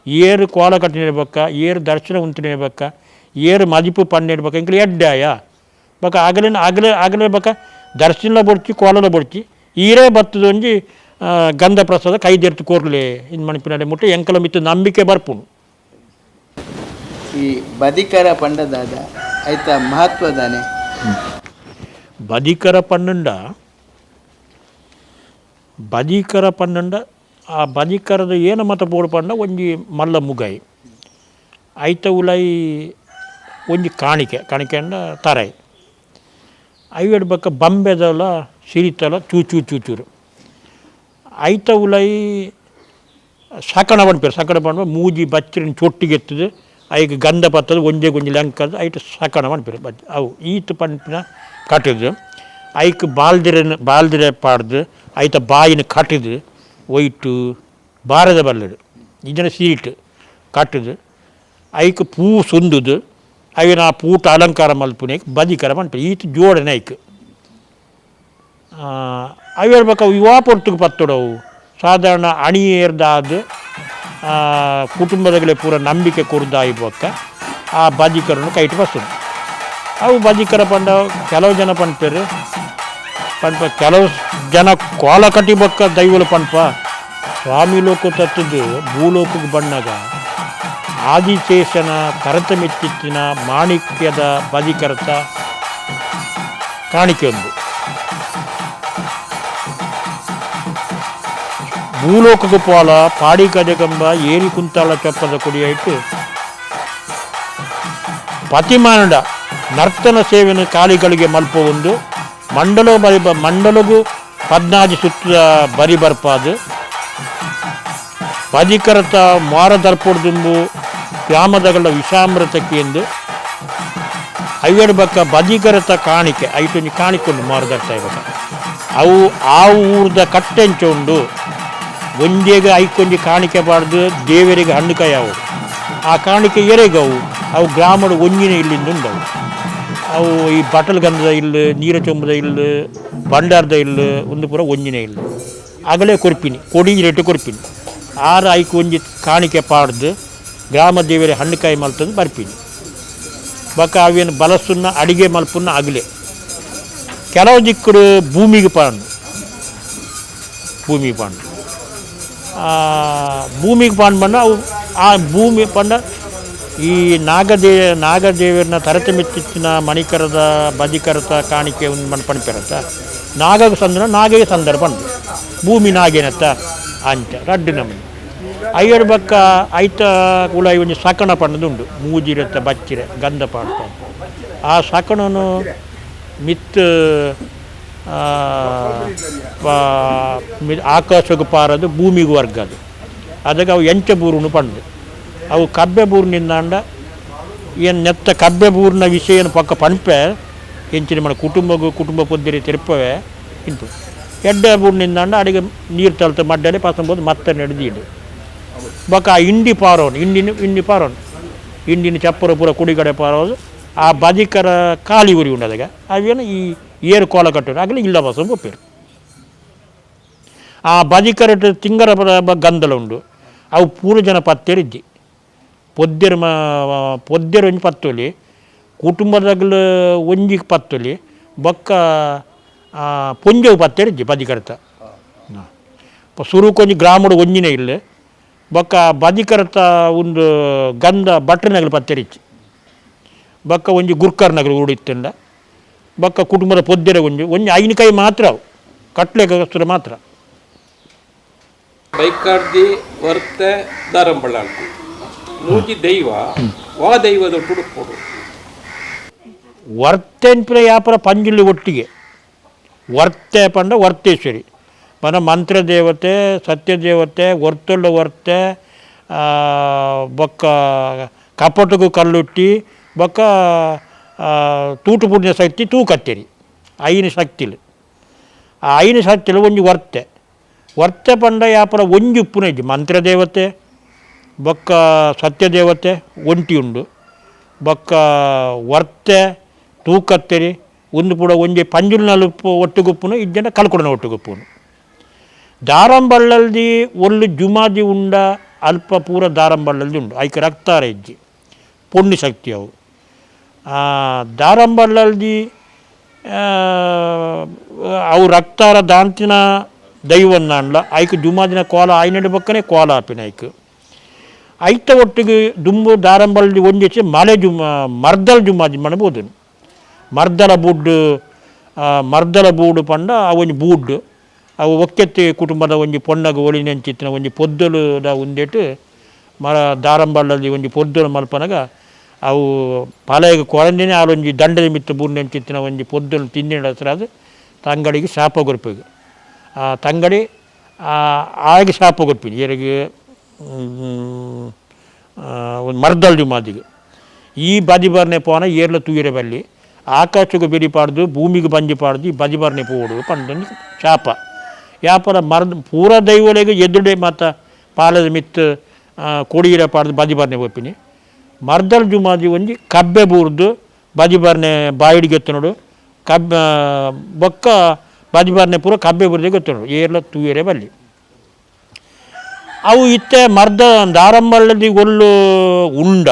ಏರು ಕೋಲ ಕಟ್ಟಿನಿಡ್ಬೇಕ ಏರು ದರ್ಶನ ಉಂಟಿನಿಡ್ಬೇಕ ಏರು ಮದಿಪು ಪಣ್ಣಿಡ್ಬೇಕ ಇಂಕಲು ಎಡ್ಡಾಯ ಬಕ ಆಗಲೇ ಬಕ ದರ್ಶನ ಬೊಡ್ಚಿ ಕೋಲಲ ಬೊಡ್ಚಿ ಈರೇ ಬತ್ತದ ಒಂಜಿ ಗಂಧ ಪ್ರಸಾದ ಕೈದೆರ್ತು ಕೋರ್ಲೆ ಇನ್ನು ಮಣಿಪಿನಡೆ ಮುಟ್ಟ ಎಂಕಲ ಮಿತ್ತು ನಂಬಿಕೆ ಬರ್ಪುಣು ಈ ಬದಿಕರ ಪಂಡದಾದ ಆಯ್ತ ಮಹತ್ವದಾನೆ ಬದಿಕರ ಪನ್ನಂಡ ಆ ಬದಿಕರದ ಏನು ಮತ ಬೋಡು ಪಂಡ ಒಂಜಿ ಮಲ್ಲ ಮುಗಾಯಿ ಐತ ಉಲೈ ಒಂಜಿ ಕಾಣಿಕೆ ಅಂಡ ತರಾಯಿ ಐವೇಡು ಬಕ್ಕ ಬಂಬೆದಲ ಸಿರಿತಲ ಚೂಚೂರು ಐತ ಉಲೈ ಸಕಣ ಪಂಡ ಮೂಜಿ ಬಚ್ಚರಿನ ಚೊಟ್ಟಿಗೆತ್ತದು ಐಗೆ ಗಂಧ ಪತ್ತದು ಒಂಜೆ ಲೆಂಕದು ಐಟು ಸಕಣ ಪಂಪಿರು ಅವು ಈತು ಪಂಪಿನ ಕಟ್ಟಿದ್ದು ಐಕ್ ಬಾಲ್ದಿರೆ ಪಾಡ್ದು ಐತ ಬಾಯಿನ ಕಟ್ಟಿದು ಒಯ್ಟು ಬಾರದ ಬಲ್ಲಡು ಇದನ್ನ ಸೀಟ್ ಕಟ್ಟದು ಐಕ್ ಪೂ ಸುಂದುದು ಅವಿನ ಆ ಪೂಟ ಅಲಂಕಾರ ಮಲ್ಪುನೆ ಬದಿಕರ ಮನ್ಪೆ ಈತು ಜೋಡನೆ ಐಕ್ ಅವು ಹೇಳ್ಬೇಕು ಯುವಾ ಪೊರ್ತುಗೆ ಪತ್ತೋಡವು ಸಾಧಾರಣ ಅಣಿಯೇರ್ದಾದ ಕುಟುಂಬದಗಳೇ ಪೂರ ನಂಬಿಕೆ ಕೊರ್ದಾಯಿಬಕ್ಕ ಆ ಬಾಜಿಕರನ್ನು ಕೈಟ್ ಬಸ್ತದೆ ಅವು ಬಾಜಿಕರ ಪಂಡ ಕೆಲವು ಜನ ಪಂಡ್ಪೇರು ಪಂಪ ಕೆಲವು ಜನ ಕೋಲ ಕಟ್ಟಿಬಕ್ಕ ದೈವಲು ಪಂಪ ಸ್ವಾಮಿ ಲೋಕ ತತ್ತದು ಭೂಲೋಕಕ್ಕೆ ಬಂದಾಗ ಆದಿಶೇಷನ ಕರತ ಮೆಚ್ಚಿತ್ತಿನ ಮಾಣಿಕ್ಯದ ಬದಿಕರತ ಕಾಣಿಕೆ ಒಂದು ಭೂಲೋಕಕ್ಕೆ ಪೋಲ ಪಾಡಿ ಕಜಕಂಬ ಏರಿ ಕುಂತಾಳ ಚಪ್ಪದ ಕುಡಿಯಾಯಿತು ಪತಿಮಾನಡ ನರ್ತನ ಸೇವೆನ ಕಾಲಿಗಳಿಗೆ ಮಲ್ಪ ಒಂದು ಮಂಡಲಗೂ 14 ಸುತ್ತ ಬರಿ ಬರ್ಪಾದು ಬದಿಕರತ ಮಾರ ದರ್ಪೊಡ್ದುಂಬು ಗ್ರಾಮದಗಳ ವಿಷಾಮೃತಕ್ಕೆ ಎಂದು ಐವಡು ಬಕ್ಕ ಬದಿಕರತ ಕಾಣಿಕೆ ಐಟೊಂದು ಕಾಣಿಕೊಂಡು ಮಾರದರ್ತ ಇವಾಗ ಅವು ಆ ಊರ್ದ ಕಟ್ಟೆಂಚ ಉಂಡು ಒಂದೇಗ ಐಕೊಂಡಿ ಕಾಣಿಕೆ ಬಾರ್ದು ದೇವರಿಗೆ ಹಣ್ಣು ಕೈಯವು ಆ ಕಾಣಿಕೆ ಎರೆಗವು ಅವು ಗ್ರಾಮದ ಒಂಜಿನ ಇಲ್ಲಿಂದ ಉಂಡವು ಅವು ಈ ಬಟಲ್ ಗಂಧದ ಇಲ್ಲು ನೀರ ಚೊಂಬದ ಇಲ್ಲು ಬಂಡಾರದ ಇಲ್ಲು ಒಂದು ಪೂರ ಒಂಜಿನ ಇಲ್ಲು ಆಗಲೇ ಕೊರ್ಪಿನಿ ಕೊಡಿ ರೇಟು ಕೊರ್ಪಿನಿ ಆರು ಐಕು ಒಂಜಿ ಕಾಣಿಕೆ ಪಾಡ್ದು ಗ್ರಾಮ ದೇವರೇ ಹಣ್ಣುಕಾಯಿ ಮಲ್ತಂದು ಬರ್ಪಿನಿ ಬಕ್ಕ ಅವೇನು ಬಲಸುನ್ನ ಅಡಿಗೆ ಮಲ್ಪನ್ನ ಆಗಲೇ ಕೆಲವು ದಿಕ್ಕಡು ಭೂಮಿಗೆ ಪಾಂಡು ಭೂಮಿಗೆ ಪಾಂಡು ಭೂಮಿಗೆ ಪಾಂಡು ಬಂದ ಅವು ಆ ಭೂಮಿ ಪಂಡ ಈ ನಾಗದೇವರನ್ನ ತರತೆ ಮೆಚ್ಚಿತ್ತಿನ ಮಣಿಕರದ ಬದಿಕರತ ಕಾಣಿಕೆ ಒಂದು ಮಣ್ಣು ಪಣಿಪೆರತ್ತ ನಾಗಗೆ ಸಂದ್ರ ನಾಗೆಗೆ ಸಂದರ್ಭ ಬಂದು ಭೂಮಿ ನಾಗೇನತ್ತ ಅಂಚ ರಡ್ಡು ನಮೂನೆ ಐಯರ್ ಬಕ್ಕ ಐತ ಕೂಡ ಒಂದು ಸಕಣ ಪಣ್ಣದುಂಡು ಮೂಜಿರತ್ತ ಬಚ್ಚಿರೆ ಗಂಧ ಪಾಡ್ತ ಆ ಸಕಣನು ಮಿತ್ ಆಕಾಶಕ್ಕೆ ಪಾರದು ಭೂಮಿಗೆ ವರ್ಗ ಅದು ಅದಕ್ಕೆ ಅವು ಎಂಚ ಬೂರುನು ಪಂಡು ಅವು ಕಬ್ಬೆ ಬೂರಿನಿಂದ ಏನು ನೆತ್ತ ಕಬ್ಬೆ ಬೂರಿನ ವಿಷಯನ ಪಕ್ಕ ಪಂಪೆ ಹೆಂಚಿನ మన ಕುಟುಂಬ ಪೊದ್ದಿರಿ ತಿರುಪವೆ ಇಂಟು ಎಡ್ಡೆ ಬೂರಿನಿಂದ ಅಡಿಗೆ ನೀರು ತಲ್ತ ಮಡ್ಡಲೆ ಪಸಂಬೋದು ಮತ್ತೆ ನಡೆದಿಡು ಬೊಕ್ಕ ಆ ಇಂಡಿ ಪಾರೋನು ಇಂಡಿ ಪಾರೋನು ಇಂಡಿನ ಚಪ್ಪರ ಪೂರ ಕುಡಿಗಡೆ ಪಾರೋದು ಆ ಬದಿಕರ ಕಾಲಿ ಉರಿ ಉಂಡದಾಗ ಅವೇನು ಈ ಏರು ಕೋಲ ಕಟ್ಟೋರು ಆಗಲಿ ಇಲ್ಲ ಬಸ ಒಪ್ಪೇರು ಆ ಬದಿಕರ ತಿಂಗರ ಗಂಧಲ ಉಂಡು ಅವು ಪೂರ ಜನ ಪತ್ತೇರಿದ್ದಿ ಪೊದ್ದೆರು ಒಂಜಿ ಪತ್ತೊಲಿ ಕುಟುಂಬದಾಗಲು ಒಂಜಿಗೆ ಪತ್ತೊಲಿ ಬೊಕ್ಕ ಪೊಂಜವು ಪತ್ತೇರಿದ್ದಿ ಬದಿಕರತ ಸುರುಕೊಂಜಿ ಗ್ರಾಮಡು ಒಂಜಿನೇ ಇಲ್ಲ ಬೊಕ್ಕ ಬದಿಕರತ ಒಂದು ಗಂಧ ಬಟ್ರನಗಲು ಪತ್ತೇರಿಚ್ಚಿ ಬೊಕ್ಕ ಒಂಜಿ ಗುರ್ಕರ್ನಗಲು ಉಡಿತ್ತಂಡ ಬೊಕ್ಕ ಕುಟುಂಬದ ಪೊದ್ದೆರೆ ಒಂಜಿ ಐನಕಾಯಿ ಮಾತ್ರ ಅವು ಕಟ್ಲೆಗಸ್ತ್ರ ಮಾತ್ರ ಬೈಕಾಡ್ದಿ ವರ್ತೆ ದಾರಂಬಳ ಮೂಜಿ ದೈವ ವಾ ದೈವದ ತುಡುಕೊಡು ವರ್ತೆನ್ಪುರ ವ್ಯಾಪಾರ ಪಂಜಿಲ್ಲಿ ಒಟ್ಟಿಗೆ ವರ್ತೆ ಪಂಡ ವರ್ತೇಶ್ವರಿ ಮನ ಮಂತ್ರ ದೇವತೆ ಸತ್ಯದೇವತೆ ವರ್ತೊಳ್ಳ ವರ್ತೆ ಬೊಕ್ಕ ಕಪಟಗೂ ಕಲ್ಲುಟ್ಟಿ ಬೊಕ್ಕ ತೂಟು ಪುಣ್ಯ ಶಕ್ತಿ ತೂಕತ್ತೇರಿ ಐನ ಶಕ್ತಿಲು ಆ ಐನ ಶಕ್ತಿಲು ಒಂಜಿ ವರ್ತೆ ಪಂಡ ವ್ಯಾಪಾರ ಒಂಜಿ ಉಪ್ಪುನ ಇಜ್ಜಿ ಮಂತ್ರ ದೇವತೆ ಬೊಕ್ಕ ಸತ್ಯದೇವತೆ ಒಂಟಿ ಉಂಡು ಬೊಕ್ಕ ವರ್ತೆ ತೂಕತ್ತೇರಿ ಒಂದು ಪೂಡ ಒಂಜಿ ಪಂಜುಲ್ನಲ್ಲಿ ಒಟ್ಟುಗುಪ್ಪುನು ಇಜ್ಜನ ಕಲ್ಕೊಡನ ಒಟ್ಟುಗುಪ್ಪುನು ದಾರಂಬಳ್ಳಲ್ದಿ ಒಳ್ಳು ಜುಮಾದಿ ಉಂಡ ಅಲ್ಪ ಪೂರ ದಾರಂಬಳ್ಳಲ್ದಿ ಉಂಡು ಐಕೆ ರಕ್ತಾರ ಇಜ್ಜಿ ಪುಣ್ಯ ಶಕ್ತಿ ಅವು ದಾರಂಬಳ್ಳಲ್ದಿ ಅವು ರಕ್ತಾರ ದಾಂತಿನ ದೈವನ್ನ ಅಂಡ್ಲ ಐಕೆ ಜುಮಾದಿನ ಕೋಲ ಆಯ್ನಡೆ ಬಕ್ಕನೆ ಕೋಲ ಆಪಿನ ಐಕೆ ಐತ ಒಟ್ಟಿಗೆ ದುಂಬು ದಾರಂಬಳ್ಳಿ ಒಂದಿಚ್ಚಿ ಮರ್ದಲ ಜುಮಾದಿ ಮಾಡ್ಬೋದು ಮರ್ದಲ ಬೂಡು ಪಂಡ ಅವೊಂದು ಬೂಡ್ ಅವು ಒಕ್ಕೆತ್ತಿ ಕುಟುಂಬದ ಒಂಜಿ ಪೊಣ್ಣಗ ಒಳಿನೆಂಚಿತ್ತಿನ ಒಂಜಿ ಪೊದ್ದಲುದ ಉಂದೆಟ್ಟು ದಾರಂಬಳ್ಳಲ್ಲಿ ಒಂಜಿ ಪೊದ್ದಲು ಮಲ್ಪನಗ ಅವು ಪಲೆಗೆ ಕೊರಂದಿನೇ ಆಲೊಂಜಿ ದಂಡದ ಮಿತ್ತ ಬೂರ್ನೆಂಚಿತ್ತಿನ ಒಂಜಿ ಪೊದ್ದಲು ತಿಂದಿನ ಹೆಸರಾದ ತಂಗಡಿಗೆ ಶಾಪ ಗೊರ್ಪಿಗೆ ಆ ತಂಗಡಿ ಆಗಿ ಶಾಪ ಗೊರ್ಪಿನಿ ಎರಿಗೆ ಒಂದು ಮರ್ದಲ್ ಜುಮಾದಿಗೆ ಈ ಬದಿಬರ್ನೆ ಪೋನ ಏರ್ಲ ತೂಯಿರೆ ಬಲ್ಲಿ ಆಕಾಶಕ್ಕೆ ಬೆಡಿಪಾಡ್ದು ಭೂಮಿಗೆ ಬಂಜಿ ಪಾಡ್ದು ಈ ಬದಿಬರ್ನೆ ಪೋಡು ಪಂಡೊಂದು ಶಾಪ ವ್ಯಾಪಾರ ಪೂರ ದೈವಲೆಗೆ ಎದುಡೆ ಮತ್ತು ಪಾಲದ ಮಿತ್ತು ಕೊಡಿಯಿರ ಪಾಡ್ದು ಬದಿಬರ್ನೆ ಒಪ್ಪಿನಿ ಮರ್ದಲ್ ಜುಮಾದಿ ಒಂಜಿ ಕಬ್ಬೆ ಬೂರ್ದು ಬದಿಬರ್ನೆ ಬಾಯಿಡಿಗೆ ಎತ್ತು ನೋಡು ಬೊಕ್ಕ ಬದಿಬಾರನೆ ಪೂರ ಕಬ್ಬೆ ಬುರದೆ ಗೊತ್ತಿರೋರು ಏರ್ಲ ತೂಯರೆ ಬಲ್ಲಿ ಅವು ಇತ್ತೆ ಮರ್ದ ದಾರಂಬಳ್ಳದಿ ಒಲ್ಲು ಉಂಡ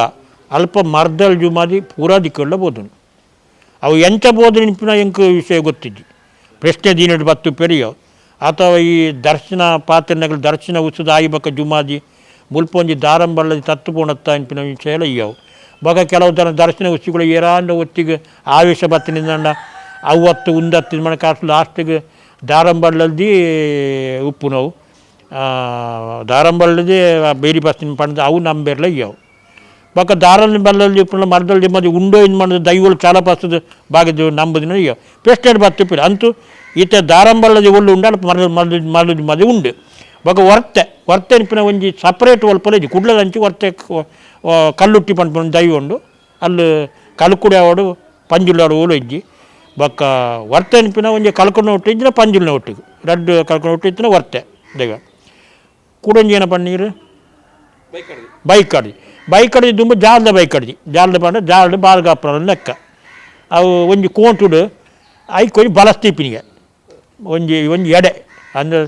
ಅಲ್ಪ ಮರ್ದಲ್ ಜುಮಾದಿ ಪೂರಾ ದಿಕ್ಕಲ್ಲ ಬೋದನು ಅವು ಎಂಚ ಬೋಧನೆ ನಿಂಪಿನ ಎಂಕ ವಿಷಯ ಗೊತ್ತಿದ್ದಿ ಪ್ರಶ್ನೆ ದೀನಡು ಬತ್ತು ಪೆರಿಯೋ ಅಥವಾ ಈ ದರ್ಶನ ಪಾತ್ರೆಗಳು ದರ್ಶನ ಉತ್ಸದ ಆಯ್ಬಕ ಜುಮಾದಿ ಮುಲ್ಪೊಂಜಿ ದಾರಂಬಳ್ಳದಿ ತತ್ತು ಪೋಣತ್ತ ಅನ್ಪಿನ ವಿಷಯ ಎಲ್ಲ ಇಯವು ಬಗ ಕೆಲವು ಥರ ದರ್ಶನ ಉಸಿಗಳು ಏರಾಂಡ ಒತ್ತಿಗೆ ಆವೇಶ ಬತ್ತಿನಿಂದ ಅವತ್ತು ಉಂದತ್ತಿನ ಮನೆ ಕಾಸು ಲಾಸ್ಟಿಗೆ ದಾರಂಬಳ್ಳದಿ ಉಪ್ಪು ನೋವು ದಾರಂಬಳ್ಳದಿ ಬೇರೆ ಬಸ್ಸಿನ ಪಂಡ ಅವು ನಂಬೇರ್ಲ ಇಯವು ಬಕ ದಾರಲ್ಲಿ ಬಲ್ಲಲ್ಲಿ ಉಪ್ಪು ಮರದಲ್ಲಿ ಮದಿ ಉಂಡೋ ಇನ್ನು ಮಾಡೋದು ದೈವಗಳು ಚಾಲ ಬಸ್ತದ ಬಾಗಿದ್ದು ನಂಬುದಿನ ಇಯವು ಪೆಸ್ಟೇಡ್ ಬತ್ತಿಪ್ಪಿರ ಅಂತೂ ಈತ ದಾರಂಬಳ್ಳದಿ ಒಳ್ಳು ಉಂಡ ಮರದಲ್ಲಿ ಮದಿ ಉಂಡು ಬಕ ವರ್ತೆ ನಿಪ್ಪಿನ ಒಂಜಿ ಸಪ್ರೇಟ್ ಒಲ್ಪಲ ಇದ್ದು ಕುಡ್ಲದ ಹಂಚಿ ವರ್ತೆ ಕಲ್ಲುಟ್ಟಿ ಪಂಡ ದೈವ ಉಂಡು ಅಲ್ಲಿ ಕಲ್ಕುಡಿ ಆವಡು ಪಂಜುಲಾಡು ಓಲು ಇಜ್ಜಿ ಬೊಕ್ಕ ವರ್ತೆ ನಿಪ್ಪಿನ ಒಂಜಿ ಕಲ್ಕೊಂಡು ಒಟ್ಟು ಇದ್ದಿನ ಪಂಜುಲ್ನ ಒಟ್ಟಿಗೆ ರಡ್ಡು ಕಲ್ಕೊಂಡು ಒಟ್ಟು ಇತ್ತಿನ ವರ್ತೆ ದೈವ ಕೂಡೊಂಜಿ ಏನ ಪನ್ನೀರು ಬೈಕ್ ಕಡ್ದು ತುಂಬ ಜಾಲದ ಬೈಕ್ ಜಾಲದ ಪಂಡ ಜಾಲದ ಬಾಲ್ಗಾಪುರ ಲೆಕ್ಕ ಅವು ಒಂಜಿ ಕೋಂಟುಡು ಐಕ್ ಒಂಜಿ ಬಲಸ್ತೀಪಿನಿಗೆ ಒಂಜಿ ಎಡೆ ಅಂದ್ರೆ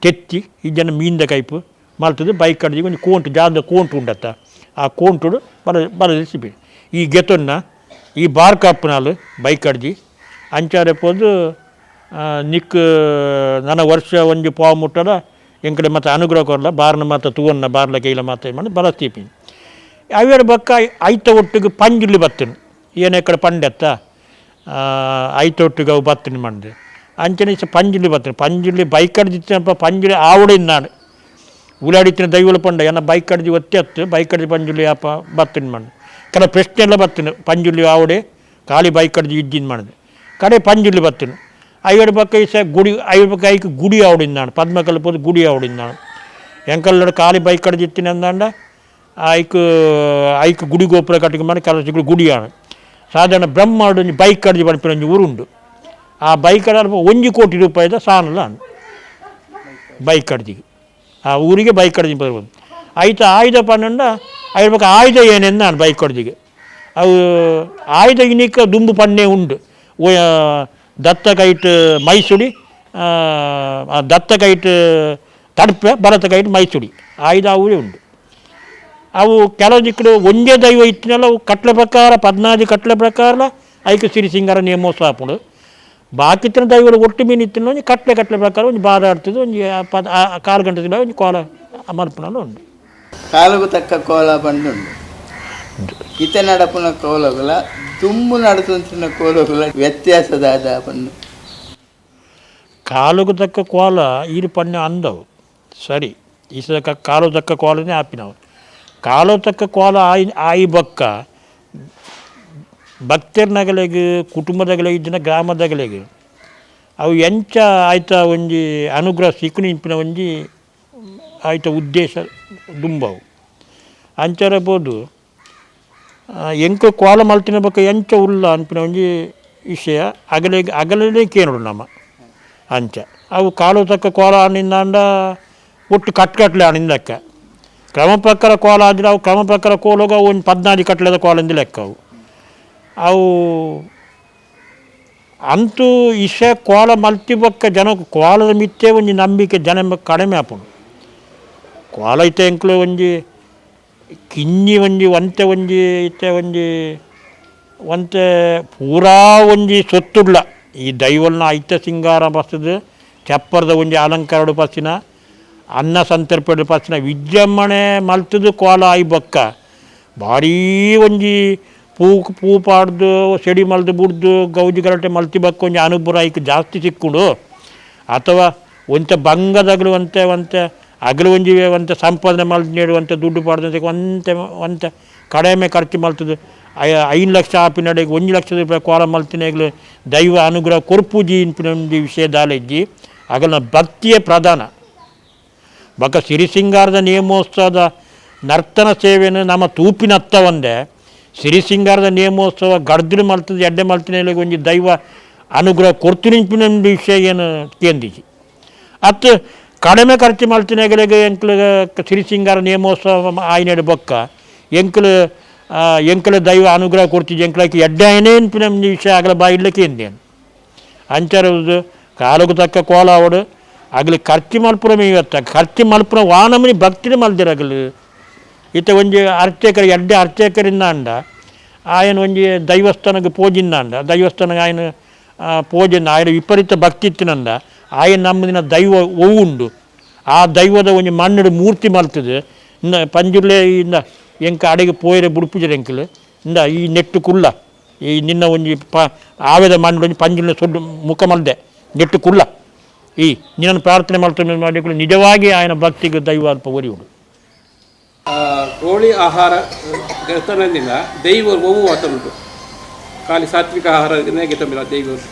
ತೆತ್ತಿ ಇಜ್ಜನ ಮೀನ್ದ ಕೈಪು ಮಲ್ತದ್ದು ಬೈಕ್ ಕಡ್ದು ಒಂಜಿ ಕೋಂಟು ಜಾಲದ ಕೋಂಟು ಉಂಡತ್ತ ಆ ಕೋಂಟುಡು ಬಲದ ಸಿಪಿ ಈ ಗೆತೊನ್ನ ಈ ಬಾರ್ಕಾಪ್ನಾಲು ಬೈಕ್ ಕಡ್ದು ಅಂಚಾರೆ ಪೋದು ನಿಕ್ ನನ್ನ ವರ್ಷ ಒಂಜಿ ಪಾವು ಮುಟ್ಟದ ಎಂಕಡೆ ಮತ್ತು ಅನುಗ್ರಹ ಕೊರಲ ಬಾರ್ನ ಮತ್ತು ತೂವನ್ನ ಬಾರ್ಲ ಕೈಲ ಮಾತು ಮಾಡಿ ಬಲಸ್ತೀಪಿ ಅವೇರು ಬಕ್ಕ ಐತ ಒಟ್ಟಿಗೆ ಪಂಜುಲಿ ಬತ್ತನು ಏನೇ ಕಡೆ ಪಂಡೆತ್ತ ಐತ ಒಟ್ಟಿಗೆ ಅವು ಬತ್ತನಿ ಮಾಡಿದೆ ಅಂಚನೆ ಪಂಜುಲಿ ಬತ್ತನು ಪಂಜುಲಿ ಬೈಕ್ ಕಡ್ದಿತ್ತನಪ್ಪ ಪಂಜುಲಿ ಆವಡಿನ ನಾನು ಉಲಾಡಿತ್ತಿನ ದೈವಲ ಪಂಡ ಏನ ಬೈಕ್ ಕಡ್ದು ಒತ್ತಿ ಬೈಕ್ ಕಡ್ದು ಪಂಜುಲಿ ಅಪ್ಪ ಬತ್ತನಿ ಮಾಡಿ ಕೆಲ ಪ್ರಶ್ನೆ ಎಲ್ಲ ಬತ್ತನು ಪಂಜುಲಿ ಆವಡೆ ಖಾಲಿ ಬೈಕ್ ಕಡ್ದು ಇದ್ದಿನ ಮಾಡಿದೆ ಕಡೆ ಪಂಜುಲಿ ಬತ್ತನು ಐವಡು ಪಕ್ಕ ಗುಡಿ ಐವಡು ಪಕ್ಕ ಐಕ್ ಗುಡಿ ಆವಡಿನ ನಾನು ಪದ್ಮಕಲ್ ಪೋದು ಗುಡಿ ಆವಡಿನ ನಾನು ಎಂಕಲ್ಲೋಡು ಖಾಲಿ ಬೈಕ್ ಕಡ್ದಿತ್ತೀನಿ ಅಂದಾಂಡ ಐಕ್ ಗುಡಿ ಗೋಪುರ ಕಟ್ಟಿಗೆ ಮಾಡಿ ಕೆಲಸಗಳು ಗುಡಿಯಾಣ ಸಾಧಾರಣ ಬ್ರಹ್ಮಾಡು ಬೈಕ್ ಕಡ್ದು ಪಂಪಿನ ಒಂಜಿ ಊರುಂಡು ಆ ಬೈಕ್ ಕಡ 1 ಕೋಟಿ ರೂಪಾಯಿದ ಸಾನಲ್ಲ ಬೈಕ್ ಕಡ್ದಿಗೆ ಆ ಊರಿಗೆ ಬೈಕ್ ಕಡ್ದು ಬರ್ಬೋದು ಆಯ್ತು ಆಯುಧ ಪನ್ನಂಡ ಐವಡು ಪಕ್ಕ ಆಯುಧ ಏನೆಂದು ನಾನು ಬೈಕ್ ಕಡ್ದಿಗೆ ಅವು ಆಯುಧ ಇನಿಕ ದುಂಬು ಪನ್ನೆ ಉಂಡು ದತ್ತ ಕೈಟ್ ಮೈಸುಡಿ ದತ್ತ ಕೈಟ್ ತಡ್ಪೆ ಭರತ ಕೈಟ್ ಮೈಸುಡಿ ಆಯುಧ ಅವೇ ಉಂಡು ಅವು ಕೆಲವು ದಿಕ್ಕಡು ಒಂದೇ ದೈವ ಇತ್ತಿನಲ್ಲ ಅವು ಕಟ್ಲೆ ಪ್ರಕಾರ 14 ಕಟ್ಲೆ ಪ್ರಕಾರ ಐಕ ಸಿರಿ ಸಿಂಗಾರ ನೇಮೋತ್ಸವ ಹಾಕೊಂಡು ಬಾಕಿತ್ತಿನ ದೈವಗಳು ಒಟ್ಟು ಮೀನು ಇತ್ತಿನ ಒಂದು ಕಟ್ಲೆ ಪ್ರಕಾರ ಒಂದು ಬಾದ ಆಡ್ತಿದ್ದು ಒಂದು 6 ಗಂಟೆ ದಿನ ಒಂದು ಕೋಲ ಮಲ್ಪನಲ್ಲ ಉಂಡು ಕಾಲುಗು ತಕ್ಕ ಕೋಲ ಬಂದುಂಡು ಇತ ನಡಪುನ ಕೋಲಗುಲ ತುಂಬು ನಡುತ್ತಿನ ಕೋಲಗುಲ ವ್ಯತ್ಯಾಸದಾದ ಬಂದು ಕಾಲುಗು ತಕ್ಕ ಕೋಲ ಈರು ಪಣ್ಯ ಅಂದವು ಸರಿ ಈ ಸಕ ಕಾಲು ತಕ್ಕ ಕೋಲನೇ ಆಪಿನವು ಕಾಲು ತಕ್ಕ ಕೋಲ ಆಯಿ ಬೊಕ್ಕ ಭಕ್ತರ್ನಗಳಿಗೆ ಕುಟುಂಬದಗಳಿಗೆ ಇದ್ದಿನ ಗ್ರಾಮದಗಳಿಗೆ ಅವು ಎಂಚ ಆಯ್ತ ಒಂಜಿ ಅನುಗ್ರಹ ಸಿಕ್ಕುನಿ ಇಂಪಿನ ಒಂಜಿ ಆಯ್ತ ಉದ್ದೇಶ ದುಂಬವು ಅಂಚರಬಹುದು ಎಂಕ ಕೋಲ ಮಲ್ತಿನ ಬೊಕ್ಕ ಎಂಚ ಉಲ್ಲ ಅನ್ಪಿನ ಒಂಜಿ ವಿಷಯ ಅಗಲೇ ಕೇನೋಡು ನಮ್ಮ ಅಂಚ ಅವು ಕಾಲು ತಕ್ಕ ಕೋಲ ಆನಿಂದಾಂಡ ಒಟ್ಟು ಕಟ್ಲೆ ಆನಿಂದಕ್ಕ ಕ್ರಮ ಪ್ರಕಾರ ಕೋಲ ಆದರೆ ಅವು ಕ್ರಮ ಪ್ರಕಾರ ಕೋಲೋಗ ಒಂದು 14 ಕಟ್ಲೆದ ಕೋಲಿಂದ ಲೆಕ್ಕ ಅವು ಅಂತೂ ಇಷೆ ಕೋಲ ಮಲ್ತಿ ಬೊಕ್ಕ ಜನ ಕೋಲದ ಮಿತ್ತೆ ಒಂಜಿ ನಂಬಿಕೆ ಜನ ಕಡಿಮೆ ಆಪುಂಡು ಕೋಲ ಇತ್ತೆ ಎಂಕ್ಲು ಒಂಜಿ ಕಿಂಜಿ ಒಂಜಿ ಒಂತೆ ಒಂಜಿ ಇತ್ತೆ ಒಂತೆ ಪೂರಾ ಒಂಜಿ ಸೊತ್ತುಡ್ಲ ಈ ದೈವಲ್ನ ಐತ ಸಿಂಗಾರ ಬಸ್ತದ ಚಪ್ಪರದ ಒಂಜಿ ಅಲಂಕಾರಡು ಪಸ್ಸಿನ ಅನ್ನ ಸಂತರ್ಪಣೆ ಪಸ್ಸಿನ ವಿಜೃಂಭಣೆ ಮಲ್ತದು ಕೋಲ ಆಯಿ ಬೊಕ್ಕ ಭಾರೀ ಒಂಜಿ ಪೂ ಪಾಡ್ದು ಸೆಡಿ ಮಲ್ದು ಬುಡ್ದು ಗೌಜಿ ಗಲಾಟೆ ಮಲ್ತಿ ಬಕ್ಕ ಒಂಜಿ ಅನುಭವ ಐಕ್ ಜಾಸ್ತಿ ಸಿಕ್ಕುಂಡು ಅಥವಾ ಒಂತೆ ಬಂಗದಗಳು ಒಂತೆ ಅಗಲು ಒಂಜಿ ಒಂತೆ ಸಂಪಾದನೆ ಮಲ್ದು ನೀಡುವಂತೆ ದುಡ್ಡು ಪಾಡ್ದು ಒಂತೆ ಕಡಿಮೆ ಖರ್ಚು ಮಲ್ತದು 5 ಲಕ್ಷ ಆಪಿನ ನಡೆಗೆ 1 ಲಕ್ಷ ರೂಪಾಯಿ ಕೋಲ ಮಲ್ತಿನಾಗಲು ದೈವ ಅನುಗ್ರಹ ಕೊರ್ಪೂಜಿ ಇಂಪಿನ ಒಂದು ವಿಷಯದಾಲ ಇಜ್ಜಿ ಅಗಲ ಭಕ್ತಿಯೇ ಪ್ರಧಾನ ಬಕ ಸಿರಿಸಿಂಗಾರದ ನೇಮೋತ್ಸವದ ನರ್ತನ ಸೇವೆಯನ್ನು ನಮ್ಮ ತೂಪಿನತ್ತ ಒಂದೇ ಸಿರಿಸಿಂಗಾರದ ನೇಮೋತ್ಸವ ಗಡ್ದಿನ ಮಲ್ತದ ಎಡ್ಡೆ ಮಲ್ತಿನ ಒಂಜಿ ದೈವ ಅನುಗ್ರಹ ಕೊರ್ತಿನಿಂಪಿನ ವಿಷಯ ಏನು ಕೇಂದಿಸಿ ಅತ್ತು ಕಡಿಮೆ ಖರ್ಚು ಮಲ್ತಿನಾಗಲಿಗೆ ಎಂಕ್ಲು ಸಿರಿಸಿಂಗಾರ ನೇಮೋತ್ಸವ ಆಯ್ನೆಡು ಬೊಕ್ಕ ಎಂಕಲ ದೈವ ಅನುಗ್ರಹ ಕೊಡ್ತಿದ್ದೆ ಎಂಕ್ಲಕ್ಕೆ ಎಡ್ಡೆ ಏನೇನ್ಪಿನ ವಿಷಯ ಆಗಲ ಬಾ ಇಲ್ಲಕ್ಕೆ ಎಂದೇನು ಅಂಚಾರದು ಕಾಲಕ್ಕೆ ತಕ್ಕ ಕೋಲ ಅವಡು ಆಗಲಿ ಖರ್ಚು ಮಲ್ಪುರ ಮೇವತ್ತ ಖರ್ಚು ಮಲ್ಪುರ ವಾನಮನಿ ಭಕ್ತಿನ ಮಲ್ದಿರಗಲು ಈತ ಒಂಜಿ ಅರ್ಚಕರು ಎಡ್ಡೆ ಅರ್ಚಕರಿಂದ ಅಂಡ ఆయన ಒಂಜಿ ದೈವಸ್ಥಾನಕ್ಕೆ ಪೋಜಿಂದ ಅಂಡ ದೈವಸ್ಥಾನಕ್ಕೆ ఆయన ಪೋಜಿಂದ ఆయన ವಿಪರೀತ ಭಕ್ತಿ ಇತ್ತಿನಂದ ఆయన ನಮ್ಮದಿನ ದೈವ ಒವ್ವುಂಡು ಆ ದೈವದ ಒಂಜಿ ಮಣ್ಣು ಮೂರ್ತಿ ಮಲ್ತದೆ ಇಂದ ಪಂಜುರ್ಲೆ ಇಂದ ಎಂಕ ಅಡೆಗೆ ಪೋಯರೆ ಬುಡುಪುಜರೆ ಎಂಕಲು ಇಂದ ಈ ನೆಟ್ಟು ಕುಲ್ಲ ಈ ನಿನ್ನ ಒಂಜಿ ಆವೇದ ಮಣ್ಣು ಒಂಜಿ ಪಂಜುರ್ಲೆ ಸೊಡ್ಡು ಮುಖ ಮಲ್ದೆ ನೆಟ್ಟು ಕುಲ್ಲ ಈ ನಿನ್ನನ್ನು ಪ್ರಾರ್ಥನೆ ಮಾಡ್ತಾನೆ ಮಾಡಿಕೊಳ್ಳಿ ನಿಜವಾಗಿ ఆయన ಭಕ್ತಿಗೆ ದೈವ ಅಲ್ಪ ಒರಿಯುಡು ಕೋಳಿ ಆಹಾರ ಗೆತನದಿಂದ ದೈವ ಒವ್ವು ಆತನುಂಟು ಖಾಲಿ ಸಾತ್ವಿಕ ಆಹಾರ ಗೆತಮಿಲ್ಲ ದೈವರು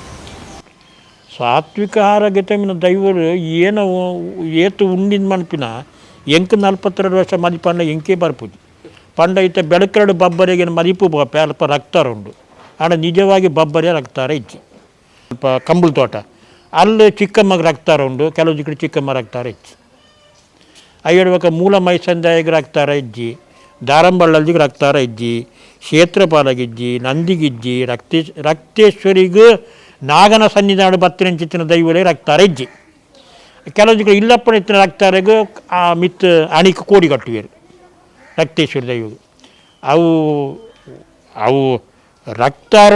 ಸಾತ್ವಿಕ ಆಹಾರ ಗೆತಮಿನ ದೈವರು ಏನೋ ಏತು ಉಂಡಿನ ಮನ್ಪಿನ ಎಂಕ 42 ವರ್ಷ ಮದಿಪಂಡ ಎಂಕೆ ಬರ್ಪುಜಿ ಪಂಡ ಇತ್ತ ಬೆಳಕರಡು ಬಬ್ಬರಿಗೆ ಮದಿಪು ಅಲ್ಪ ರಕ್ತಾರ ಉಂಡು ಆಡ ನಿಜವಾಗಿ ಬಬ್ಬರೇ ರಕ್ತಾರ ಇಜ್ಜಿ ಸ್ವಲ್ಪ ಕಂಬಳ ತೋಟ ಅಲ್ಲಿ ಚಿಕ್ಕಮ್ಮಗೆ ರಕ್ತಾರ ಉಂಡು ಕೆಲವು ಕಡೆ ಚಿಕ್ಕಮ್ಮ ರಕ್ತಾರ ಇಜ್ಜಿ ಅಯ್ಯಡ್ಬೇಕ ಮೂಲ ಮೈಸಂದಾಯಿಗೆ ರಕ್ತಾರ ಇಜ್ಜಿ ದಾರಂಬಳ್ಳಲ್ದಿಗೆ ರಕ್ತಾರ ಇಜ್ಜಿ ಕ್ಷೇತ್ರಪಾಲಗಿಜ್ಜಿ ನಂದಿಗಿಜ್ಜಿ ರಕ್ತೇಶ್ವರಿಗೂ ನಾಗನ ಸನ್ನಿಧಾನ ಬತ್ತಿನ ದೈವಲೇ ರಕ್ತಾರ ಇಜ್ಜಿ ಕೆಲವು ಕಡೆ ಇಲ್ಲಪ್ಪನ ಇತ್ತಿನ ರಕ್ತಾರಿಗೂ ಆ ಮಿತ್ ಅಣಿಕ ಕೋಡಿ ಕಟ್ಟುವೇರು ರಕ್ತೇಶ್ವರಿ ದೈವಗಳು ಅವು ಅವು ರಕ್ತಾರ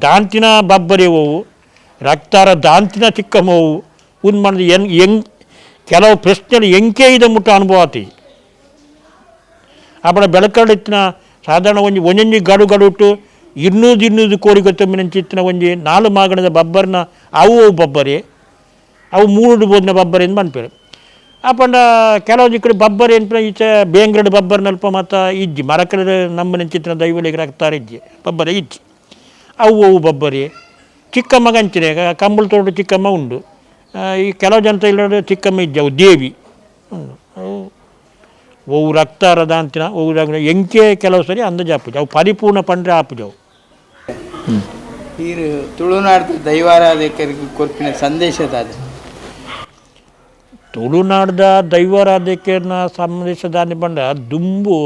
ದಾಂತಿನ ಬಬ್ಬರಿ ಹೋವು ರಕ್ತಾರ ದಾಂತಿನ ಚಿಕ್ಕಮ್ಮವು ಒಂದು ಮಾಡಿದ ಹೆಂಗ್ ಕೆಲವು ಪ್ರಶ್ನೆಗಳು ಎಂಕೆ ಇದೆ ಮುಟ್ಟ ಅನುಭವ ಆತಿ ಅಪ್ಪಣ ಬೆಳಕಲ್ಲಿತ್ತಿನ ಸಾಧಾರಣ ಒಂಜೊಂಜಿ ಗಡು ಗಡುಟ್ಟು 200 ಕೋಡಿ ಗೊತ್ತೊಮ್ಮಿನಂಚಿತ್ತಿನ ಒಂಜಿ 4 ಮಾಗಣದ ಬಬ್ಬರ್ನ ಅವು ಬಬ್ಬರಿ ಅವು 3 ಬೋದಿನ ಬಬ್ಬರಿ ಎಂದು ಮನ್ಪೇರು ಅಪ್ಪಂಡ ಕೆಲವು ಕಡೆ ಬಬ್ಬರಿ ಅಂತ ಈಚೆ ಬೇಂಗ್ರಡ್ ಬಬ್ಬರ್ನಲ್ಪ ಮತ್ತು ಇಜ್ಜಿ ಮರಕಲ ನಮ್ಮನಂಚಿತ್ತಿನ ದೈವಲಿಗೆ ರಕ್ತಾರ ಇಜ್ಜಿ ಬಬ್ಬರಿ ಇಜ್ಜಿ ಅವು ಬಬ್ಬರಿ ಚಿಕ್ಕಮ್ಮ ಗಂಚಿನ ಕಂಬಳ ತೋಟ ಚಿಕ್ಕಮ್ಮ ಉಂಡು ಈ ಕೆಲವು ಜನ ಇಲ್ಲದ ಚಿಕ್ಕಮ್ಮ ಇಜ್ಜ ಅವು ದೇವಿ ಅವು ರಕ್ತಾರದ ಅಂತಿನ ಅವು ಎಂಕೆ ಕೆಲವು ಸರಿ ಅಂದಾಜು ಆಪುಜ ಅವು ಪರಿಪೂರ್ಣ ಪಂಡ್ರೆ ಆಪುಜವು ನೀರು ತುಳುನಾಡ್ದ ದೈವಾರಾಧಕರಿಗೆ ಕೊರ್ಪಿನ ಸಂದೇಶದ ತುಳುನಾಡ್ದ ದೈವಾರಾಧಕರನ್ನ ಸಂದೇಶದಾನಿ ಬಂಡ ದುಂಬು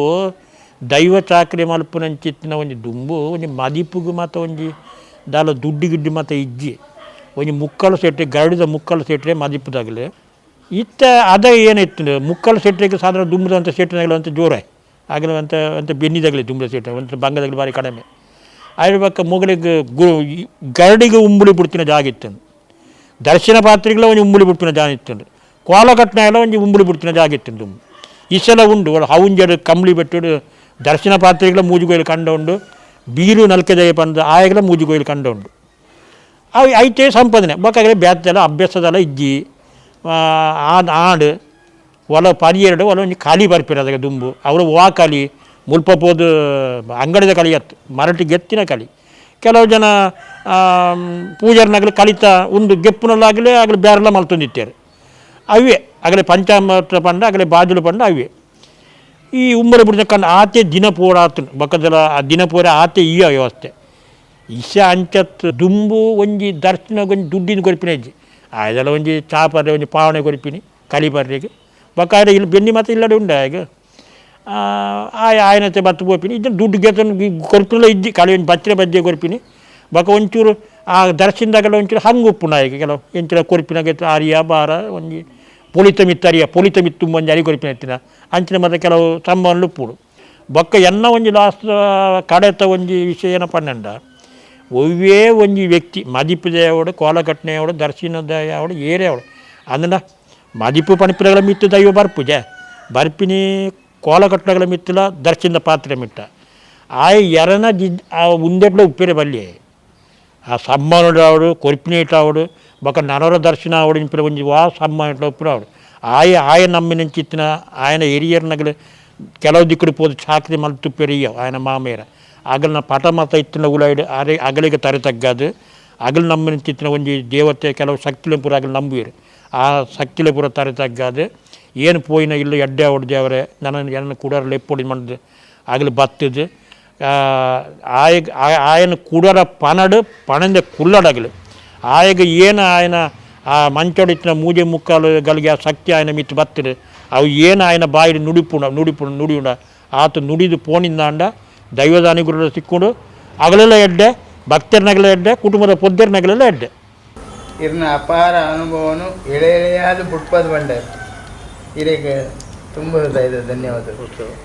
ದೈವ ಚಾಕ್ರಿ ಮಲ್ಪುನಂಚಿತ್ತಿನ ಒಂಜಿ ದುಂಬು ಒಂಜಿ ಮದಿಪುಗು ಮತ್ತು ಒಂಜಿ ದಾಲ ದುಡ್ಡಿ ಗಿಡ್ಡಿ ಮತ್ತು ಇಜ್ಜಿ ಒಂಜಿ ಮುಕ್ಕಲು ಸೆಟ್ರೆ ಗರಡಿದ ಮುಕ್ಕಲು ಸೆಟ್ರೆ ಮದಿಪುದಾಗಲಿ ಇತ್ತ ಅದ ಏನಿತ್ತು ಮುಕ್ಕಲು ಸೆಟ್ರೆಗೆ ಸಾಧಾರಣ ದುಂಬದಂಥ ಸೆಟ್ರಿನಾಗಲಿ ಅಂತ ಜೋರ ಆಗಲಿ ಅಂತ ಬೆನ್ನಿದಾಗಲಿ ದುಂಬದ ಸೆಟ್ರೆ ಒಂದು ಬಂಗದಾಗಲಿ ಭಾರಿ ಕಡಿಮೆ ಆಗಿರ್ಬೇಕು ಮೊಗಲಿಗೆ ಗರಡಿಗೆ ಉಂಬುಳಿ ಬಿಡ್ತಿನ ಜಾಗ ಇತ್ತು ದರ್ಶನ ಪಾತ್ರೆಗಳ ಒಂದು ಉಂಬುಳಿ ಬಿಡ್ತಿನ ಜಾಗ ಇತ್ತು ಕೋಲಕಟ್ನ ಎಲ್ಲ ಒಂದು ಉಂಬುಳಿ ಬಿಡ್ತಿನ ಜಾಗ ಇತ್ತು ದುಂಬು ಇಸೆಲ್ಲ ಉಂಡು ಹೌಂಜಡು ಕಂಬಳಿ ಬೆಟ್ಟು ದರ್ಶನ ಪಾತ್ರೆಗಳ ಮೂಜುಗೋಯಲ್ಲಿ ಕಂಡ ಉಂಡು ಬೀರು ನಲ್ಕೆದಯ ಬಂದ ಆಯಗಳ ಮೂಜುಗೋಯಲ್ಲಿ ಕಂಡ ಉಂಡು ಅವು ಐತೆ ಸಂಪಾದನೆ ಬೇಕಾದ್ರೆ ಬ್ಯಾತೆಲ್ಲ ಅಭ್ಯಾಸದೆಲ್ಲ ಇಜ್ಜಿ ಆಡು ಒಲ ಪರಿಯರಡು ಒಲ ಒಂದು ಖಾಲಿ ಬರ್ಪಿರೋದಾಗ ದುಂಬು ಅವರು ವಾ ಖಾಲಿ ಮುಲ್ಪೋದು ಅಂಗಡಿದ ಕಲಿ ಎತ್ತು ಮರಟಿ ಗೆತ್ತಿನ ಕಲಿ ಕೆಲವು ಜನ ಪೂಜಾರನಾಗಲಿ ಕಲಿತಾ ಒಂದು ಗೆಪ್ಪನಲ್ಲಾಗಲಿ ಆಗಲಿ ಬೇರೆಲ್ಲ ಮಲ್ತೊಂದಿತ್ತಾರೆ ಅವೇ ಆಗಲೇ ಪಂಚಾಮೃತ ಪಂಡ ಆಗಲೇ ಬಾಜುಲು ಪಂಡ ಅವೇ ಈ ಉಮ್ಮರ ಬಿಡಿದ ಕಂಡು ಆತೆ ದಿನ ಪೋಡ ಆತು ಬಕ್ಕದಲ್ಲ ಆ ದಿನ ಪೋರ ಆತೆ ಈ ವ್ಯವಸ್ಥೆ ಇಶ ಅಂಚತ್ ದುಂಬು ಒಂಜಿ ದರ್ಶನ ಒಂಜಿ ದುಡ್ಡಿನ ಕೊರಿಪಿನ ಇಜ್ಜಿ ಅದೆಲ್ಲ ಒಂಜಿ ಚಾಪರ್ರೆ ಒಂಜಿ ಪಾವನೆ ಕೊರಿಪಿನಿ ಕಲಿಪರ್ರೆಗೆ ಬಕ್ಕಾದ್ರೆ ಇಲ್ಲಿ ಬೆನ್ನಿ ಮತ್ತೆ ಇಲ್ಲಡೆ ಉಂಡ ಈಗ ఆయనతే బత్తు పోపిని ఇద్దరు దుడ్డు గెతను కొరిపినలో ఇద్ది కలి బచ్చల బజ్జే కొరిపిని బక ಒಂಚೂರು ಆ ದರ್ಶನದಾಗೆಲ್ಲ ಒಂಚೂರು ಹಂಗೆ ಉಪ್ಪುನಾಯಿಕ ಕೆಲವು ಎಂಚಿನ ಕೊರಿಪಿನ ಗೆತ್ತ ಆರಿಯ ಬಾರ ಒಂಜಿ ಪೊಲಿತ ಮಿತ್ತು ಒಂಜಿ ಅರಿ ಕೊರಿಪಿನ ಎತ್ತಿನ ಅಂಚಿನ ಮತ್ತೆ ಕೆಲವು ಸಂಭವನಲು ಉಪ್ಪುಡು ಬೊಕ್ಕ ಎನ್ನ ಒಂಜಿ ಲಾಸ್ಟ್ ಕಡೆತ ಒಂಜಿ ವಿಷಯ ಏನ ಪನ್ನಂಡ ಒವ್ವೇ ಒಂಜಿ ವ್ಯಕ್ತಿ ಮದಿಪುದೆಯವಡು ಕೋಲಘಟನೆಯವಡು ದರ್ಶನದಯವಡು ಏರೆಯವಡು ಅಂದನ ಮದಿಪು ಪಣಿಪಿರಗಳ ಮಿತ್ತು ದೈವ ಬರ್ಪುಜೆ ಬರ್ಪಿನಿ ಕೋಲಕಟ್ಟಗಳ ಮಿತ್ತಲ ದರ್ಶನದ ಪಾತ್ರೆ ಮಿಟ್ಟ ಆಯ ಎರನ ಉಂದೆಟ್ಲ ಉಪ್ಪಿರೆ ಬಲ್ಲಿ ಆ ಸಮ್ಮಾನಡು ಆವಡು ಕೊರಿಪಿನ ಇಟ್ಟ ಆವಡು ಬೊಕ ನನರ ದರ್ಶನ ಆವಡು ಇಂಪಿರ ಒಂಜಿ ವಾ ಸಮ್ಮಾನ ಇಟ್ಲ ಉಪ್ಪಿರ ಆವಡು ಆಯ ನಮ್ಮಿನಂಚಿತ್ತಿನ ಆಯನ ಹಿರಿಯರ್ನಗಲು ಕೆಲವು ದಿಕ್ಕಡು ಪೋದು ಚಾಕ್ರಿ ಮಲ್ತುಪ್ಪಿರಿಯ ಆಯನ ಮಾಮೇರ ಆಗಲ್ನ ಪಟ ಮತ ಇತ್ತಿನ ಉಲಾಯ್ಡು ಅಗಲಿಗೆ ತರೆ ತಗ್ಗದು ಅಗಲು ನಮ್ಮಿನಂಚಿತ್ತಿನ ಒಂಜಿ ದೇವತೆ ಕೆಲವು ಶಕ್ತಿಲೆಪುರ ಆಗಲು ನಂಬುವಿರು ಆ ಶಕ್ತಿಲೆಪುರ ತರೆ ತಗ್ಗದು ಏನು ಪೋಯಿನ ಇಲ್ಲ ಎಡ್ಡೆ ಹೊಡೆದೇವ್ರೆ ನನ್ನ ಕೂಡರ ಲೆಪ್ಪೊಡಿ ಮಾಡಿದೆ ಆಗಲಿ ಬತ್ತದು ಆಯನ ಕೂಡರ ಪಣಂದೆ ಕುಳ್ಳಡಗಲು ಆಯಗ ಏನು ಆಯನ ಆ ಮಂಚೊಡಿತ್ತಿನ ಮೂಜೆ ಮುಕ್ಕಾಲುಗಳಿಗೆ ಆ ಶಕ್ತಿ ಆಯನ ಮಿತ್ತು ಬತ್ತದು ಅವು ಏನು ಆಯನ ಬಾಯಿಲಿ ನುಡಿಯುಂಡ ಆತ ನುಡಿದು ಪೋನಿಂದ ಅಂಡ ದೈವದ ಅನುಗ್ರಹ ಸಿಕ್ಕೊಂಡು ಅಗಲೆಲ್ಲ ಎಡ್ಡೆ ಭಕ್ತರನಗಲ ಎಡ್ಡೆ ಕುಟುಂಬದ ಪೊದ್ದೆರನಗಲೆಲ್ಲ ಎಡ್ಡೆ ಇರ್ನ ಅಪಾರ ಅನುಭವನು ಎಳೆಯಾದ ಬುಟ್ಪದ ಬಂಡಾರ ಇರೆಗೆ ತುಂಬ ಹೃದಯದ ಧನ್ಯವಾದಗಳು.